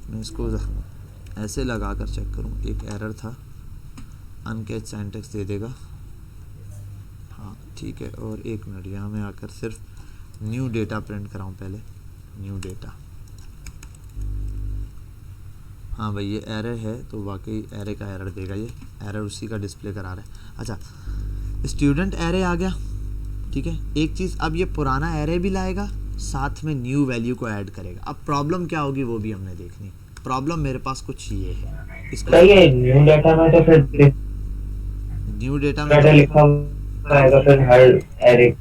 मैं इसको ऐसे लगा कर चेक करूँ, एक एरर था, अनकैच सिंटैक्स दे देगा, हाँ ठीक है। और 1 मिनट यहाँ में आकर सिर्फ न्यू डेटा प्रिंट कराऊँ, पहले न्यू डेटा, हाँ भाई ये एरर है, तो वाकई एरे का एरर देगा, ये एरर उसी का डिस्प्ले करा रहा है। अच्छा स्टूडेंट एरे आ गया, ठीक है। एक चीज़, अब ये पुराना एरे भी लाएगा, साथ में न्यू वैल्यू को ऐड करेगा। अब प्रॉब्लम क्या होगी वो भी हमने देखनी। प्रॉब्लम मेरे पास कुछ ये है, इसको सही है। न्यू डाटा में तो फिर न्यू डेटा डाटा में, लिखा हुआ आएगा फिर हर एरे।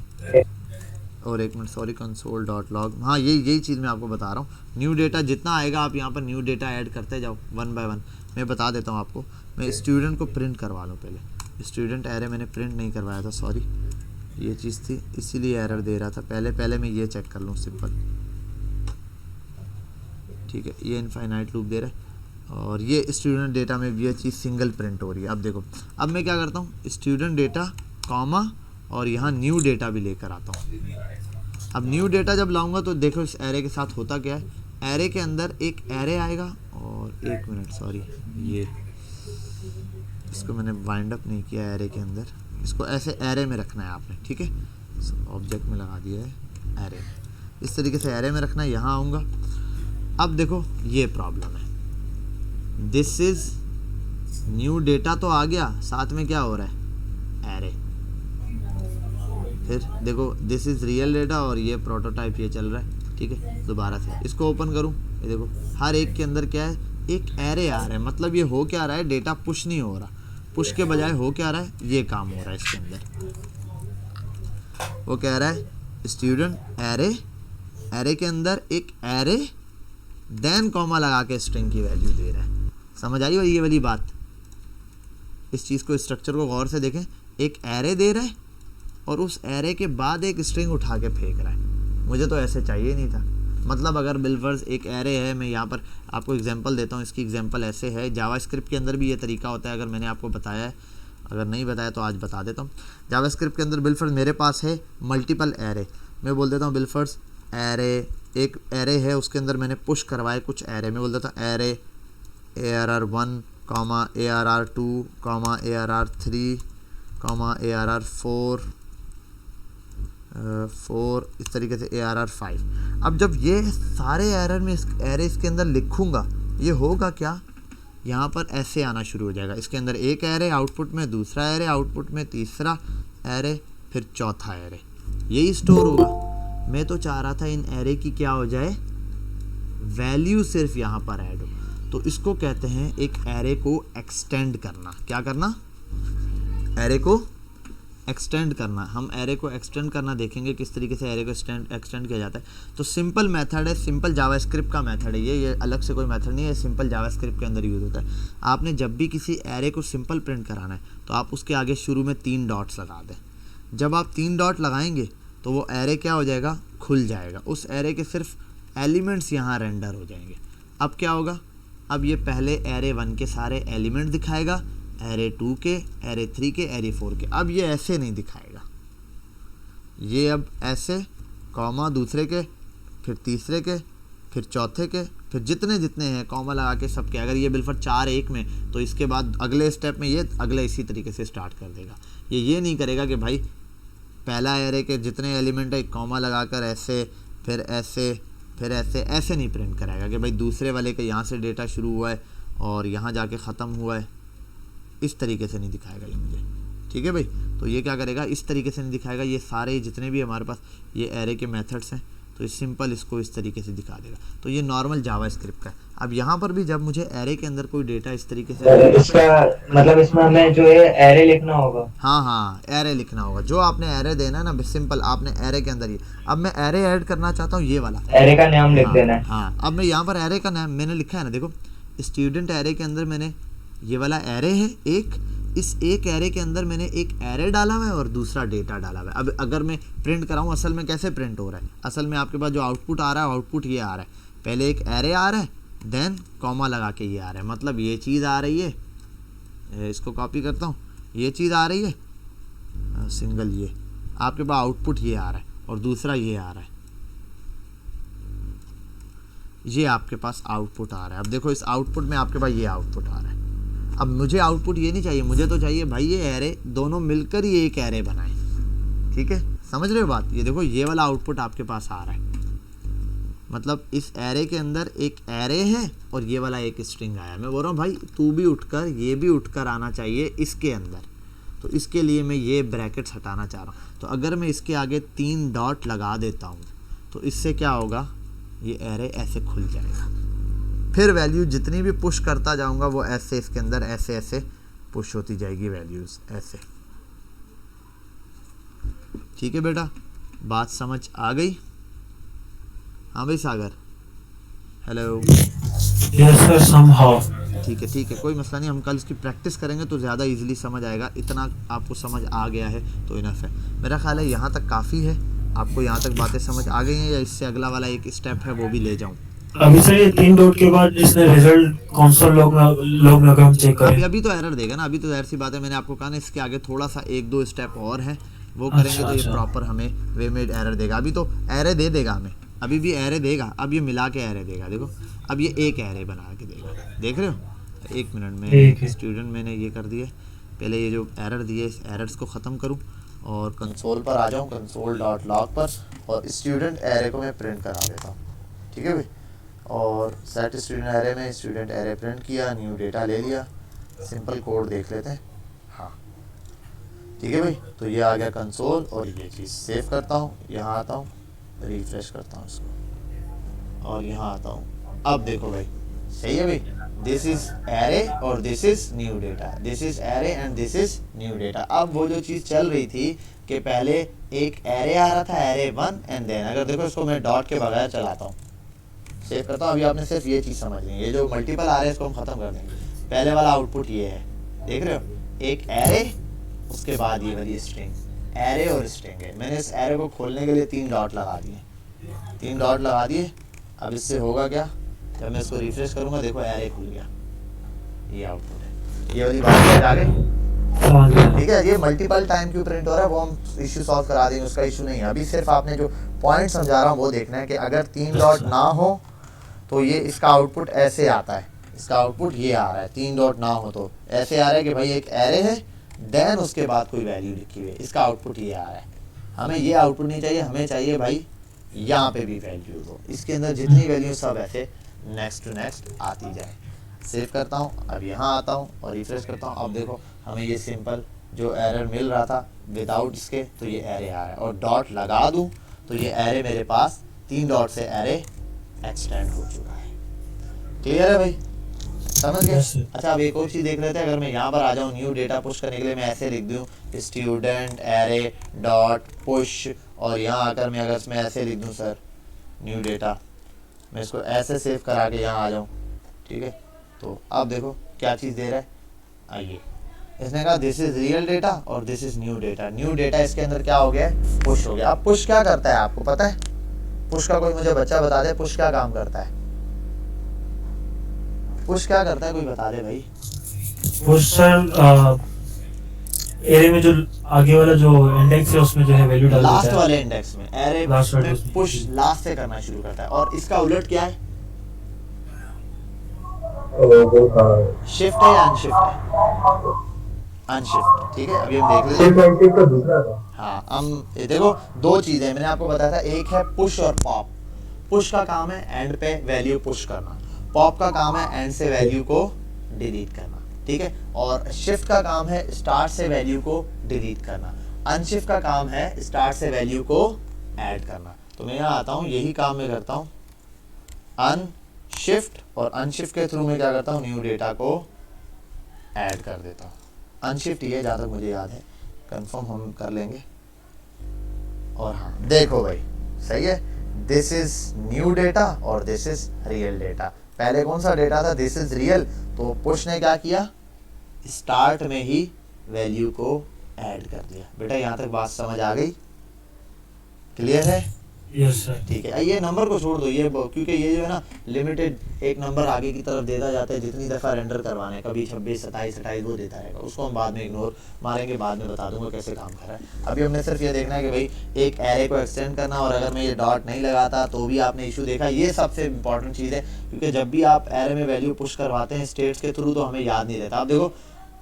और एक minute sorry, console dot log, हाँ यही चीज़ मैं आपको बता रहा हूँ। न्यू डेटा जितना आएगा आप यहाँ पर न्यू डेटा ऐड करते जाओ वन बाय वन। मैं बता देता हूँ आपको, मैं स्टूडेंट को प्रिंट करवा लूँ पहले। स्टूडेंट एरे मैंने प्रिंट नहीं करवाया था, सॉरी ये चीज़ थी इसीलिए एरर दे रहा था। पहले मैं ये चेक कर लूँ सिंपल, ठीक है। ये इनफाइनाइट लूप दे रहा है, और ये स्टूडेंट डेटा में भी ये चीज़ सिंगल प्रिंट हो रही है। अब देखो, अब मैं क्या करता हूँ, स्टूडेंट डेटा कॉमा और यहाँ न्यू डेटा भी लेकर आता हूँ। अब न्यू डेटा जब लाऊंगा तो देखो इस एरे के साथ होता क्या है, एरे के अंदर एक एरे आएगा, और एक मिनट सॉरी, ये इसको मैंने वाइंड अप नहीं किया एरे के अंदर, इसको ऐसे एरे में रखना है आपने, ठीक है। ऑब्जेक्ट में लगा दिया है एरे, इस तरीके से एरे में रखना है। यहाँ आऊँगा, अब देखो ये प्रॉब्लम है, दिस इज न्यू डेटा तो आ गया, साथ में क्या हो रहा है, एरे। फिर देखो दिस इज रियल डेटा और ये प्रोटोटाइप ये चल रहा है, ठीक है। दोबारा से इसको ओपन करूं, ये देखो हर एक के अंदर क्या है, एक एरे आ रहा है। मतलब ये हो क्या रहा है, डेटा पुश नहीं हो रहा, पुश के बजाय हो क्या रहा है, ये काम हो रहा है इसके अंदर। वो कह रहा है स्टूडेंट एरे, एरे के अंदर एक एरे देन कॉमा लगा के स्ट्रिंग की वैल्यू दे रहा है। समझ आई ये वाली बात। इस चीज़ को, स्ट्रक्चर को गौर से देखें, एक एरे दे रहा है और उस एरे के बाद एक स्ट्रिंग उठा के फेंक रहा है। मुझे तो ऐसे चाहिए नहीं था। मतलब अगर बिलफर्स एक एरे है, मैं यहाँ पर आपको एग्जांपल देता हूँ, इसकी एग्जांपल ऐसे है। जावास्क्रिप्ट के अंदर भी ये तरीका होता है, अगर मैंने आपको बताया है, अगर नहीं बताया तो आज बता देता हूँ। जावास्क्रिप्ट के अंदर बिलफर्स मेरे पास है मल्टीपल एरे, मैं बोल देता हूँ बिलफर्स एरे, एक एरे है उसके अंदर मैंने पुश करवाए कुछ एरे, मैं बोल देता हूँ array ARR1 ARR2 ARR3 ARR4 इस तरीके से ARR5। अब जब ये सारे एरर में एरे इसके अंदर लिखूंगा, ये होगा क्या, यहाँ पर ऐसे आना शुरू हो जाएगा। इसके अंदर एक एरे आउटपुट में, दूसरा एरे आउटपुट में, तीसरा एरे, फिर चौथा एरे, यही स्टोर होगा। मैं तो चाह रहा था इन एरे की क्या हो जाए, वैल्यू सिर्फ यहाँ पर ऐड हो। तो इसको कहते हैं एक एरे को एक्सटेंड करना। क्या करना, एरे को एक्सटेंड करना। हम एरे को एक्सटेंड करना देखेंगे किस तरीके से एरे को एक्सटेंड किया जाता है। तो सिंपल मेथड है, सिंपल जावास्क्रिप्ट का मेथड है ये अलग से कोई मेथड नहीं है, सिंपल जावास्क्रिप्ट के अंदर यूज़ होता है। आपने जब भी किसी एरे को सिंपल प्रिंट कराना है तो आप उसके आगे शुरू में 3 डॉट्स लगा दें। जब आप 3 डॉट लगाएंगे तो वो एरे क्या हो जाएगा, खुल जाएगा। उस एरे के सिर्फ एलिमेंट्स यहाँ रेंडर हो जाएंगे। अब क्या होगा, अब ये पहले एरे 1 के सारे एलिमेंट दिखाएगा, एरे 2 के, एरे 3 के, एरे 4 के। अब ये ऐसे नहीं दिखाएगा, ये अब ऐसे कॉमा दूसरे के, फिर तीसरे के, फिर चौथे के, फिर जितने जितने हैं कॉमा लगा के सबके। अगर ये बिलफर 4 1 में, तो इसके बाद अगले स्टेप में ये अगले इसी तरीके से स्टार्ट कर देगा। ये नहीं करेगा कि भाई पहला एरे के जितने एलिमेंट है एक कॉमा लगाकर ऐसे, फिर ऐसे, फिर ऐसे, ऐसे नहीं प्रिंट कराएगा कि भाई दूसरे वाले के यहाँ से डेटा शुरू हुआ है और यहाँ जाके ख़त्म हुआ है। इस तरीके से नहीं दिखाएगा ये मुझे, ठीक है भाई। तो ये क्या करेगा, इस तरीके से नहीं दिखाएगा। ये सारे जितने भी हमारे पास ये एरे के मेथड्स हैं, तो सिंपल इसको इस तरीके से दिखा देगा। तो ये नॉर्मल जावास्क्रिप्ट का है। अब यहाँ पर भी जब मुझे एरे के अंदर कोई डेटा इस तरीके से, इसका मतलब इसमें हमें जो है एरे लिखना होगा। हाँ एरे लिखना होगा। जो आपने एरे देना है ना, सिंपल आपने एरे के अंदर ये, अब मैं एरे ऐड करना चाहता हूँ, ये वाला एरे का नाम लिख देना है। हाँ, अब मैं यहाँ पर एरे का नाम मैंने लिखा है ना, देखो स्टूडेंट एरे के अंदर मैंने ये वाला एरे है एक, इस एक एरे के अंदर मैंने एक एरे डाला हुआ है और दूसरा डेटा डाला हुआ है। अब अगर मैं प्रिंट कराऊँ, असल में कैसे प्रिंट हो रहा है, असल में आपके पास जो आउटपुट आ रहा है, आउटपुट ये आ रहा है, पहले एक एरे आ रहा है, देन कॉमा लगा के ये आ रहा है। मतलब ये चीज़ आ रही है, इसको कॉपी करता हूँ, ये चीज़ आ रही है सिंगल, ये आपके पास आउटपुट ये आ रहा है और दूसरा ये आ रहा है, ये आपके पास आउटपुट आ रहा है। अब देखो इस आउटपुट में आपके पास ये आउटपुट आ रहा है। अब मुझे आउटपुट ये नहीं चाहिए, मुझे तो चाहिए भाई ये एरे दोनों मिलकर ही एक एरे बनाए। ठीक है, समझ रहे हो बात। ये देखो ये वाला आउटपुट आपके पास आ रहा है, मतलब इस एरे के अंदर एक एरे है और ये वाला एक स्ट्रिंग आया। मैं बोल रहा हूँ भाई तू भी उठकर ये भी उठकर आना चाहिए इसके अंदर, तो इसके लिए मैं ये ब्रैकेट्स हटाना चाह रहा हूँ। तो अगर मैं इसके आगे 3 डॉट लगा देता हूँ तो इससे क्या होगा, ये एरे ऐसे खुल जाएगा। फिर वैल्यू जितनी भी पुश करता जाऊँगा वो ऐसे इसके अंदर ऐसे ऐसे पुश होती जाएगी वैल्यूज़ ऐसे। ठीक है बेटा, बात समझ आ गई? हाँ भाई सागर, हेलो। Yes sir, somehow. ठीक है, कोई मसला नहीं, हम कल इसकी प्रैक्टिस करेंगे तो ज़्यादा इजीली समझ आएगा। इतना आपको समझ आ गया है तो इनफ है। मेरा ख्याल है यहाँ तक काफ़ी है। आपको यहाँ तक बातें समझ आ गई हैं या इससे अगला वाला एक स्टेप है वो भी ले जाऊँ? अभी सर ये 3 डॉट के बाद इसने रिजल्ट कंसोल लॉग में अगर हम चेक करें, अभी तो एरर देगा ना। अभी तो ज़ाहिर सी बात है, मैंने आपको कहा ना इसके आगे थोड़ा सा 1-2 स्टेप और है, वो करेंगे तो ये प्रॉपर हमें वे में एरर देगा। अभी तो एरे दे देगा हमें, अभी भी एरे देगा। अब ये मिला के एरे देगा। देखो अब ये एक एरे बना के देगा, देख रहे हो? 1 मिनट में स्टूडेंट मैंने ये कर दिए। पहले ये जो एरर दिए इस एरर्स को ख़त्म करूं और कंसोल पर आ जाऊं, console.log पर, और स्टूडेंट एरे को मैं प्रिंट करा देता हूं। ठीक है भाई, और सेट स्टूडेंट एरे में स्टूडेंट एरे प्रिंट किया, न्यू डेटा ले लिया। सिंपल कोड देख लेते हैं। हाँ ठीक है भाई, तो ये आ गया कंसोल और ये चीज़ सेव करता हूँ। यहाँ आता हूँ, रिफ्रेश करता हूँ इसको और यहाँ आता हूँ। अब देखो भाई, सही है भाई, दिस इज एरे और this is new data, this is array and this is new data. अब वो जो चीज़ चल रही थी कि पहले एक एरे आ रहा था, एरे 1, एंड देन अगर देखो इसको मैं डॉट के बगैर चलाता हूँ, सेव करता हूँ। अभी आपने सिर्फ ये चीज़ समझ ली, ये जो मल्टीपल आ रहे हैं इसको हम ख़त्म कर देंगे। पहले वाला आउटपुट ये है, देख रहे हो, एक एरे, उसके बाद ये वाली स्ट्रिंग, एरे और स्ट्रिंग है। मैंने इस एरे को खोलने के लिए 3 डॉट लगा दिए, 3 डॉट लगा दिए। अब इससे होगा क्या, जब मैं इसको रिफ्रेश करूंगा देखो एरे खुल गया, ये आउटपुट है। ये वाली बात आ गई, ठीक है। ये मल्टीपल टाइम क्यों प्रिंट हो रहा है वो हम इशू सॉल्व करा देंगे, उसका इशू नहीं है। अभी सिर्फ आपने जो पॉइंट समझा रहा हूँ वो देखना है कि अगर 3 डॉट ना हो तो ये इसका आउटपुट ऐसे आता है, इसका आउटपुट ये आ रहा है। 3 डॉट ना हो तो ऐसे आ रहा है कि भाई एक एरे है, देन उसके बाद कोई वैल्यू लिखी हुई है, इसका आउटपुट ये आ रहा है। हमें ये आउटपुट नहीं चाहिए, हमें चाहिए भाई यहाँ पे भी वैल्यू दो, इसके अंदर जितनी वैल्यू सब ऐसे नेक्स्ट टू नेक्स्ट आती जाए। सेव करता हूँ, अब यहाँ आता हूँ और रिफ्रेश करता हूँ। अब देखो हमें ये सिंपल जो एरर मिल रहा था विदाउट इसके, तो ये एरे आ रहा है, और डॉट लगा दूँ तो ये एरे मेरे पास 3 डॉट से एरे एक्सटेंड हो चुका है। क्लियर है भाई, समझ गए? अच्छा, अब एक और चीज़ देख रहे थे। अगर मैं यहाँ पर आ जाऊँ न्यू डेटा पुश करने के लिए, मैं ऐसे लिख दूँ स्टूडेंट एरे डॉट पुश, और यहाँ आकर मैं अगर इसमें ऐसे लिख दूँ सर न्यू डेटा, मैं इसको ऐसे सेव करा के यहाँ आ जाऊँ, ठीक है। तो अब देखो क्या चीज़ दे रहा है, आइए, इसने कहा दिस इज रियल डेटा और this is new data. New data इसके अंदर क्या हो गया है, पुश हो गया। अब पुश क्या करता है आपको पता है? पुश का कोई मुझे बच्चा बता दे, पुश क्या काम करता है? पुश क्या करता है, कोई बता दे भाई। पुश सर एरे में जो आगे वाला जो इंडेक्स है उसमें जो है वैल्यू डाल देता है। लास्ट वाले इंडेक्स में एरे में पुश लास्ट से करना शुरू करता है। और इसका उलट क्या है, शिफ्ट है या अनशिफ्ट है? अनशिफ्ट, ठीक है। अभी हम देख लेते हैं। दूसरा था। हाँ, हम ये देखो 2 चीजें मैंने आपको बताया था, एक है पुश और पॉप। पुश का काम है एंड पे वैल्यू पुश करना, पॉप का काम है एंड से वैल्यू को डिलीट करना, ठीक है। और शिफ्ट का काम है स्टार्ट से वैल्यू को डिलीट करना, अनशिफ्ट का काम है स्टार्ट से वैल्यू को ऐड करना। तो मैं यहाँ आता हूँ, यही काम मैं करता हूँ, अनशिफ्ट, और अनशिफ्ट के थ्रू मैं क्या करता हूँ, न्यू डेटा को ऐड कर देता हूँ। अनशिफ्ट ये जहाँ तक मुझे याद है, कंफर्म हम कर लेंगे। और हाँ देखो भाई, सही है, दिस इज न्यू डेटा और दिस इज रियल डेटा। पहले कौन सा डेटा था, दिस इज रियल, तो पुश ने क्या किया, स्टार्ट में ही वैल्यू को ऐड कर दिया। बेटा यहाँ तक बात समझ आ गई, क्लियर है? Yes sir. ठीक है, ये नंबर को छोड़ दो, ये क्योंकि ये जो है ना लिमिटेड एक नंबर आगे की तरफ देता जाता है, जितनी दफ़ा रेंडर करवाने, कभी 26, 27, 28 वो देता रहेगा, उसको हम बाद में इग्नोर मारेंगे, बाद में बता दूंगा कैसे काम कर रहा है। अभी हमने सिर्फ ये देखना है कि भाई एक एरे को एक्सटेंड करना, और अगर मैं ये डॉट नहीं लगाता तो भी आपने इशू देखा। ये सबसे इंपॉर्टेंट चीज़ है, क्योंकि जब भी आप एरे में वैल्यू पुश करवाते हैं स्टेट्स के थ्रू, तो हमें याद नहीं रहता। आप देखो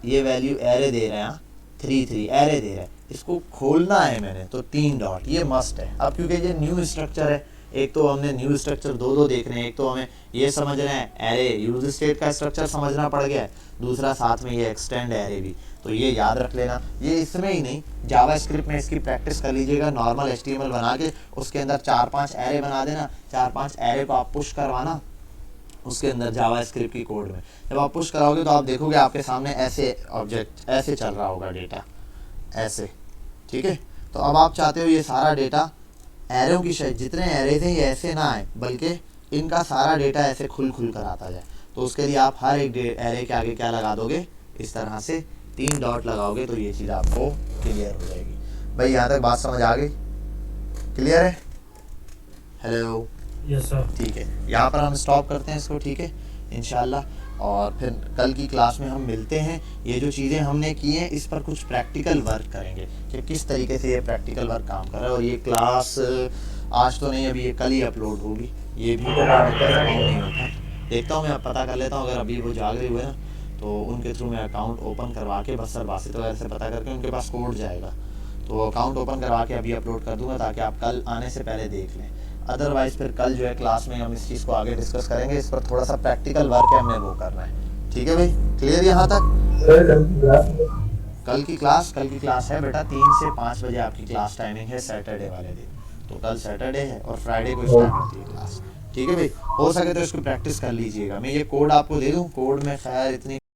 ये वैल्यू एरे दे रहे हैं, 3 एरे दे रहे हैं, इसको खोलना है मैंने तो 3 डॉट, ये मस्ट है। अब क्योंकि ये न्यू स्ट्रक्चर है, एक तो हमने न्यू स्ट्रक्चर दो देख रहे हैं, एक तो हमें ये समझ रहे हैं एरे यूज स्टेट का स्ट्रक्चर समझना पड़ गया है, दूसरा साथ में ये एक्सटेंड एरे भी। तो ये याद रख लेना, ये इसमें ही नहीं जावास्क्रिप्ट में इसकी प्रैक्टिस कर लीजिएगा। नॉर्मल एचटीएमएल बना के उसके अंदर 4-5 एरे बना देना, 4-5 एरे को आप पुश करवाना उसके अंदर जावास्क्रिप्ट की कोड में। जब आप पुश कराओगे तो आप देखोगे आपके सामने ऐसे ऑब्जेक्ट ऐसे चल रहा होगा डेटा ऐसे, ठीक है। तो अब आप चाहते हो ये सारा डेटा एरों की शायद जितने एरे थे ये ऐसे ना आए, बल्कि इनका सारा डेटा ऐसे खुल कर आता जाए। तो उसके लिए आप हर एक एरे के आगे क्या लगा दोगे, इस तरह से 3 डॉट लगाओगे तो ये चीज़ आपको क्लियर हो जाएगी। भाई यहाँ तक बात समझ आ गई, क्लियर है? Hello, yes sir. ठीक है, यहाँ पर हम स्टॉप करते हैं इसको, ठीक है इंशाल्लाह। और फिर कल की क्लास में हम मिलते हैं। ये जो चीज़ें हमने की हैं इस पर कुछ प्रैक्टिकल वर्क करेंगे कि किस तरीके से ये प्रैक्टिकल वर्क काम कर रहा है। और ये क्लास आज तो नहीं, अभी ये कल ही अपलोड होगी। ये भी नहीं होता, देखता हूँ मैं, पता कर लेता हूँ। अगर अभी वो जाग रहे हुए ना तो उनके थ्रू मैं अकाउंट ओपन करवा के बस सर बासित वगैरह से पता करके उनके पास कोड जाएगा तो अकाउंट ओपन करवा के अभी अपलोड कर दूंगा ताकि आप कल आने से पहले देख लें। अदरवाइज फिर कल जो है क्लास में हम इस चीज़ को आगे डिस्कस करेंगे। इस पर थोड़ा सा प्रैक्टिकल वर्क है हमने वो करना है, ठीक है भाई? क्लियर यहाँ तक? कल की क्लास है बेटा 3 से 5 बजे आपकी क्लास टाइमिंग है सैटरडे वाले दिन। तो कल सैटरडे है और फ्राइडे को स्टार्ट होती है क्लास, ठीक है भाई? हो सके तो इसकी प्रैक्टिस कर लीजिएगा। मैं ये कोड आपको दे दूँ, कोड में खैर इतनी